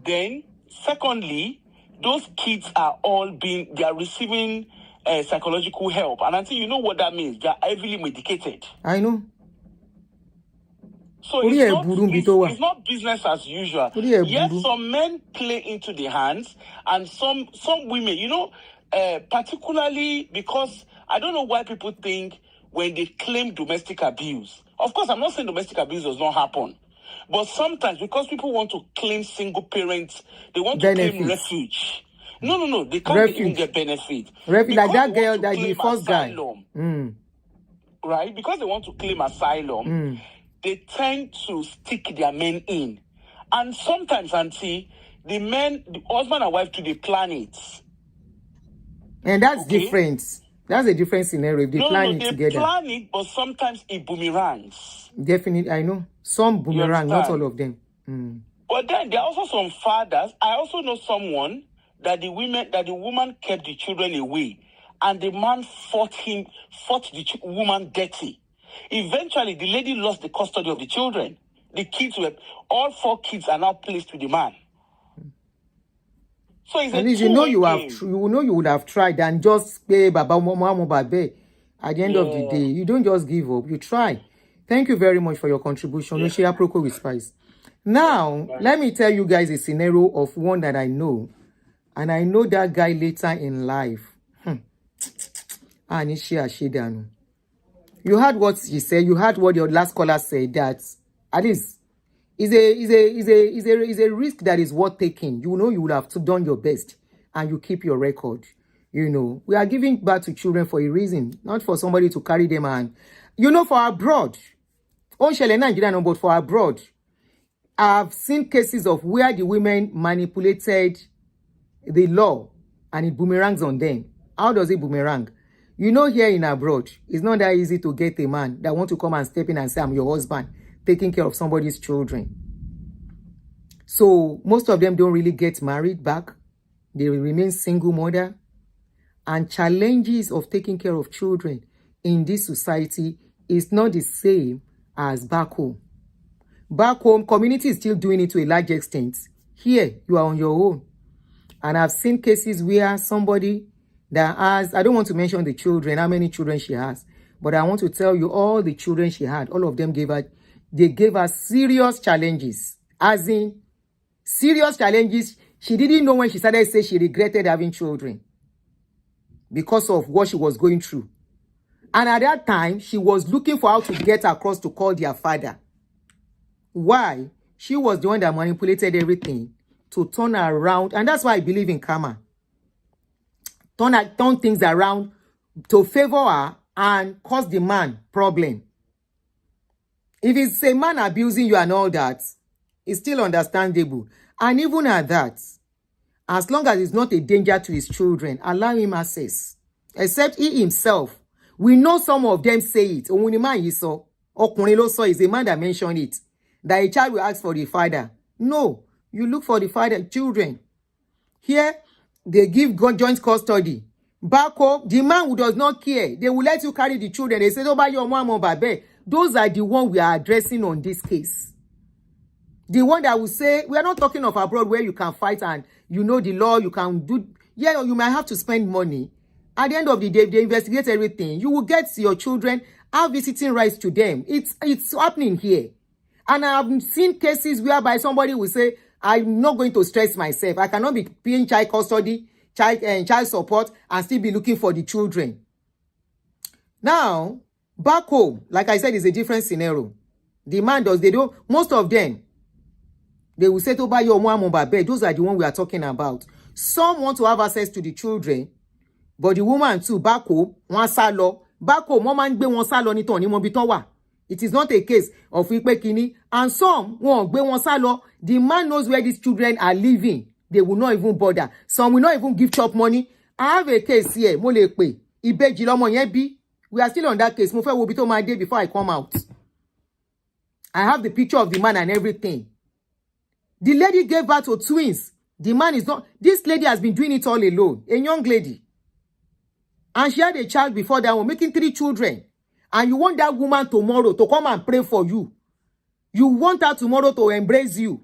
Speaker 7: Then, secondly, those kids are they are receiving psychological help. And until you know what that means, they are heavily medicated.
Speaker 1: I know.
Speaker 7: So
Speaker 1: Orí ẹ̀ burú níbi tó wà.
Speaker 7: it's not business as usual.
Speaker 1: Orí ẹ̀
Speaker 7: Yes,
Speaker 1: burú.
Speaker 7: some men play into the hands, and some women, particularly because I don't know why people think when they claim domestic abuse. Of course, I'm not saying domestic abuse does not happen. But sometimes, because people want to claim single parents, they want to claim
Speaker 1: Benefits.
Speaker 7: refuge. No, they can't even
Speaker 1: Refuge.
Speaker 7: get benefit.
Speaker 1: Refuge, like
Speaker 7: Because
Speaker 1: that
Speaker 7: they
Speaker 1: girl,
Speaker 7: want to
Speaker 1: that the
Speaker 7: claim
Speaker 1: first guy.
Speaker 7: asylum, right? Because they want to claim asylum, they tend to stick their men in. And sometimes, Auntie, the husband and wife, they plan it.
Speaker 1: And that's
Speaker 7: Okay.
Speaker 1: different. That's a different scenario. If they plan it
Speaker 7: They
Speaker 1: together.
Speaker 7: plan it, but sometimes it boomerangs.
Speaker 1: Definitely, I know. Some boomerang, not
Speaker 7: understand?
Speaker 1: all of them.
Speaker 7: But then there are also some fathers. I also know someone that the woman kept the children away, and the man fought the woman dirty. Eventually, the lady lost the custody of the children. All 4 kids are now placed with the man. So it's
Speaker 1: At
Speaker 7: a
Speaker 1: least
Speaker 7: two-way game.
Speaker 1: you would have tried and just pay Baba Mama Babe. At the end of the day, you don't just give up. You try. Thank you very much for your contribution. We share Proko with Spice. Now, let me tell you guys a scenario of one that I know. And I know that guy later in life. You heard what he said. You heard what your last caller said. That at least is a risk that is worth taking. You know you would have done your best, and you keep your record. We are giving birth to children for a reason, not for somebody to carry them and for abroad. But for abroad, I've seen cases of where the women manipulated the law and it boomerangs on them. How does it boomerang? Here in abroad, it's not that easy to get a man that want to come and step in and say, I'm your husband, taking care of somebody's children. So most of them don't really get married back. They remain single mother. And challenges of taking care of children in this society is not the same as back home. Back home, community is still doing it to a large extent. Here, you are on your own. And I've seen cases where somebody that has, I don't want to mention the children, how many children she has, but I want to tell you all the children she had, all of them gave her serious challenges. As in, serious challenges. She didn't know when she started to say she regretted having children because of what she was going through. And at that time, she was looking for how to get across to call their father. Why? She was the one that manipulated everything to turn her around. And that's why I believe in karma. Turn things around to favor her and cause the man problem. If it's a man abusing you and all that, it's still understandable. And even at that, as long as it's not a danger to his children, allow him access. Except he himself. We know some of them say it. Is a man that mentioned it. That a child will ask for the father. No. You look for the father, children. Here, they give joint custody. Back home, the man who does not care, they will let you carry the children. They say, "Oh, your mom, baby." Those are the ones we are addressing on this case. The one that will say, we are not talking of abroad where you can fight and you know the law, you can do. Yeah, you might have to spend money. At the end of the day, if they investigate everything, you will get your children, have visiting rights to them. It's happening here. And I've seen cases whereby somebody will say, I'm not going to stress myself. I cannot be paying child custody, child support, and still be looking for the children. Now, back home, like I said, is a different scenario. The man does, most of them, they will say to buy your mom bed. Those are the ones we are talking about. Some want to have access to the children, but the woman too, back home, one salo. Back home, woman be one salo ni ton ni mo biton wa. It is not a case of ipe kini. And some won't be one salo. The man knows where these children are living. They will not even bother. Some will not even give chop money. I have a case here. Mo le pe. Ibeji lomo yen bi. We are still on that case. Mo fe wo bi to my day before I come out. I have the picture of the man and everything. The lady gave birth to twins. The man is not. This lady has been doing it all alone. A young lady. And she had a child before that one, making 3 children. And you want that woman tomorrow to come and pray for you. You want her tomorrow to embrace you.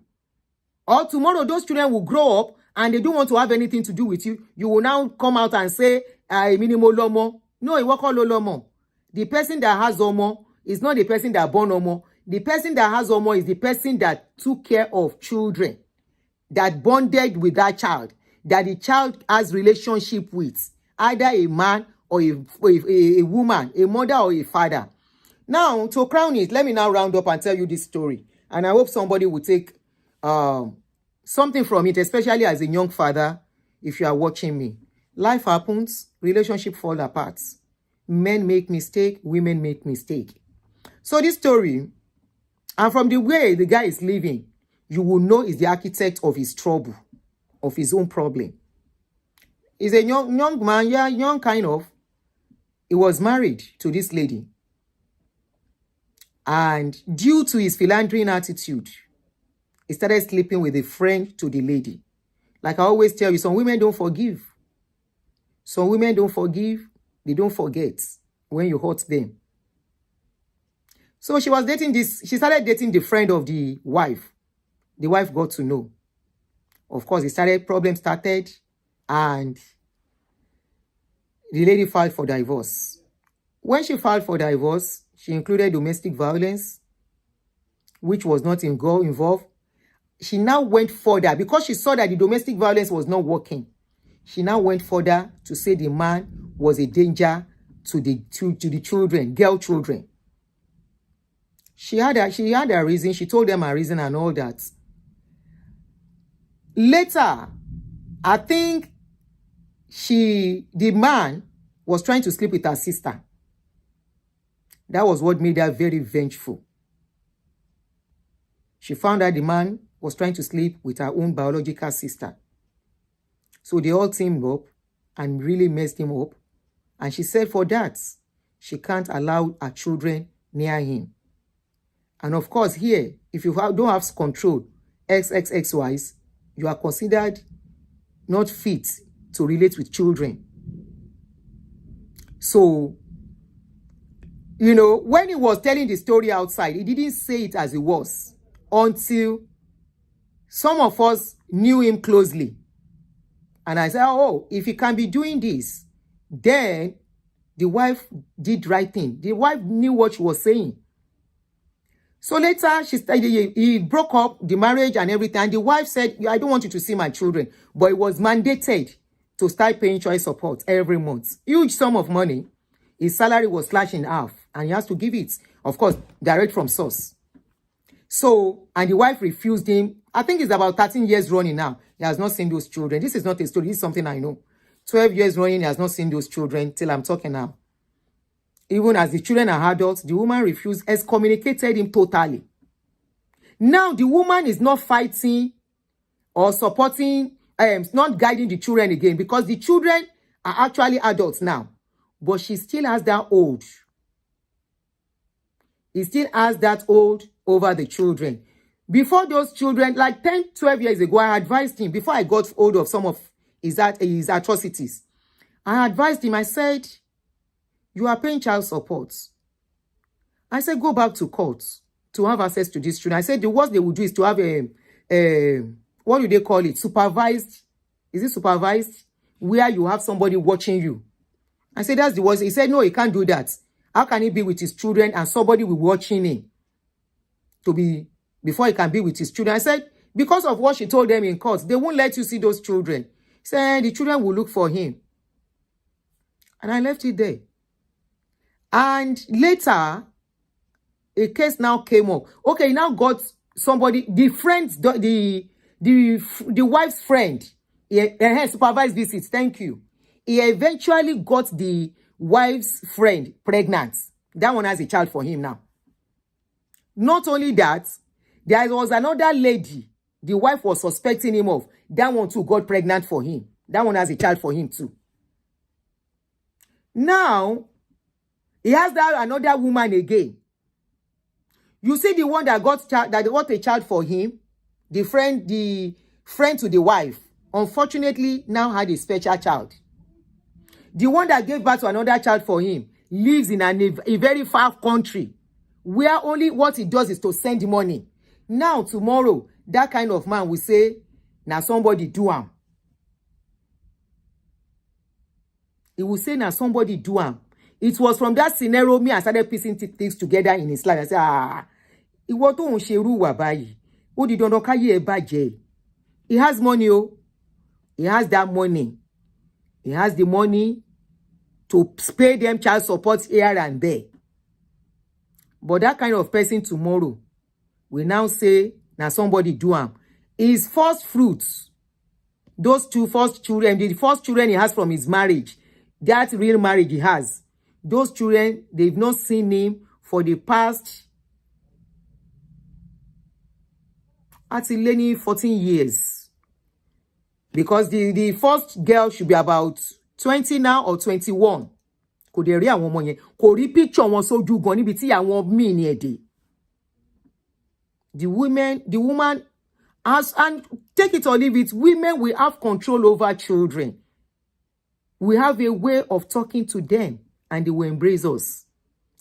Speaker 1: Or tomorrow those children will grow up and they don't want to have anything to do with you. You will now come out and say, minimal lomo. No, it won't call lomo. The person that has omo is not the person that born omo. The person that has omo is the person that took care of children, that bonded with that child, that the child has relationship with, either a man or a woman, a mother or a father. Now, to crown it, let me now round up and tell you this story. And I hope somebody will take something from it, especially as a young father, if you are watching me. Life happens, relationship fall apart. Men make mistake, women make mistake. So this story, and from the way the guy is living, you will know he's the architect of his trouble, of his own problem. He's a young man, yeah, young kind of. He was married to this lady. And due to his philandering attitude, he started sleeping with a friend to the lady. Like I always tell you, some women don't forgive. Some women don't forgive, they don't forget when you hurt them. So she started dating the friend of the wife. The wife got to know. Of course, problems started, and the lady filed for divorce. When she filed for divorce, she included domestic violence, which was not involved. She now went further because she saw that the domestic violence was not working. She now went further to say the man was a danger to the children, girl children. She had a reason. She told them her reason and all that. Later, I think the man was trying to sleep with her sister. That was what made her very vengeful. She found out the man was trying to sleep with her own biological sister. So they all teamed up and really messed him up. And she said for that, she can't allow her children near him. And of course, here, if you don't have control, XXXYs, you are considered not fit to relate with children. So, you know, when he was telling the story outside, he didn't say it as it was until some of us knew him closely. And I said, oh, if he can be doing this, then the wife did right thing. The wife knew what she was saying. So later, he broke up the marriage and everything. And the wife said, I don't want you to see my children. But it was mandated to start paying child support every month. Huge sum of money. His salary was slashed in half. And he has to give it, of course, direct from source. So, and the wife refused him. I think it's about 13 years running now. He has not seen those children. This is not a story. This is something I know. 12 years running, he has not seen those children till I'm talking now. Even as the children are adults, the woman refused, excommunicated him totally. Now, the woman is not fighting or supporting, not guiding the children again, because the children are actually adults now. But she still has that old. He still has that old over the children. Before those children, like 10, 12 years ago, I advised him, before I got hold of some of his atrocities, I advised him, I said, you are paying child support. I said, go back to court to have access to these children. I said, the worst they would do is to have what do they call it? Supervised. Is it supervised? Where you have somebody watching you. I said, that's the worst. He said, no, he can't do that. How can he be with his children and somebody will be watching him before he can be with his children? I said, because of what she told them in court, they won't let you see those children. He said, the children will look for him. And I left it there. And later, a case now came up. Okay, he now got somebody, the friend, the wife's friend, supervised visits. Thank you. He eventually got the wife's friend pregnant. That one has a child for him now. Not only that, there was another lady the wife was suspecting him of. That one too got pregnant for him. That one has a child for him too. Now, he has that another woman again. You see the one that got a child for him, the friend to the wife, unfortunately now had a special child. The one that gave birth to another child for him lives in a very far country where only what he does is to send money. Now, tomorrow, that kind of man will say, now somebody do him. He will say, now somebody do him. It was from that scenario me I started piecing things together in his life. I said, ìwọ tó ń ṣerú wà báyìí, ó di dandan káyé ẹ bàjẹ́. He has money, oh. He has that money. He has the money to pay them child support here and there. But that kind of person tomorrow will now say, now somebody do him. His first fruits, those two first children, the first children he has from his marriage, that real marriage he has, those children, they've not seen him for the past, actually 14 years. Because the first girl should be about 20 now or 21. Kò dẹ̀ rí àwọn ọmọ yẹn. Kò rí picture wọn sójú gan níbi tí àwọn míì ní èdè. The woman has, and take it or leave it, women will have control over children. We have a way of talking to them and they will embrace us.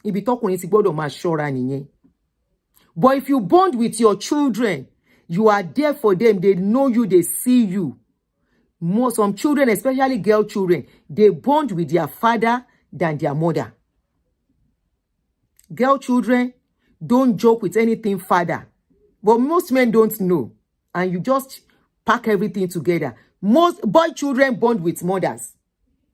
Speaker 1: Ibi tọ́kùnrin ti gbọ́dọ̀ máa ṣọ́ra nìyẹn. But if you bond with your children, you are there for them. They know you, they see you. Some children, especially girl children, they bond with their father than their mother. Girl children don't joke with anything father. But most men don't know. And you just pack everything together. Most boy children bond with mothers.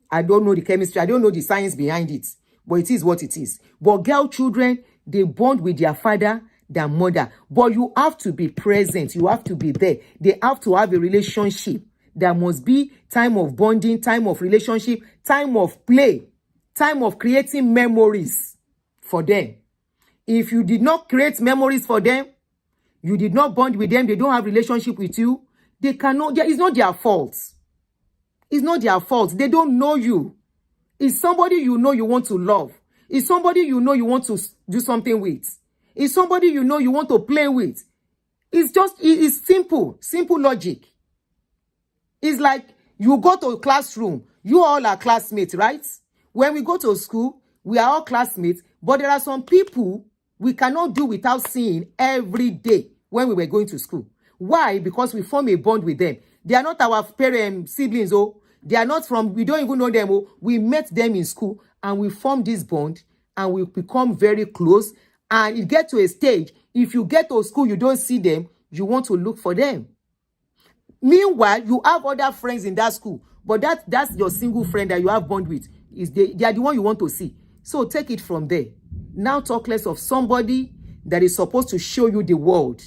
Speaker 1: I don't know the chemistry. I don't know the science behind it. But it is what it is. But girl children, they bond with their father than mother. But you have to be present. You have to be there. They have to have a relationship. There must be time of bonding, time of relationship, time of play, time of creating memories for them. If you did not create memories for them, you did not bond with them, they don't have relationship with you, they cannot, it's not their fault. It's not their fault. They don't know you. It's somebody you know you want to love. It's somebody you know you want to do something with. It's somebody you know you want to play with. It's simple logic. It's like you go to a classroom. You all are classmates, right? When we go to school, we are all classmates. But there are some people we cannot do without seeing every day when we were going to school. Why? Because we form a bond with them. They are not our siblings, oh. They are not from, we don't even know them, oh. We met them in school and we form this bond and we become very close. And it gets to a stage, if you get to school, you don't see them, you want to look for them. Meanwhile, you have other friends in that school, but that's your single friend that you have bond with. They are the one you want to see. So take it from there. Now talk less of somebody that is supposed to show you the world.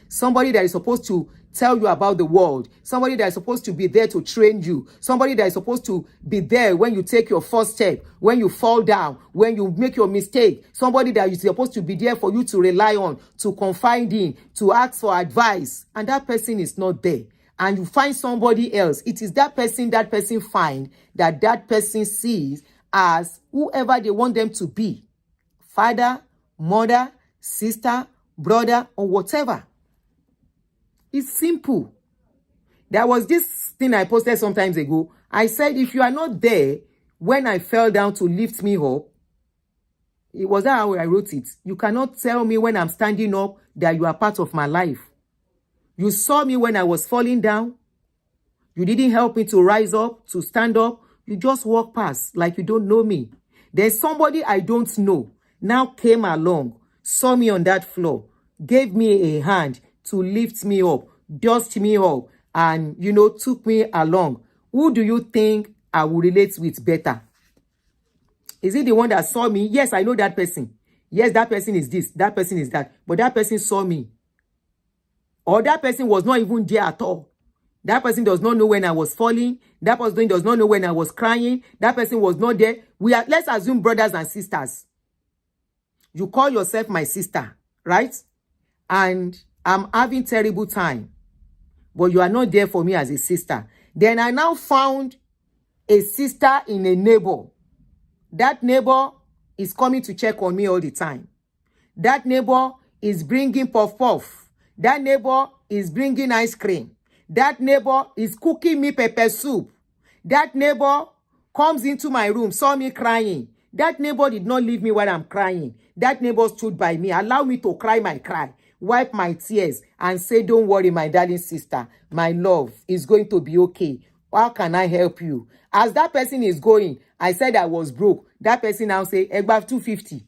Speaker 1: Somebody that is supposed to tell you about the world. Somebody that is supposed to be there to train you. Somebody that is supposed to be there when you take your first step, when you fall down, when you make your mistake. Somebody that is supposed to be there for you to rely on, to confide in, to ask for advice. And that person is not there. And you find somebody else. It is that person find that person sees as whoever they want them to be. Father, mother, sister, brother, or whatever. It's simple. There was this thing I posted some times ago. I said, if you are not there when I fell down to lift me up, it was that how I wrote it. You cannot tell me when I'm standing up that you are part of my life. You saw me when I was falling down. You didn't help me to rise up, to stand up. You just walk past like you don't know me. There's somebody I don't know now came along, saw me on that floor, gave me a hand to lift me up, dust me up, and, took me along. Who do you think I will relate with better? Is it the one that saw me? Yes, I know that person. Yes, that person is this, that person is that. But that person saw me. Or that person was not even there at all. That person does not know when I was falling. That person does not know when I was crying. That person was not there. Let's assume brothers and sisters. You call yourself my sister, right? And I'm having terrible time. But you are not there for me as a sister. Then I now found a sister in a neighbor. That neighbor is coming to check on me all the time. That neighbor is bringing puff puff. That neighbor is bringing ice cream. That neighbor is cooking me pepper soup. That neighbor comes into my room, saw me crying. That neighbor did not leave me while I'm crying. That neighbor stood by me, allowed me to cry my cry, wipe my tears, and say, don't worry, my darling sister. My love is going to be okay. How can I help you? As that person is going, I said I was broke. That person now say, Egba 250.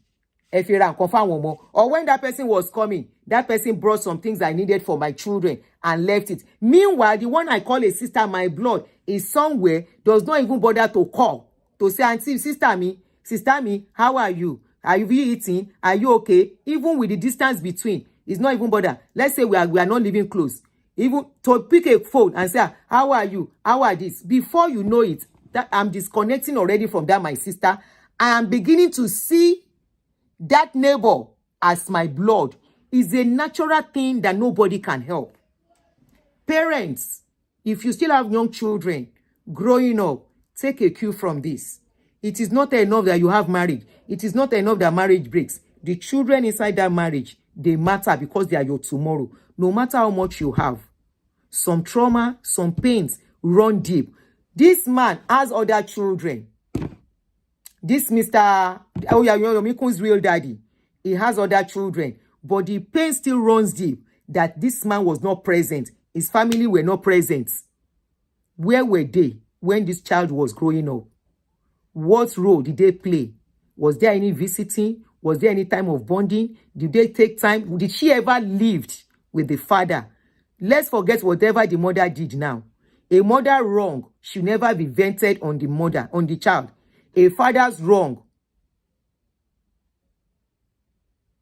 Speaker 1: If you ran, confirm one more. Or when that person was coming, that person brought some things I needed for my children and left it. Meanwhile, the one I call a sister, my blood, is somewhere, does not even bother to call. To say, auntie, sister me, how are you? Are you eating? Are you okay? Even with the distance between, it's not even bother. Let's say we are not living close. Even to pick a phone and say, how are you? How are this? Before you know it, that I'm disconnecting already from that, my sister. I am beginning to see that neighbor as my blood. Is a natural thing that nobody can help. Parents, if you still have young children growing up, take a cue from this. It is not enough that you have marriage. It is not enough that marriage breaks. The children inside that marriage, they matter because they are your tomorrow. No matter how much you have. Some trauma, some pains run deep. This man has other children. This Mr. Yomikun's real daddy, he has other children. But the pain still runs deep that this man was not present. His family were not present. Where were they when this child was growing up? What role did they play? Was there any visiting? Was there any time of bonding? Did they take time? Did she ever lived with the father? Let's forget whatever the mother did now. A mother wrong should never be vented on the mother, on the child. A father's wrong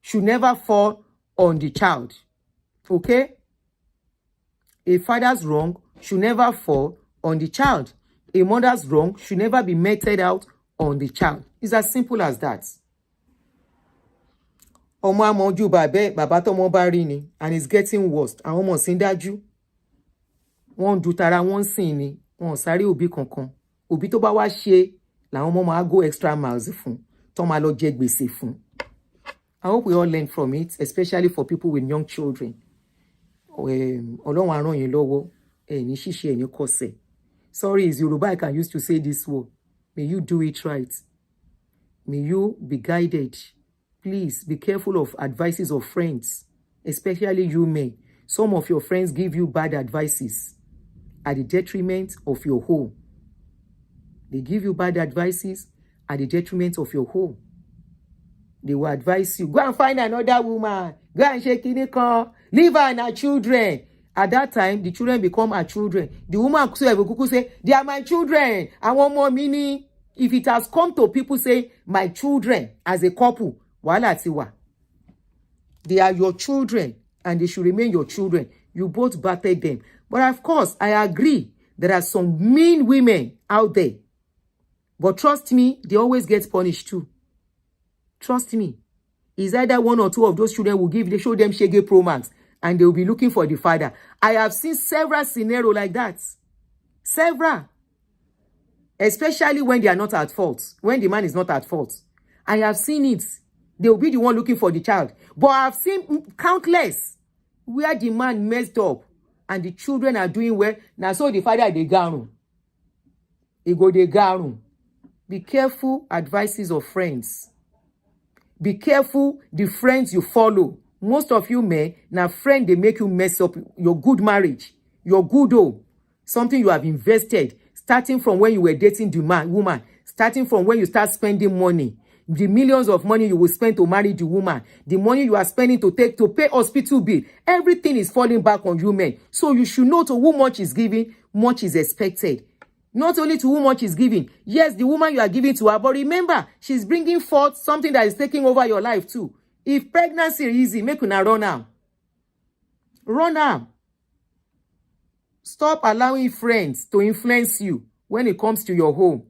Speaker 1: should never fall on the child. Okay? A father's wrong should never fall on the child. A mother's wrong should never be meted out on the child. It's as simple as that. Ọmọ amọ̀jú bàbá tọ́mọ bá rí ni, and it's getting worse. Àwọn ọmọ sì ń dájú. Wọ́n du tara wọ́n sìn ni. Wọ́n sáré òbí kankan. Òbí tó bá wá ṣe làwọn ọmọ máa go extra miles fún. Tó máa lọ jẹ gbèsè fún. I hope we all learn from it, especially for people with young children. Ọlọ́run á ràn yín lọ́wọ́. Ní ṣíṣe ní kọsẹ̀. Sorry, it's Yoruba I can use to say this word. May you do it right. May you be guided. Please be careful of advices of friends, especially you men. Some of your friends give you bad advices at the detriment of your home. They give you bad advices at the detriment of your home. They will advise you, go and find another woman. Go and shake it, leave her and her children. At that time, the children become her children. The woman could say, they are my children. I want more meaning. If it has come to people say, my children, as a couple, they are your children and they should remain your children. You both battered them. But of course, I agree. There are some mean women out there. But trust me, they always get punished too. Trust me. It's either one or two of those children they show them Shege Pro Max and they will be looking for the father. I have seen several scenarios like that. Several. Especially when they are not at fault. When the man is not at fault. I have seen it. They will be the one looking for the child. But I have seen countless where the man messed up and the children are doing well. Now so the father they garu. He go they garu. Be careful advices of friends. Be careful the friends you follow. Most of you men, now friend they make you mess up your good marriage, your good home, something you have invested, starting from when you were dating the woman, starting from when you start spending money, the millions of money you will spend to marry the woman, the money you are spending to pay hospital bill, everything is falling back on you men. So you should know to who much is given, much is expected. Not only to whom much is given. Yes, the woman you are giving to her, but remember, she's bringing forth something that is taking over your life too. If pregnancy is easy, make una run am. Run am. Stop allowing friends to influence you when it comes to your home.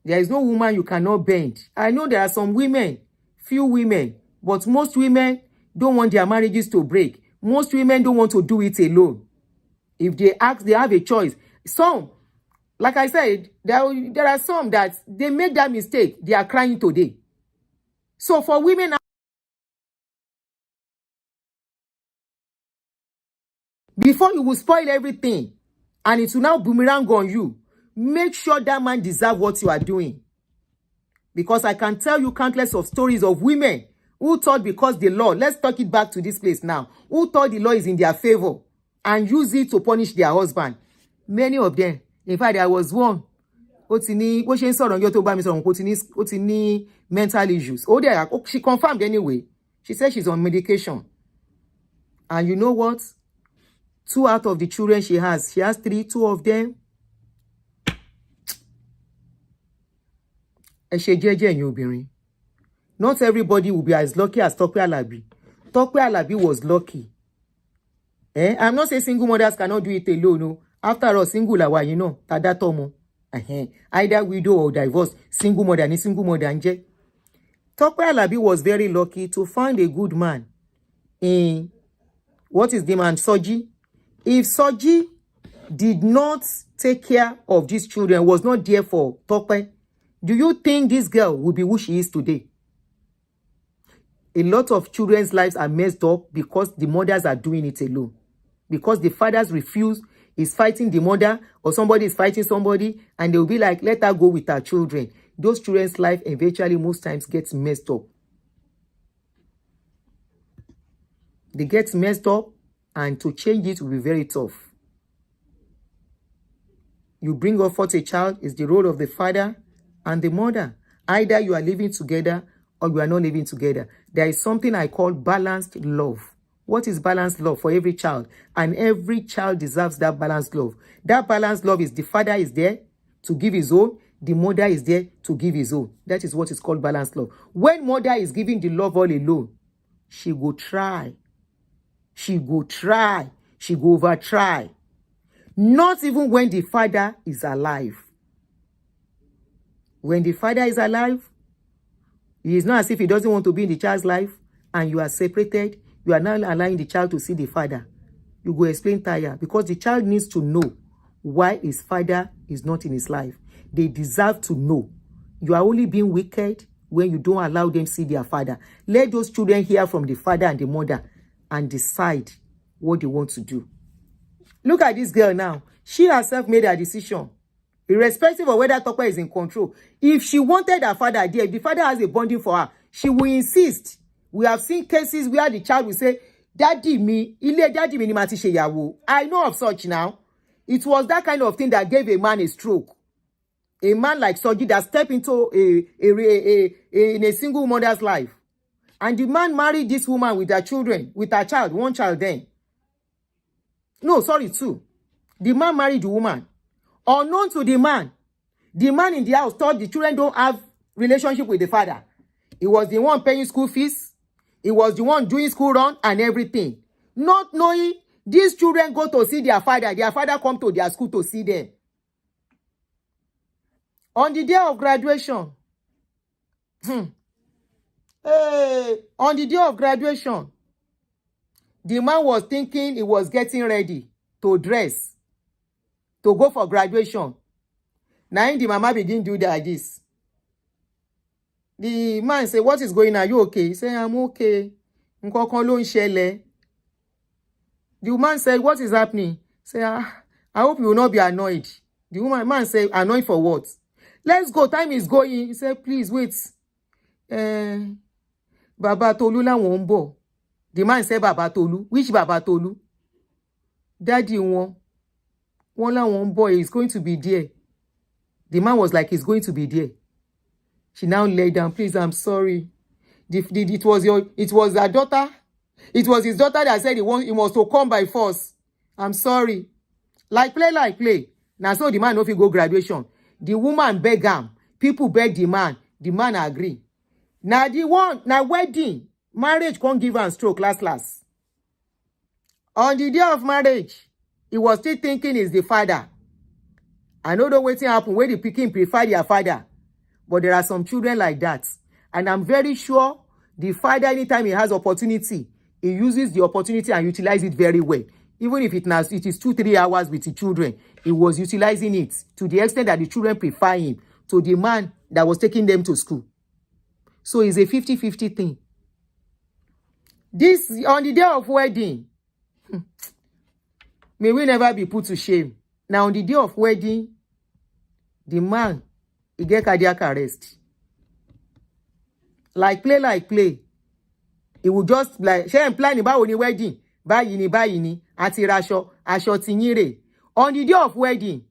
Speaker 1: There is no woman you cannot bend. I know there are some women, few women, but most women don't want their marriages to break. Most women don't want to do it alone. If they ask, they have a choice. Some, like I said, there are some that they make that mistake. They are crying today. So for women, before you will spoil everything and it will now boomerang on you, make sure that man deserves what you are doing. Because I can tell you countless of stories of women who thought because the law, let's talk it back to this place now, who thought the law is in their favor and use it to punish their husband. Many of them, in fact, there was one, mental issues. She confirmed anyway. She said she's on medication. And you know what? 2 out of the children she has 3, 2 of them. Not everybody will be as lucky as Tope Alabi. Tope Alabi was lucky. I'm not saying single mothers cannot do it alone. No. After all, single lawa, you know, tadatomo. Either widow or divorced, single mother and single mother anje. Tope Alabi was very lucky to find a good man in, what is the man, Soji? If Soji did not take care of these children, was not there for Tope, do you think this girl will be who she is today? A lot of children's lives are messed up because the mothers are doing it alone. Because the fathers refuse, is fighting the mother, or somebody is fighting somebody, and they'll be like, let her go with her children. Those children's life eventually most times gets messed up. They get messed up, and to change it will be very tough. You bring up forth a child, is the role of the father and the mother. Either you are living together or you are not living together. There is something I call balanced love. What is balanced love for every child? And every child deserves that balanced love. That balanced love is the father is there to give his own, the mother is there to give his own. That is what is called balanced love. When mother is giving the love all alone, she go try. She go try. She go over try. Not even when the father is alive. When the father is alive, it is not as if he doesn't want to be in the child's life and you are separated. You are not allowing the child to see the father. You go explain tire because the child needs to know why his father is not in his life. They deserve to know. You are only being wicked when you don't allow them see their father. Let those children hear from the father and the mother and decide what they want to do. Look at this girl now. She herself made her decision. Irrespective of whether Tope is in control. If she wanted her father there, if the father has a bonding for her, she will insist. We have seen cases where the child will say, Daddy me, daddy me ni ma ti se yawo. I know of such now. It was that kind of thing that gave a man a stroke. A man like Soji that stepped into in a single mother's life. And the man married this woman with her children, with her child, one child then. No, sorry, 2. The man married the woman. Unknown to the man in the house thought the children don't have relationship with the father. He was the one paying school fees. He was the one doing school run and everything. Not knowing these children go to see their father. Their father come to their school to see them. On the day of graduation, on the day of graduation, the man was thinking he was getting ready to dress, to go for graduation. Now the mama begin do like this. The man say, what is going on? Are you okay? He say, I'm okay. The woman said, what is happening? Say, I hope you will not be annoyed. The man said, annoyed for what? Let's go. Time is going. He said, please wait. Baba Tolu la won bo. The man said, Baba Tolu. Which Baba Tolu? Daddy one la won boy is going to be there. The man was like, he's going to be there. She now lay down. Please, I'm sorry. It was her daughter. It was his daughter that said he was to come by force. I'm sorry. Like play. Now, so the man no fit go graduation. The woman beg him. People beg the man. The man agree. Now, the one, now wedding, marriage can't give am stroke last. On the day of marriage, he was still thinking he's the father. I know wetin happen where the pikin prefer their father. But there are some children like that. And I'm very sure the father, anytime he has opportunity, he uses the opportunity and utilizes it very well. Even if it is 2-3 hours with the children, he was utilizing it to the extent that the children prefer him to the man that was taking them to school. So it's a 50-50 thing. This, on the day of wedding, may we never be put to shame. Now, on the day of wedding, the man, he get cardiac arrest. Like play. He will just like, she ain't planning about the wedding. Báyìí ni, àti raṣọ, aṣọ ti yín rè. On the day of wedding,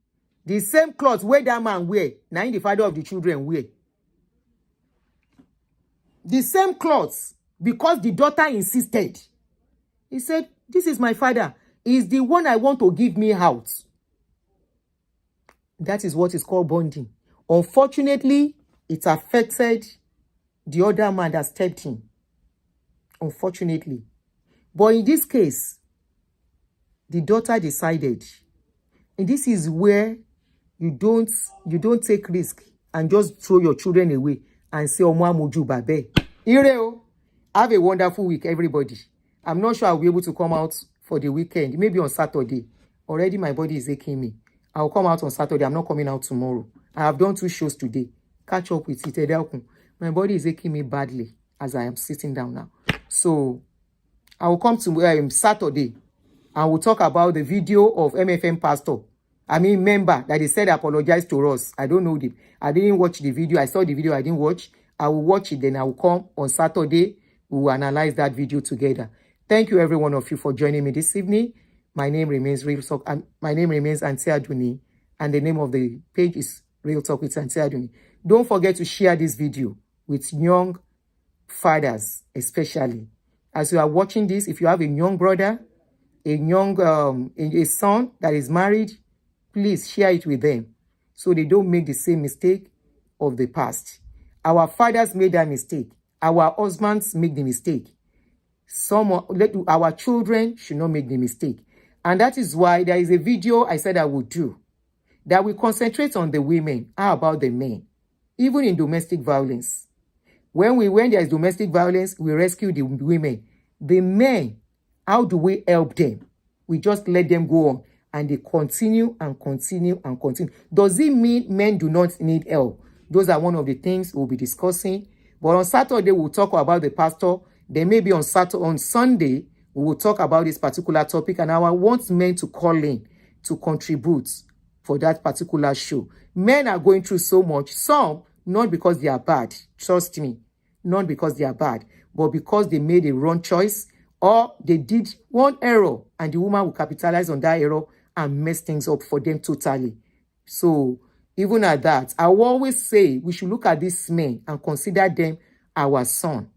Speaker 1: the same clothes where that man wear, now the father of the children wear. The same clothes, because the daughter insisted. He said, this is my father. He's the one I want to give me out. That is what is called bonding. Unfortunately, it affected the other man that stepped in. Unfortunately. But in this case, the daughter decided. And this is where you don't take risk and just throw your children away and say, Omo amoju babe. Ireo, have a wonderful week, everybody. I'm not sure I'll be able to come out for the weekend. Maybe on Saturday. Already my body is aching me. I'll come out on Saturday. I'm not coming out tomorrow. I have done 2 shows today. Catch up with it. My body is aching me badly as I am sitting down now. So I will come to Saturday and we'll talk about the video of MFM pastor. Member that they said apologize to us. I don't know them. I didn't watch the video. I saw the video. I didn't watch. I will watch it. Then I will come on Saturday. We will analyze that video together. Thank you, every one of you, for joining me this evening. My name remains Real Talk. My name remains Auntie Aduni, and the name of the page is Real Talk with Auntie Aduni. Don't forget to share this video with young fathers, especially. As you are watching this, if you have a young brother, a son that is married, please share it with them so they don't make the same mistake of the past. Our fathers made that mistake. Our husbands make the mistake. Our children should not make the mistake. And that is why there is a video I said I would do that will concentrate on the women. How about the men? Even in domestic violence. When there is domestic violence, we rescue the women. The men, how do we help them? We just let them go on and they continue and continue and continue. Does it mean men do not need help? Those are one of the things we'll be discussing. But on Saturday, we'll talk about the pastor. Then maybe on Sunday, we will talk about this particular topic, and I want men to call in to contribute for that particular show. Men are going through so much. Some, not because they are bad. Trust me. Not because they are bad, but because they made a wrong choice or they did one error and the woman will capitalize on that error and mess things up for them totally. So even at that, I will always say we should look at these men and consider them our son.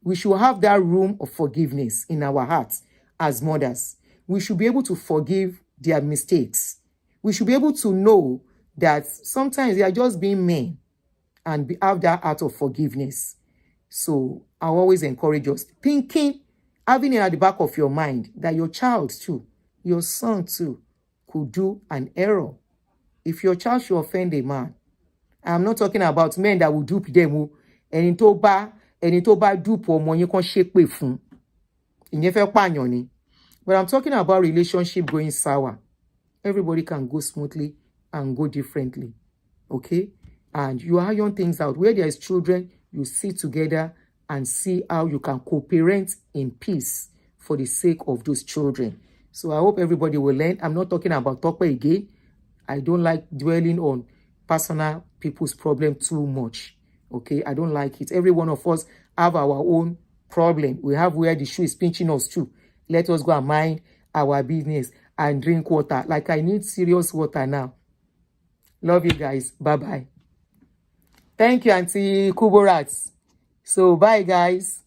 Speaker 1: We should have that room of forgiveness in our hearts as mothers. We should be able to forgive their mistakes. We should be able to know that sometimes they are just being men and have that heart of forgiveness. So I always encourage us thinking, having it at the back of your mind that your child too, your son too, could do an error. If your child should offend a man, I'm not talking about men that will dupe them. Ẹni tó bá dupe ọmọ yín kan ṣépè fún. Ìyẹn fẹ́ pààyàn ni. But I'm talking about relationship going sour. Everybody can go smoothly and go differently. Okay? And you iron things out. Where there is children, you sit together and see how you can co-parent in peace for the sake of those children. So I hope everybody will learn. I'm not talking about Tope again. I don't like dwelling on personal people's problem too much. Okay? I don't like it. Every one of us have our own problem. We have where the shoe is pinching us too. Let us go and mind our business and drink water. Like I need serious water now. Love you guys. Bye-bye. Thank you, Auntie Kuborats. So bye, guys.